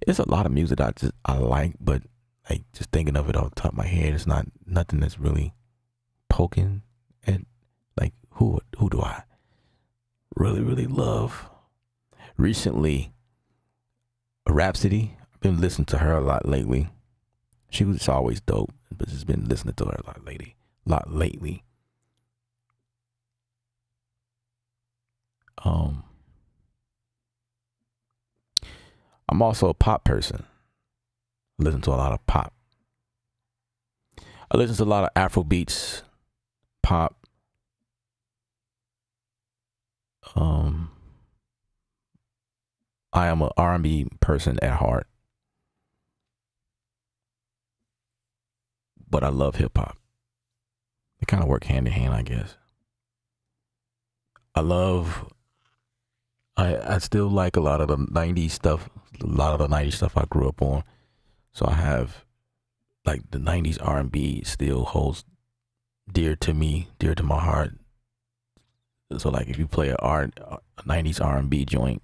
It's a lot of music that I like, but like just thinking of it off the top of my head, it's not nothing that's really poking at, like, who do I really love recently. Rhapsody. I've been listening to her a lot lately. She was always dope, but just been listening to her a lot lately. I'm also a pop person. I listen to a lot of pop. I listen to a lot of Afro beats, pop. I am an R&B person at heart, but I love hip hop. They kind of work hand in hand, I guess. I still like a lot of the 90s stuff, I grew up on. So I have, like, the 90s R&B still holds dear to me, dear to my heart. So, like, if you play a 90s R&B joint,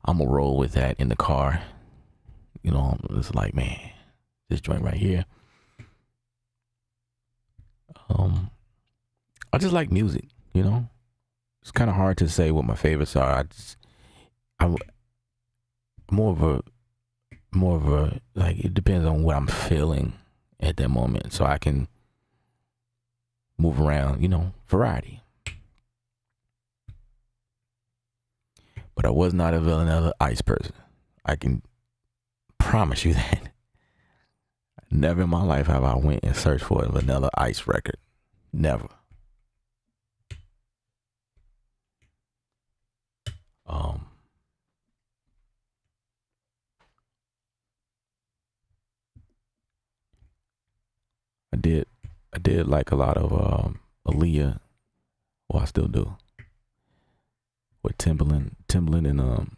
I'm gonna roll with that in the car. You know, it's like, man, this joint right here. I just like music, you know. It's kind of hard to say what my favorites are. I'm more of a, like, it depends on what I'm feeling at that moment, so I can move around, you know, variety. But I was not a Vanilla Ice person. I can promise you that. Never in my life have I went and searched for a Vanilla Ice record. Never. I did like a lot of Aaliyah. Well, I still do. With Timbaland and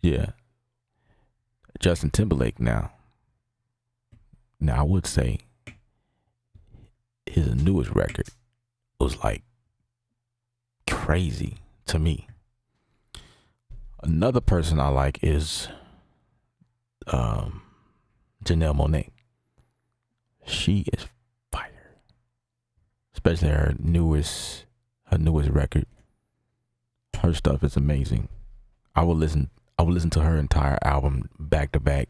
yeah, Justin Timberlake. Now I would say his newest record was, like, crazy to me. Another person I like is Janelle Monáe. She is fire, especially her newest record. Her stuff is amazing. I would listen to her entire album back to back,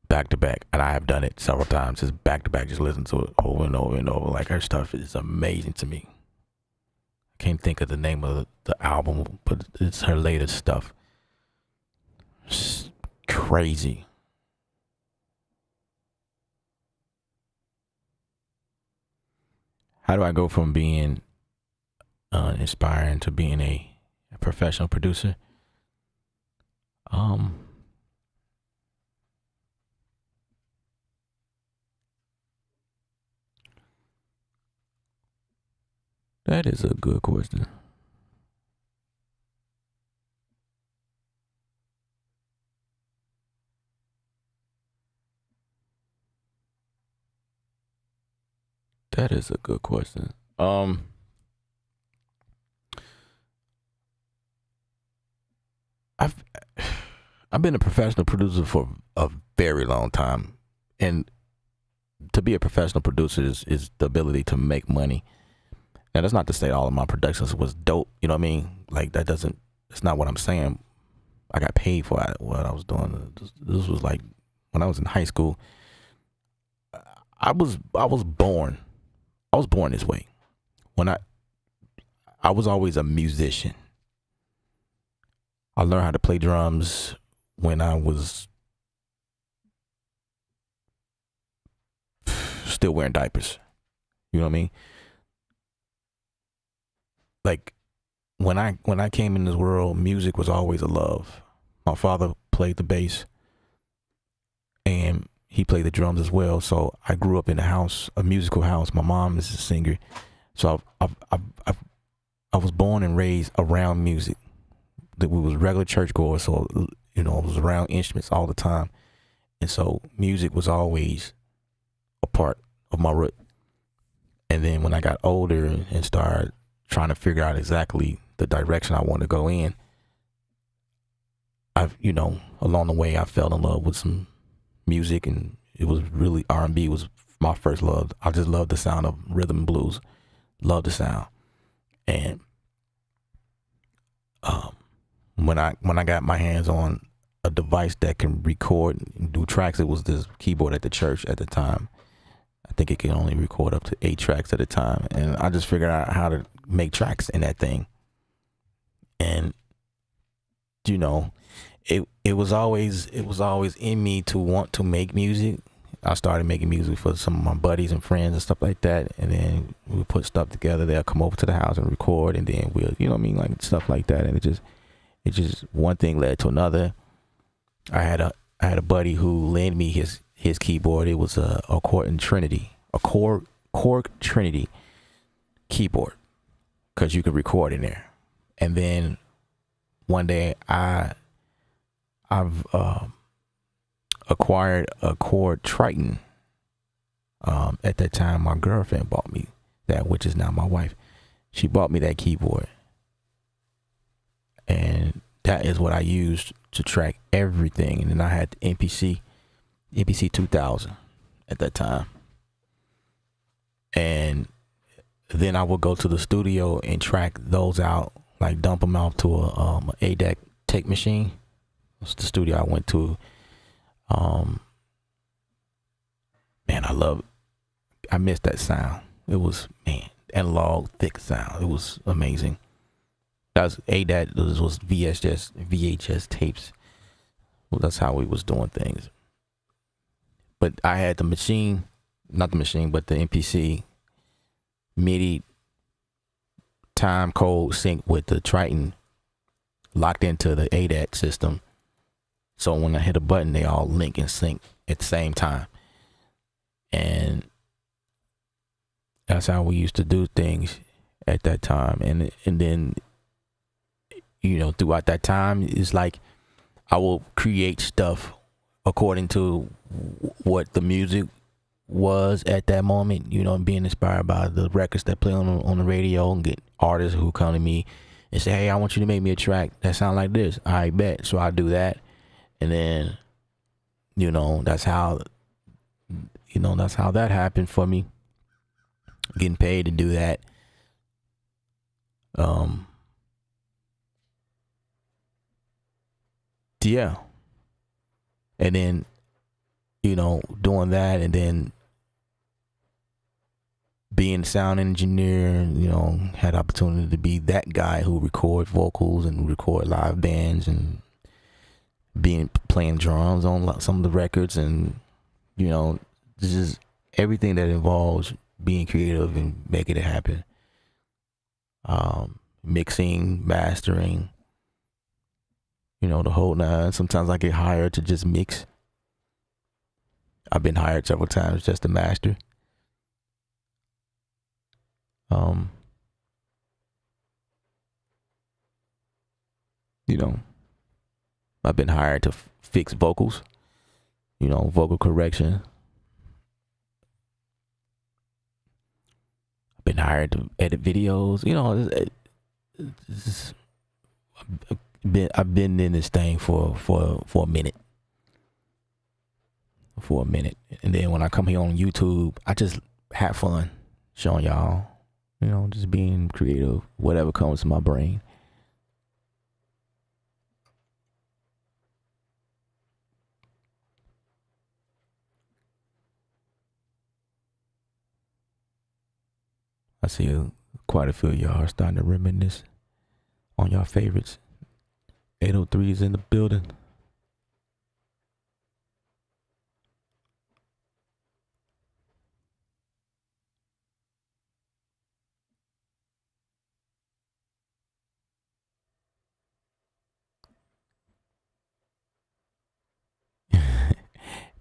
and I have done it several times, just back to back, just listen to it over and over and over. Like, her stuff is amazing to me. I can't think of the name of the album, but it's her latest stuff. It's crazy. How do I go from being inspiring to being a a professional producer. Um, that is a good question. That is a good question. I've I've been a professional producer for a very long time, and to be a professional producer is the ability to make money. Now that's not to say all of my productions was dope. You know what I mean? Like that doesn't. That's not what I'm saying. I got paid for what I was doing. This was like when I was in high school. I was born. I was born this way. When I was always a musician. I learned how to play drums when I was still wearing diapers. You know what I mean? Like when I came in this world, music was always a love. My father played the bass and he played the drums as well. So I grew up in a musical house. My mom is a singer. So I was born and raised around music. That we was regular churchgoers, so I was around instruments all the time, and so music was always a part of my root. And then when I got older and started trying to figure out exactly the direction I want to go in, along the way I fell in love with some music, and it was really R&B was my first love. I just loved the sound of rhythm and blues, loved the sound, and when I got my hands on a device that can record and do tracks, it was this keyboard at the church at the time. I think it can only record up to 8 tracks at a time, and I just figured out how to make tracks in that thing. And it was always in me to want to make music. I started making music for some of my buddies and friends and stuff like that, and then we put stuff together. They'll come over to the house and record, and then we'll, like stuff like that. And it just one thing led to another. I had a buddy who lent me his keyboard. It was a Korg Trinity keyboard, because you could record in there. And then one day I've acquired a Korg Triton. At that time, my girlfriend bought me that, which is now my wife. She bought me that keyboard, and that is what I used to track everything. And then I had the MPC 2000 at that time, and then I would go to the studio and track those out, like dump them out to a ADAC tape machine. That's the studio I went to. Man, I missed that sound. It was, analog, thick sound. It was amazing. That was ADAT. This was VHS tapes. Well, that's how we was doing things. But I had the machine, not the machine, but the MPC MIDI time code sync with the Triton locked into the ADAT system. So when I hit a button, they all link and sync at the same time. And that's how we used to do things at that time. And then, throughout that time, it's like I will create stuff according to what the music was at that moment, being inspired by the records that play on the radio, and get artists who come to me and say, hey, I want you to make me a track that sound like this. I bet. So I do that. And then, that's how that happened for me. Getting paid to do that. Yeah. And then, doing that, and then being a sound engineer, had opportunity to be that guy who record vocals and record live bands, and playing drums on some of the records, and this is everything that involves being creative and making it happen. mixing, mastering, the whole nine. Sometimes I get hired to just mix. I've been hired several times just to master. I've been hired to fix vocals, vocal correction. I've been hired to edit videos. I've been in this thing for a minute. And then when I come here on YouTube, I just have fun showing y'all, just being creative, whatever comes to my brain. I see quite a few of y'all are starting to reminisce on y'all favorites. 803 is in the building.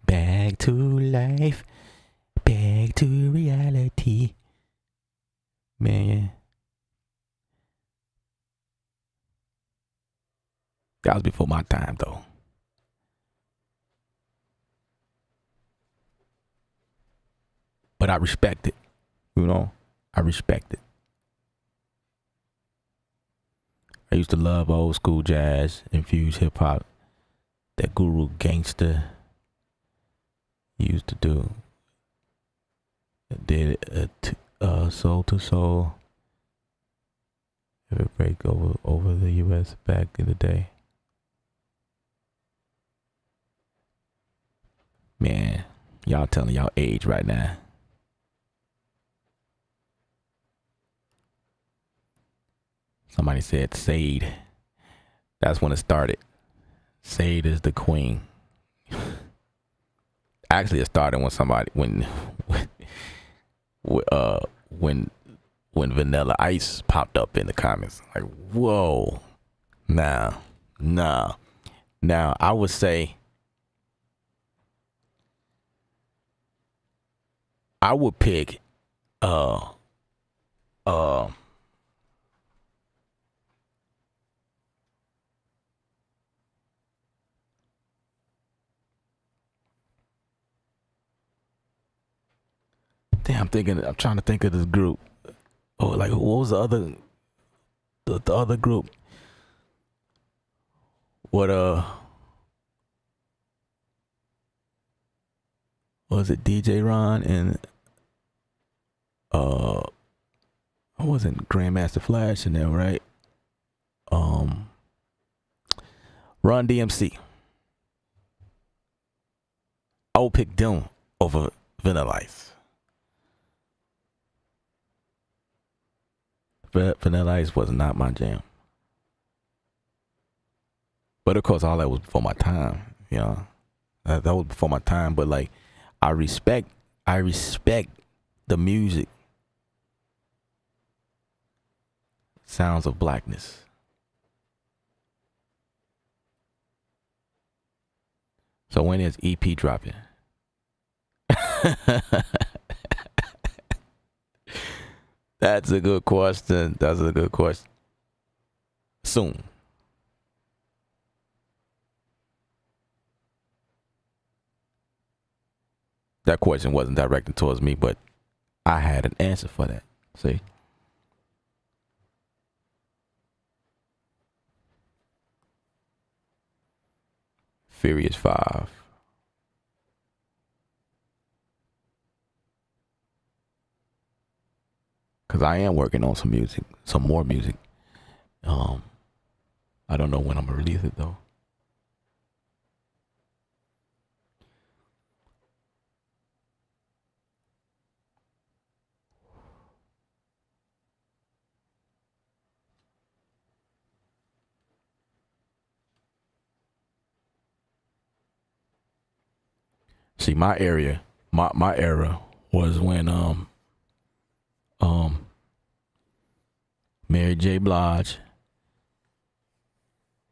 Back to life, back to reality. Man, that was before my time, though. But I respect it. I respect it. I used to love old school jazz, infused hip hop. That Guru Gangsta used to do. Did Soul to Soul. Every break over the U.S. back in the day. Man, y'all telling y'all age right now. Somebody said Sade. That's when it started. Sade is the queen. Actually, it started when Vanilla Ice popped up in the comments. Like, whoa. Now, I would say I would pick I'm trying to think of this group. Oh, like what was the other group? What was it? DJ Ron and I wasn't Grandmaster Flash in there, right? Run DMC. I would pick them over Vanilla Ice. Vanilla Ice was not my jam. But of course, all that was before my time. That was before my time. But like, I respect the music. Sounds of Blackness. So when is EP dropping? That's a good question. Soon. That question wasn't directed towards me, but I had an answer for that. See? Furious 5. Because I am working on some more music. I don't know when I'm going to release it, though. See, my era was when Mary J. Blige.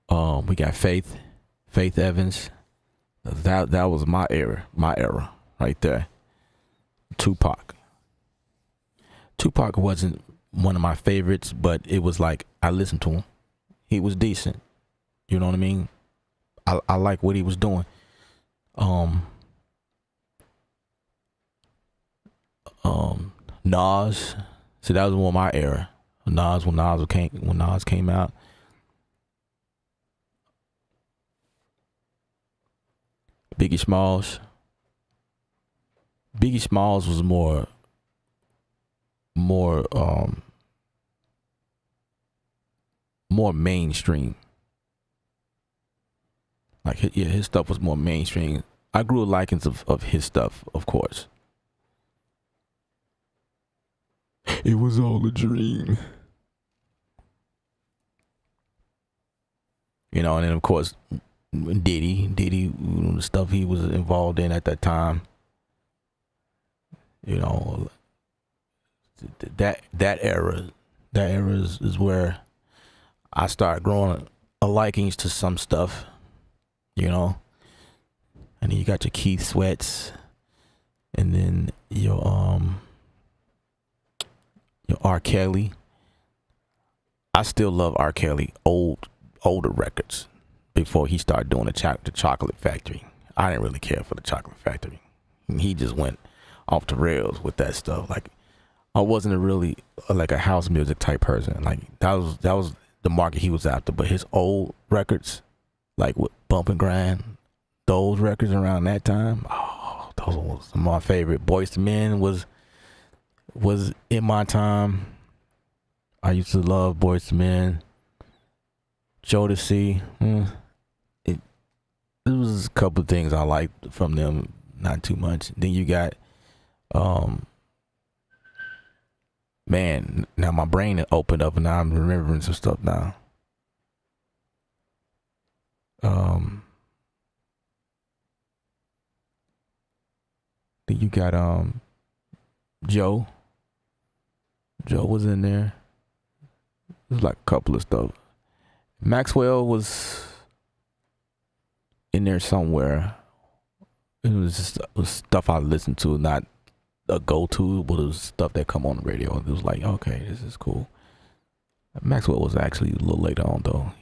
We got Faith Evans. That was my era right there. Tupac wasn't one of my favorites, but it was like I listened to him. He was decent. You know what I mean? I like what he was doing. Nas. See, that was one of my era. When Nas came out. Biggie Smalls was more mainstream. Like his stuff was more mainstream. I grew a liking of his stuff, of course. It was all a dream. You know, and then of course Diddy, the stuff he was involved in at that time. You know, that era is where I started growing a likings to some stuff. You know, and then you got your Keith Sweats, and then your R. Kelly. I still love R. Kelly older records before he started doing the Chocolate Factory. I didn't really care for the Chocolate Factory. He just went off the rails with that stuff. Like, I wasn't like a house music type person. Like that was the market he was after. But his old records, like with Bump and Grind, those records around that time, oh, those were some of my favorite. Boyz II Men was in my time. I used to love Boyz II Men. Jodeci, it was a couple of things I liked from them, not too much. Then you got, man, now my brain opened up and now I'm remembering some stuff now. Then you got Joe. Joe was in there. There's like a couple of stuff. Maxwell was in there somewhere. It was stuff I listened to, not a go-to, but it was stuff that come on the radio. It was like, okay, this is cool. Maxwell was actually a little later on though.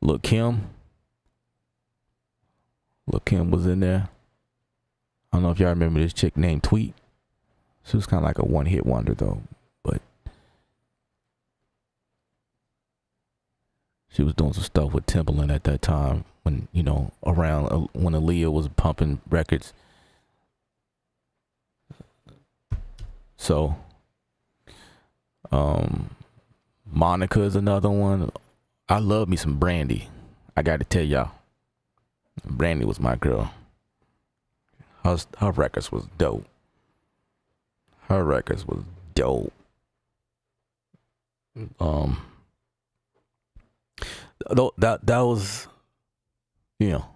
Lil' Kim was in there. I don't know if y'all remember this chick named Tweet. She was kind of like a one-hit wonder though, but she was doing some stuff with Timbaland at that time when, you know, around when Aaliyah was pumping records. So, Monica is another one. I love me some Brandy. I got to tell y'all, Brandy was my girl. Her records was dope. That was, you know,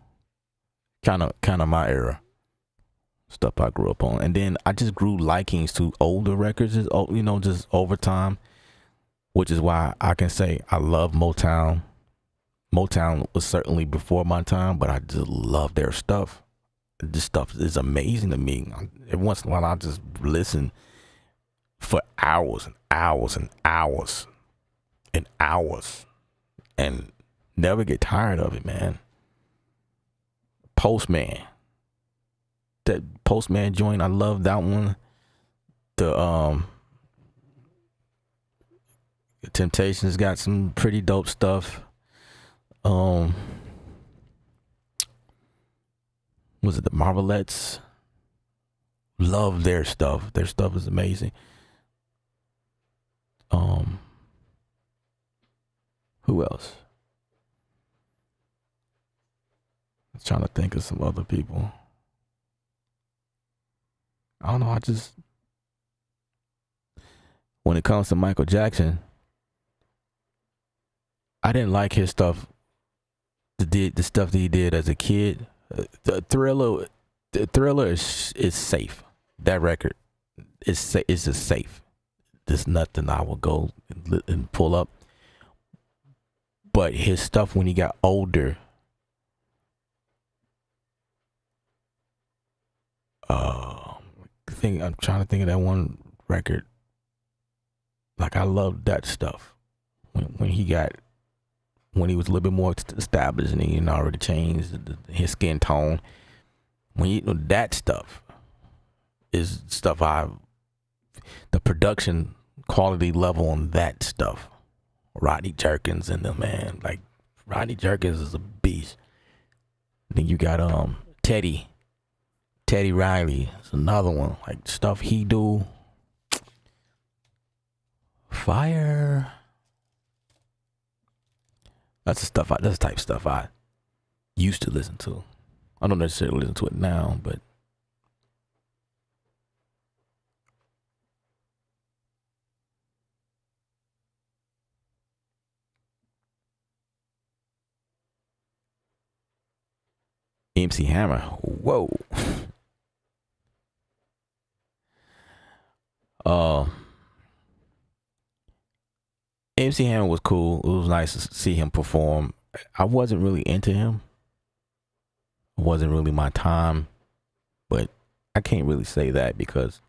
kind of my era. Stuff I grew up on. And then I just grew likings to older records, you know, just over time, which is why I can say I love Motown. Motown was certainly before my time, but I just love their stuff. This stuff is amazing to me. Every once in a while, I just listen for hours and hours and hours and hours and never get tired of it, man. Postman. That Postman joint, I love that one. The Temptations got some pretty dope stuff. Was it the Marvelettes? Love their stuff. Their stuff is amazing. Who else? I'm trying to think of some other people. I don't know. When it comes to Michael Jackson, I didn't like his stuff. The stuff that he did as a kid. The Thriller The Thriller is safe. That record is just safe. There's nothing I will go and pull up. But his stuff when he got older, I'm trying to think of that one record. Like I love that stuff when he was a little bit more established and he had already changed his skin tone. That stuff is stuff the production quality level on that stuff. Rodney Jerkins and the man, like Rodney Jerkins is a beast. Then you got Teddy Riley is another one. Like stuff he do. Fire. That's the type of stuff I used to listen to. I don't necessarily listen to it now, but MC Hammer. Whoa. MC Hammer was cool. It was nice to see him perform. I wasn't really into him. It wasn't really my time. But I can't really say that because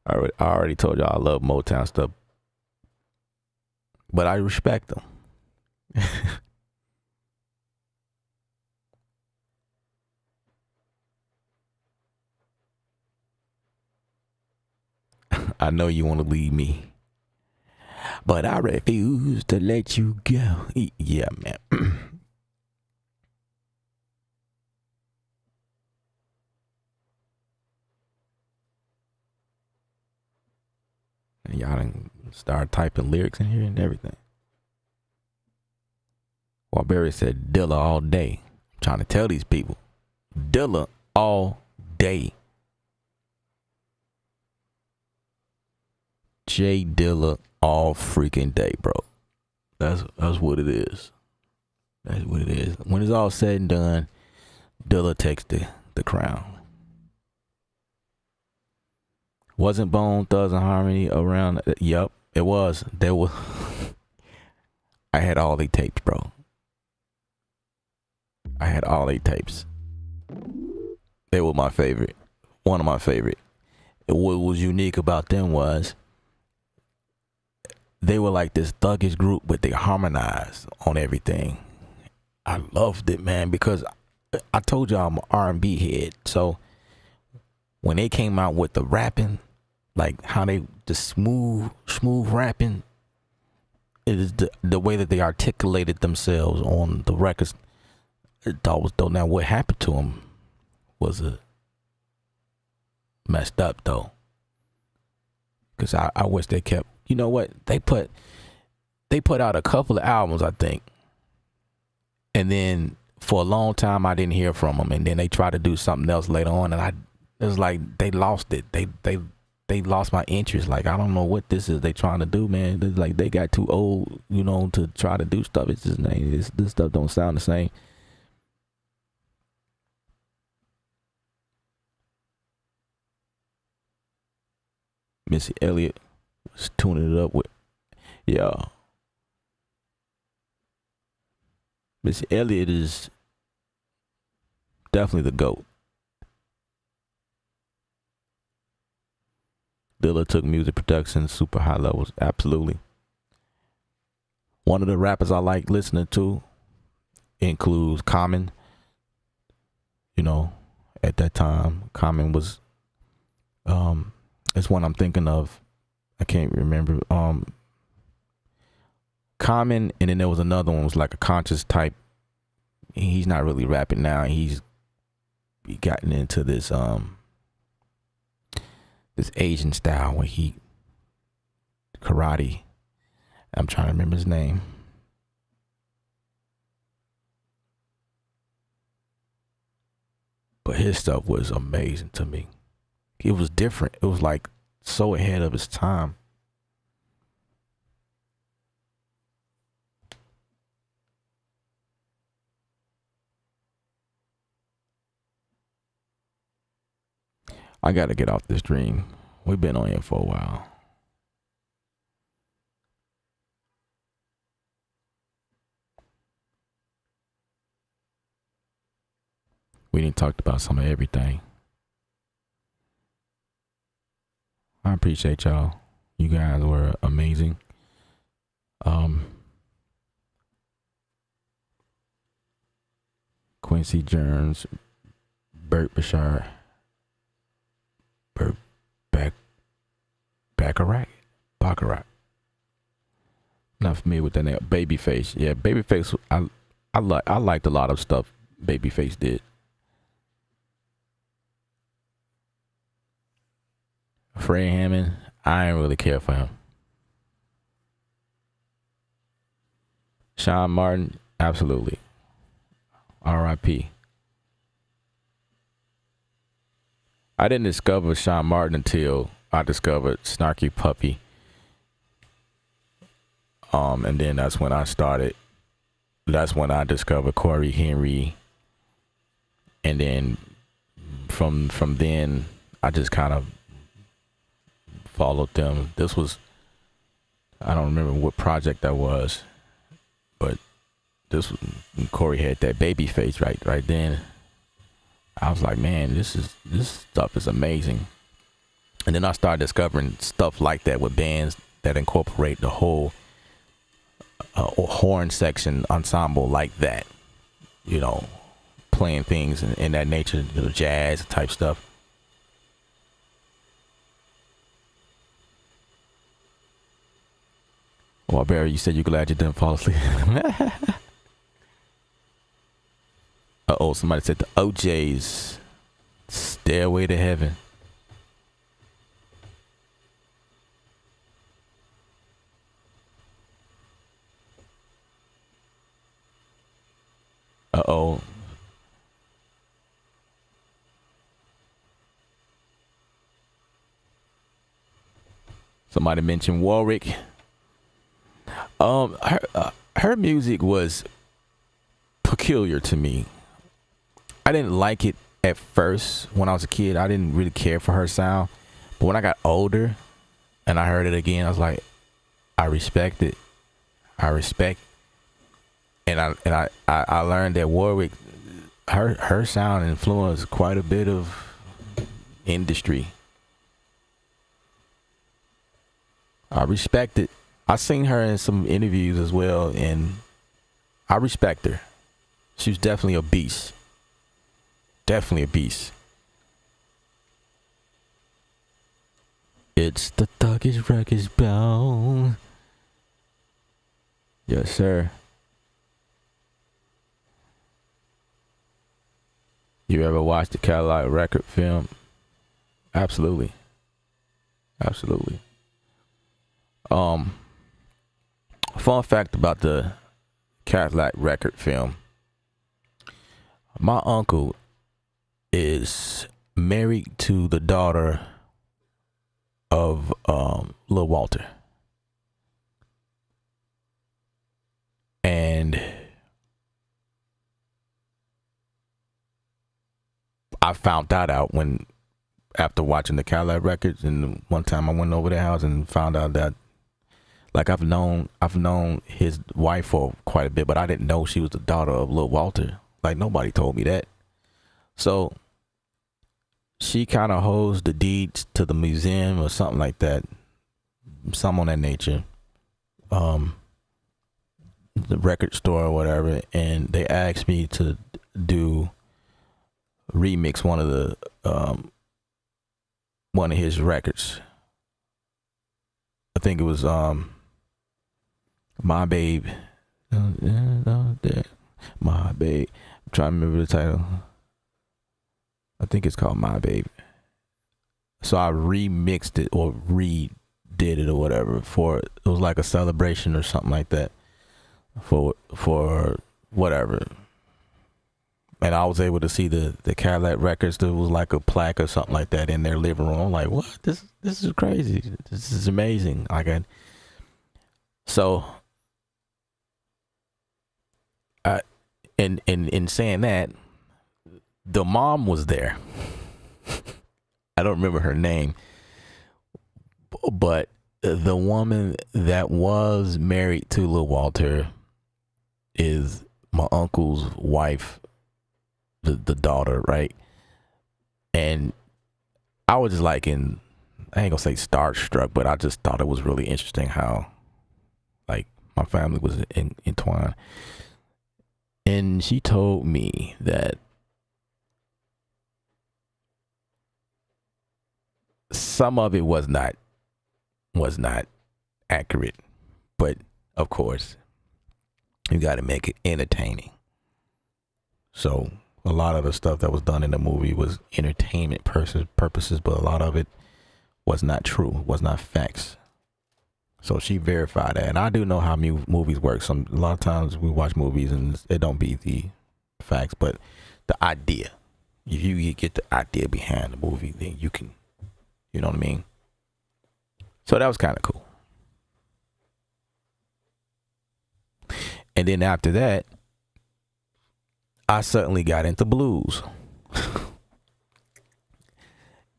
I already told y'all I love Motown stuff. But I respect them. I know you want to leave me, but I refuse to let you go. Yeah, man. And y'all done start typing lyrics in here and everything. Barry said Dilla all day. I'm trying to tell these people. Dilla all day. J Dilla all freaking day, bro. That's what it is. That's what it is. When it's all said and done, Dilla takes the crown. Wasn't Bone Thugs and Harmony around? Yup, it was. There was. I had all the tapes, bro. I had all 8 tapes. They were my favorite. One of my favorite. What was unique about them was they were like this thuggish group, but they harmonized on everything. I loved it, man, because I told y'all I'm an R&B head. So when they came out with the rapping, like how they the smooth rapping, it is the way that they articulated themselves on the records. Though now what happened to them was messed up though, because I wish they kept. You know what, they put out a couple of albums, I think, and then for a long time I didn't hear from them, and then they tried to do something else later on, and it was like they lost it. They lost my interest. Like I don't know what this is they trying to do, man. It's like they got too old, to try to do stuff. It's just this stuff don't sound the same. Missy Elliott was tuning it up with, yeah. Missy Elliott is definitely the GOAT. Dilla took music production super high levels, absolutely. One of the rappers I like listening to includes Common. At that time, Common was, it's one I'm thinking of. I can't remember. Common, and then there was another one was like a conscious type. He's not really rapping now. He gotten into this Asian style where he karate. I'm trying to remember his name. But his stuff was amazing to me. It was different. It was like so ahead of its time. I gotta get off this dream. We've been on here for a while. We didn't talk about some of everything. I appreciate y'all. You guys were amazing. Quincy Jones, Burt Bashar, Burt Bacharach. Not familiar with that name. Babyface. Yeah, Babyface. I liked a lot of stuff Babyface did. Fred Hammond, I didn't really care for him. Sean Martin, absolutely. R.I.P. I didn't discover Sean Martin until I discovered Snarky Puppy. And then that's when I discovered Corey Henry. And then from then I just kind of followed them. This was, I don't remember what project that was, but this was, Corey had that baby face right then. I was like, man, this stuff is amazing. And then I started discovering stuff like that with bands that incorporate the whole horn section ensemble like that, you know, playing things in that nature, you know, jazz type stuff. Well, Barry, you said you're glad you didn't fall asleep. Somebody said the OJ's Stairway to Heaven. Somebody mentioned Warwick. Her music was peculiar to me. I didn't like it at first when I was a kid. I didn't really care for her sound. But when I got older and I heard it again, I was like, I respect it. And I learned that Warwick, her sound influenced quite a bit of industry. I respect it. I seen her in some interviews as well, and I respect her. She was definitely a beast. Definitely a beast. It's the thuggish ruckish bone. Yes, sir. You ever watched the Cadillac Record film? Absolutely. Fun fact about the Cadillac Record film. My uncle is married to the daughter of Lil Walter. And I found that out after watching the Cadillac Records, and one time I went over their house and found out that, like, I've known his wife for quite a bit, but I didn't know she was the daughter of Lil Walter. Like, nobody told me that. So she kind of holds the deeds to the museum or something like that, something on that nature, the record store or whatever, and they asked me to remix one of his records. I think it was My Babe. My Babe. I'm trying to remember the title. I think it's called My Babe. So I remixed it or redid it or whatever it was like a celebration or something like that for whatever. And I was able to see the Cadillac Records. There was like a plaque or something like that in their living room. I'm like, what? This is crazy. This is amazing. In saying that, the mom was there. I don't remember her name, but the woman that was married to Lil Walter is my uncle's wife, the daughter, right? And I was just like I ain't gonna say starstruck, but I just thought it was really interesting how like my family was entwined. And she told me that some of it was not accurate, but of course you got to make it entertaining. So a lot of the stuff that was done in the movie was entertainment purposes, but a lot of it was not true, was not facts. So she verified that, and I do know how movies work. A lot of times we watch movies and it don't be the facts, but the idea. If you get the idea behind the movie, then you can, you know what I mean? So that was kind of cool. And then after that, I suddenly got into blues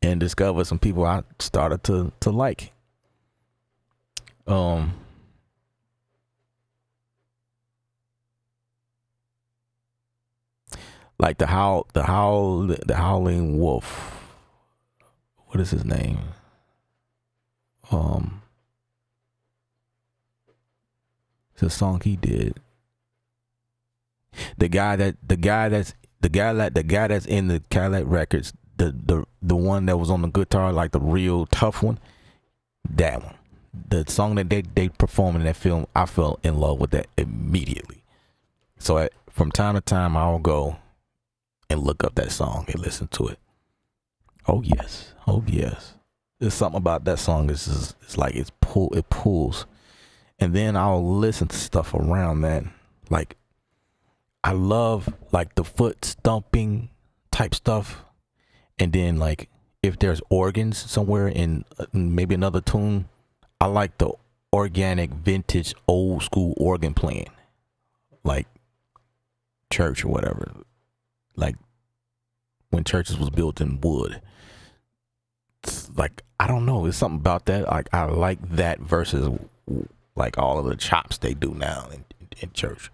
and discovered some people I started to like. Like the Howling Wolf. What is his name? It's a song he did. The guy that's in the Cadillac Records, the one that was on the guitar, like the real tough one, that one. The song that they performed in that film, I fell in love with that immediately. So from time to time, I'll go and look up that song and listen to it. Oh yes. There's something about that song. It's like it pulls. And then I'll listen to stuff around that. Like I love like the foot stomping type stuff. And then like if there's organs somewhere in maybe another tune, I like the organic vintage old school organ playing. Like church or whatever. Like when churches was built in wood. It's like I don't know, it's something about that. Like I like that versus like all of the chops they do now in church.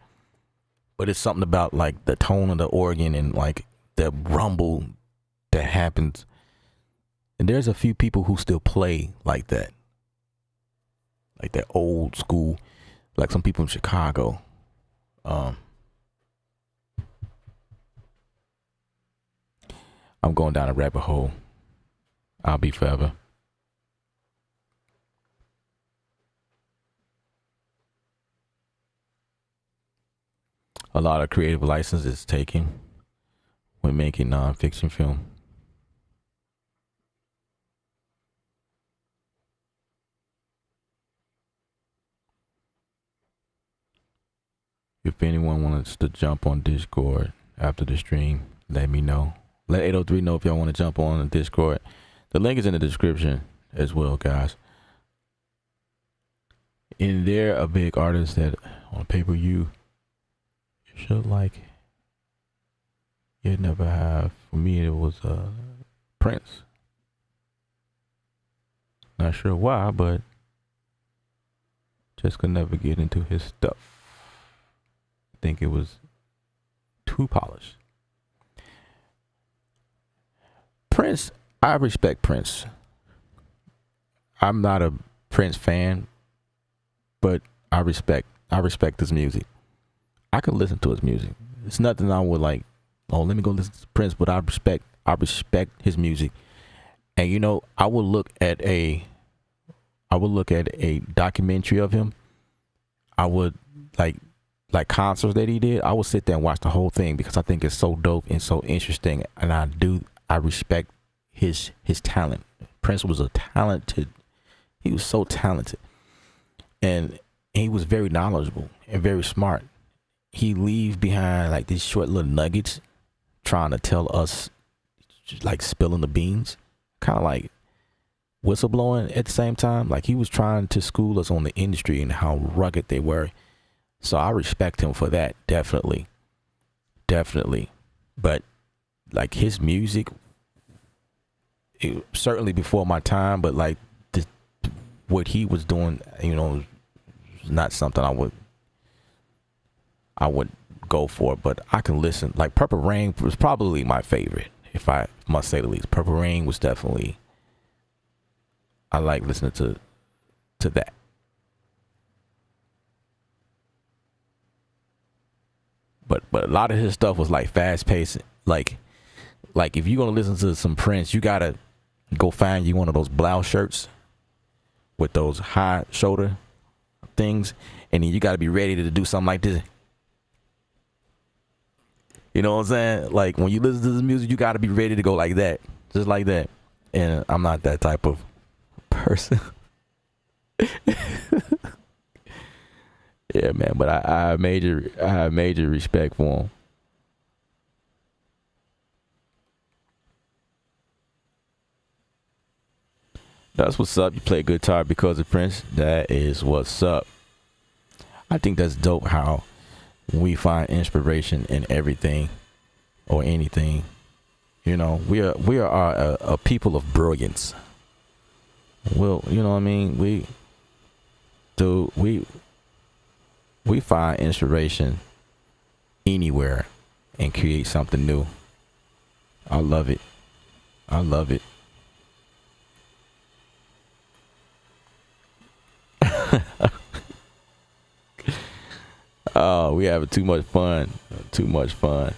But it's something about like the tone of the organ and like the rumble that happens. And there's a few people who still play like that. Like that old school, like some people in Chicago. I'm going down a rabbit hole. I'll be forever. A lot of creative license is taken when making nonfiction film. If anyone wants to jump on Discord after the stream, let me know. Let 803 know if y'all want to jump on the Discord. The link is in the description as well, guys. And they're a big artist that on paper you should like. You'd never have. For me, it was Prince. Not sure why, but just could never get into his stuff. I think it was too polished. Prince, I respect Prince. I'm not a Prince fan, but I respect his music. I could listen to his music. It's nothing I would like, oh, let me go listen to Prince, but I respect his music. And you know, I would look at a documentary of him. I would like concerts that he did. I would sit there and watch the whole thing because I think it's so dope and so interesting. And I respect his talent. Prince was he was so talented. And he was very knowledgeable and very smart. He leave behind like these short little nuggets trying to tell us, like spilling the beans, kind of like whistleblowing at the same time. Like he was trying to school us on the industry and how rugged they were. So I respect him for that. Definitely. But like his music certainly before my time, but like what he was doing, is not something I would go for. But I can listen. Like Purple Rain was probably my favorite, if I must say the least. Purple Rain was definitely, I like listening to that. But a lot of his stuff was like fast paced. Like if you're gonna listen to some Prince, you gotta go find you one of those blouse shirts with those high shoulder things, and then you gotta be ready to do something like this. You know what I'm saying? Like when you listen to this music, you gotta be ready to go like that, just like that. And I'm not that type of person. Yeah, man. But I have major respect for him. That's what's up. You play guitar because of Prince. That is what's up. I think that's dope how we find inspiration in everything or anything. We are a people of brilliance. Well, you know what I mean? We find inspiration anywhere and create something new. I love it. I love it. Oh, we having too much fun. Too much fun.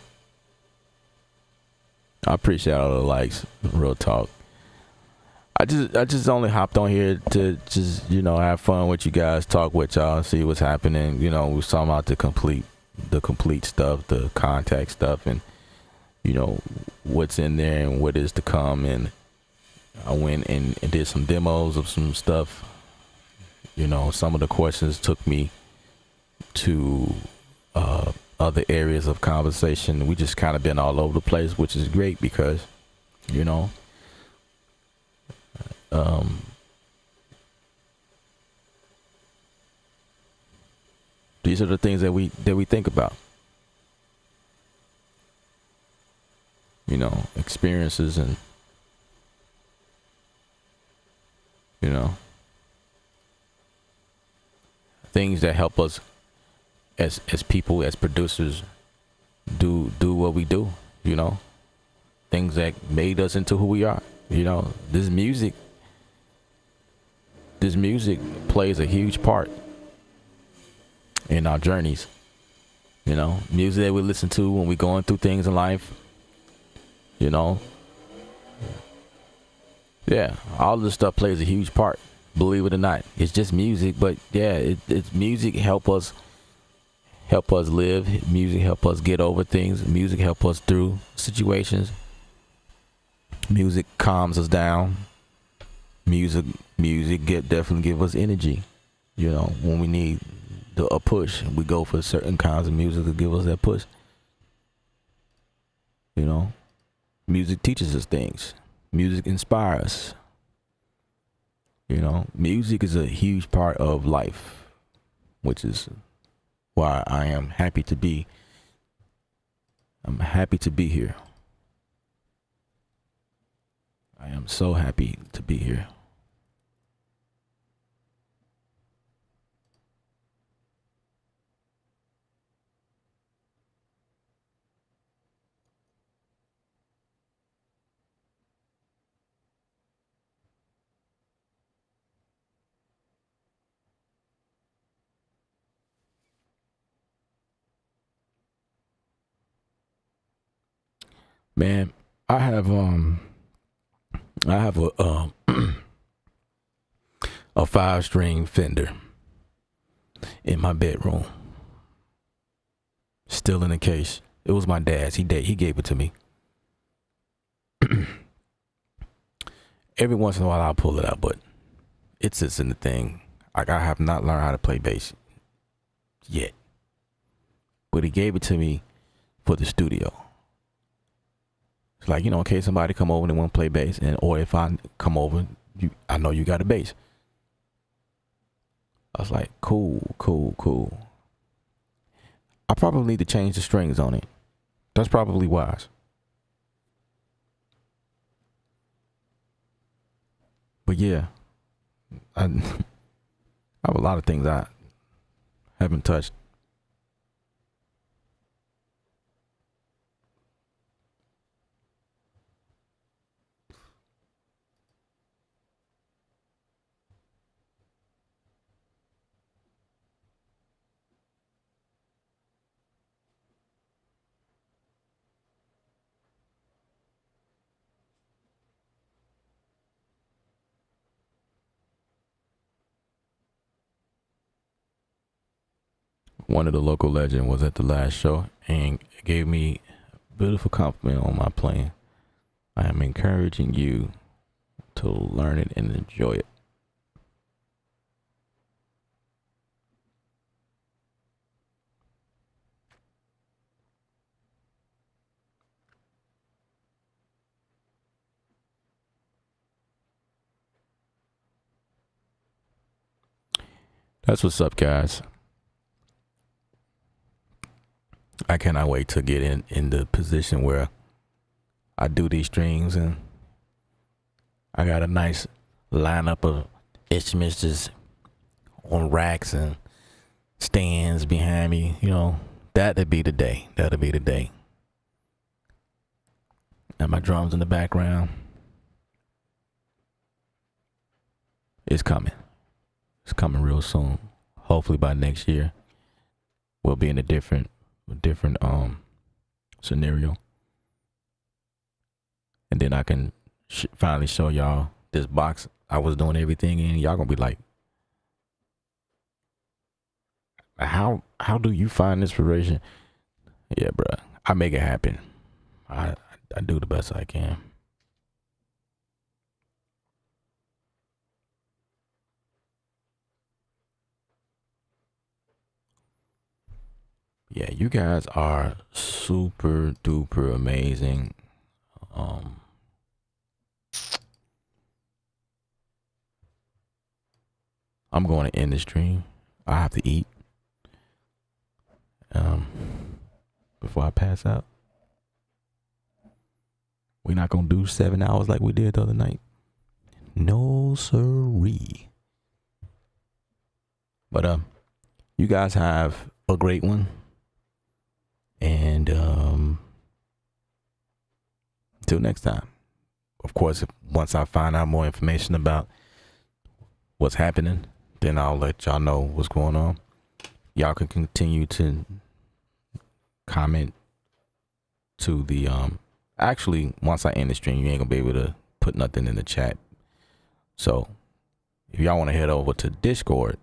I appreciate all the likes. Real talk. I just only hopped on here to just, have fun with you guys, talk with y'all, see what's happening. We was talking about the complete stuff, the contact stuff, and what's in there and what is to come. And I went and did some demos of some stuff. Some of the questions took me to other areas of conversation. We just kind of been all over the place, which is great because these are the things that we think about. Experiences and things that help us as people, as producers, do what we do. Things that made us into who we are. This music plays a huge part in our journeys. Music that we listen to when we're going through things in life. Yeah, all this stuff plays a huge part. Believe it or not, it's just music, but yeah, it's music help us live. Music help us get over things. Music help us through situations. Music calms us down. Music definitely give us energy. When we need a push, we go for certain kinds of music to give us that push. Music teaches us things. Music inspires us. Music is a huge part of life, which is why I'm happy to be here. I am so happy to be here. Man, I have a a 5-string Fender in my bedroom, still in the case. It was my dad's. He gave it to me. Every once in a while I'll pull it out, but it sits in the thing. Like I have not learned how to play bass yet, but he gave it to me for the studio. It's like, in case somebody come over and want to play bass, or if I come over, I know you got a bass. I was like, cool. I probably need to change the strings on it. That's probably wise. yeah, I have a lot of things I haven't touched. One of the local legend was at the last show and gave me a beautiful compliment on my playing. I am encouraging you to learn it and enjoy it. That's what's up, guys. I cannot wait to get in the position where I do these streams and I got a nice lineup of instruments just on racks and stands behind me. You know, that'd be the day. That'll be the day. And my drums in the background. It's coming. It's coming real soon. Hopefully by next year, we'll be in a different scenario. And then I can finally show y'all this box I was doing everything in. Y'all gonna be like, how do you find inspiration? Yeah, bruh, I make it happen. I do the best I can. Yeah, you guys are super duper amazing. I'm going to end the stream. I have to eat before I pass out. We're not gonna do 7 hours like we did the other night. No siree. But you guys have a great one. And until next time. Of course, once I find out more information about what's happening, then I'll let y'all know what's going on. Y'all can continue to comment to the actually, once I end the stream, you ain't gonna be able to put nothing in the chat. So if y'all want to head over to Discord,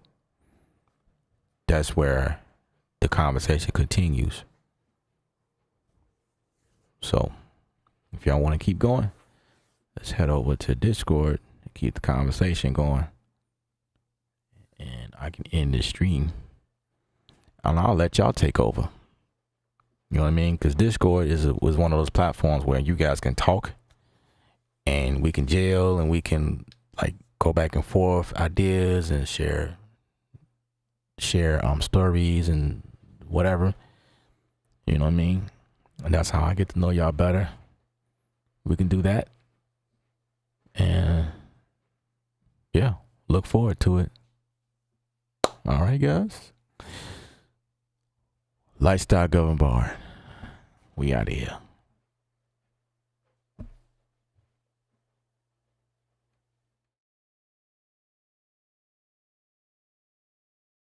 that's where the conversation continues. So if y'all want to keep going, let's head over to Discord and keep the conversation going. And I can end this stream and I'll let y'all take over. You know what I mean? Because Discord was one of those platforms where you guys can talk and we can gel and we can like go back and forth ideas and share stories and whatever. You know what I mean? And that's how I get to know y'all better. We can do that. And yeah, look forward to it. All right, guys. Lifestyle Governed Bar. We out of here.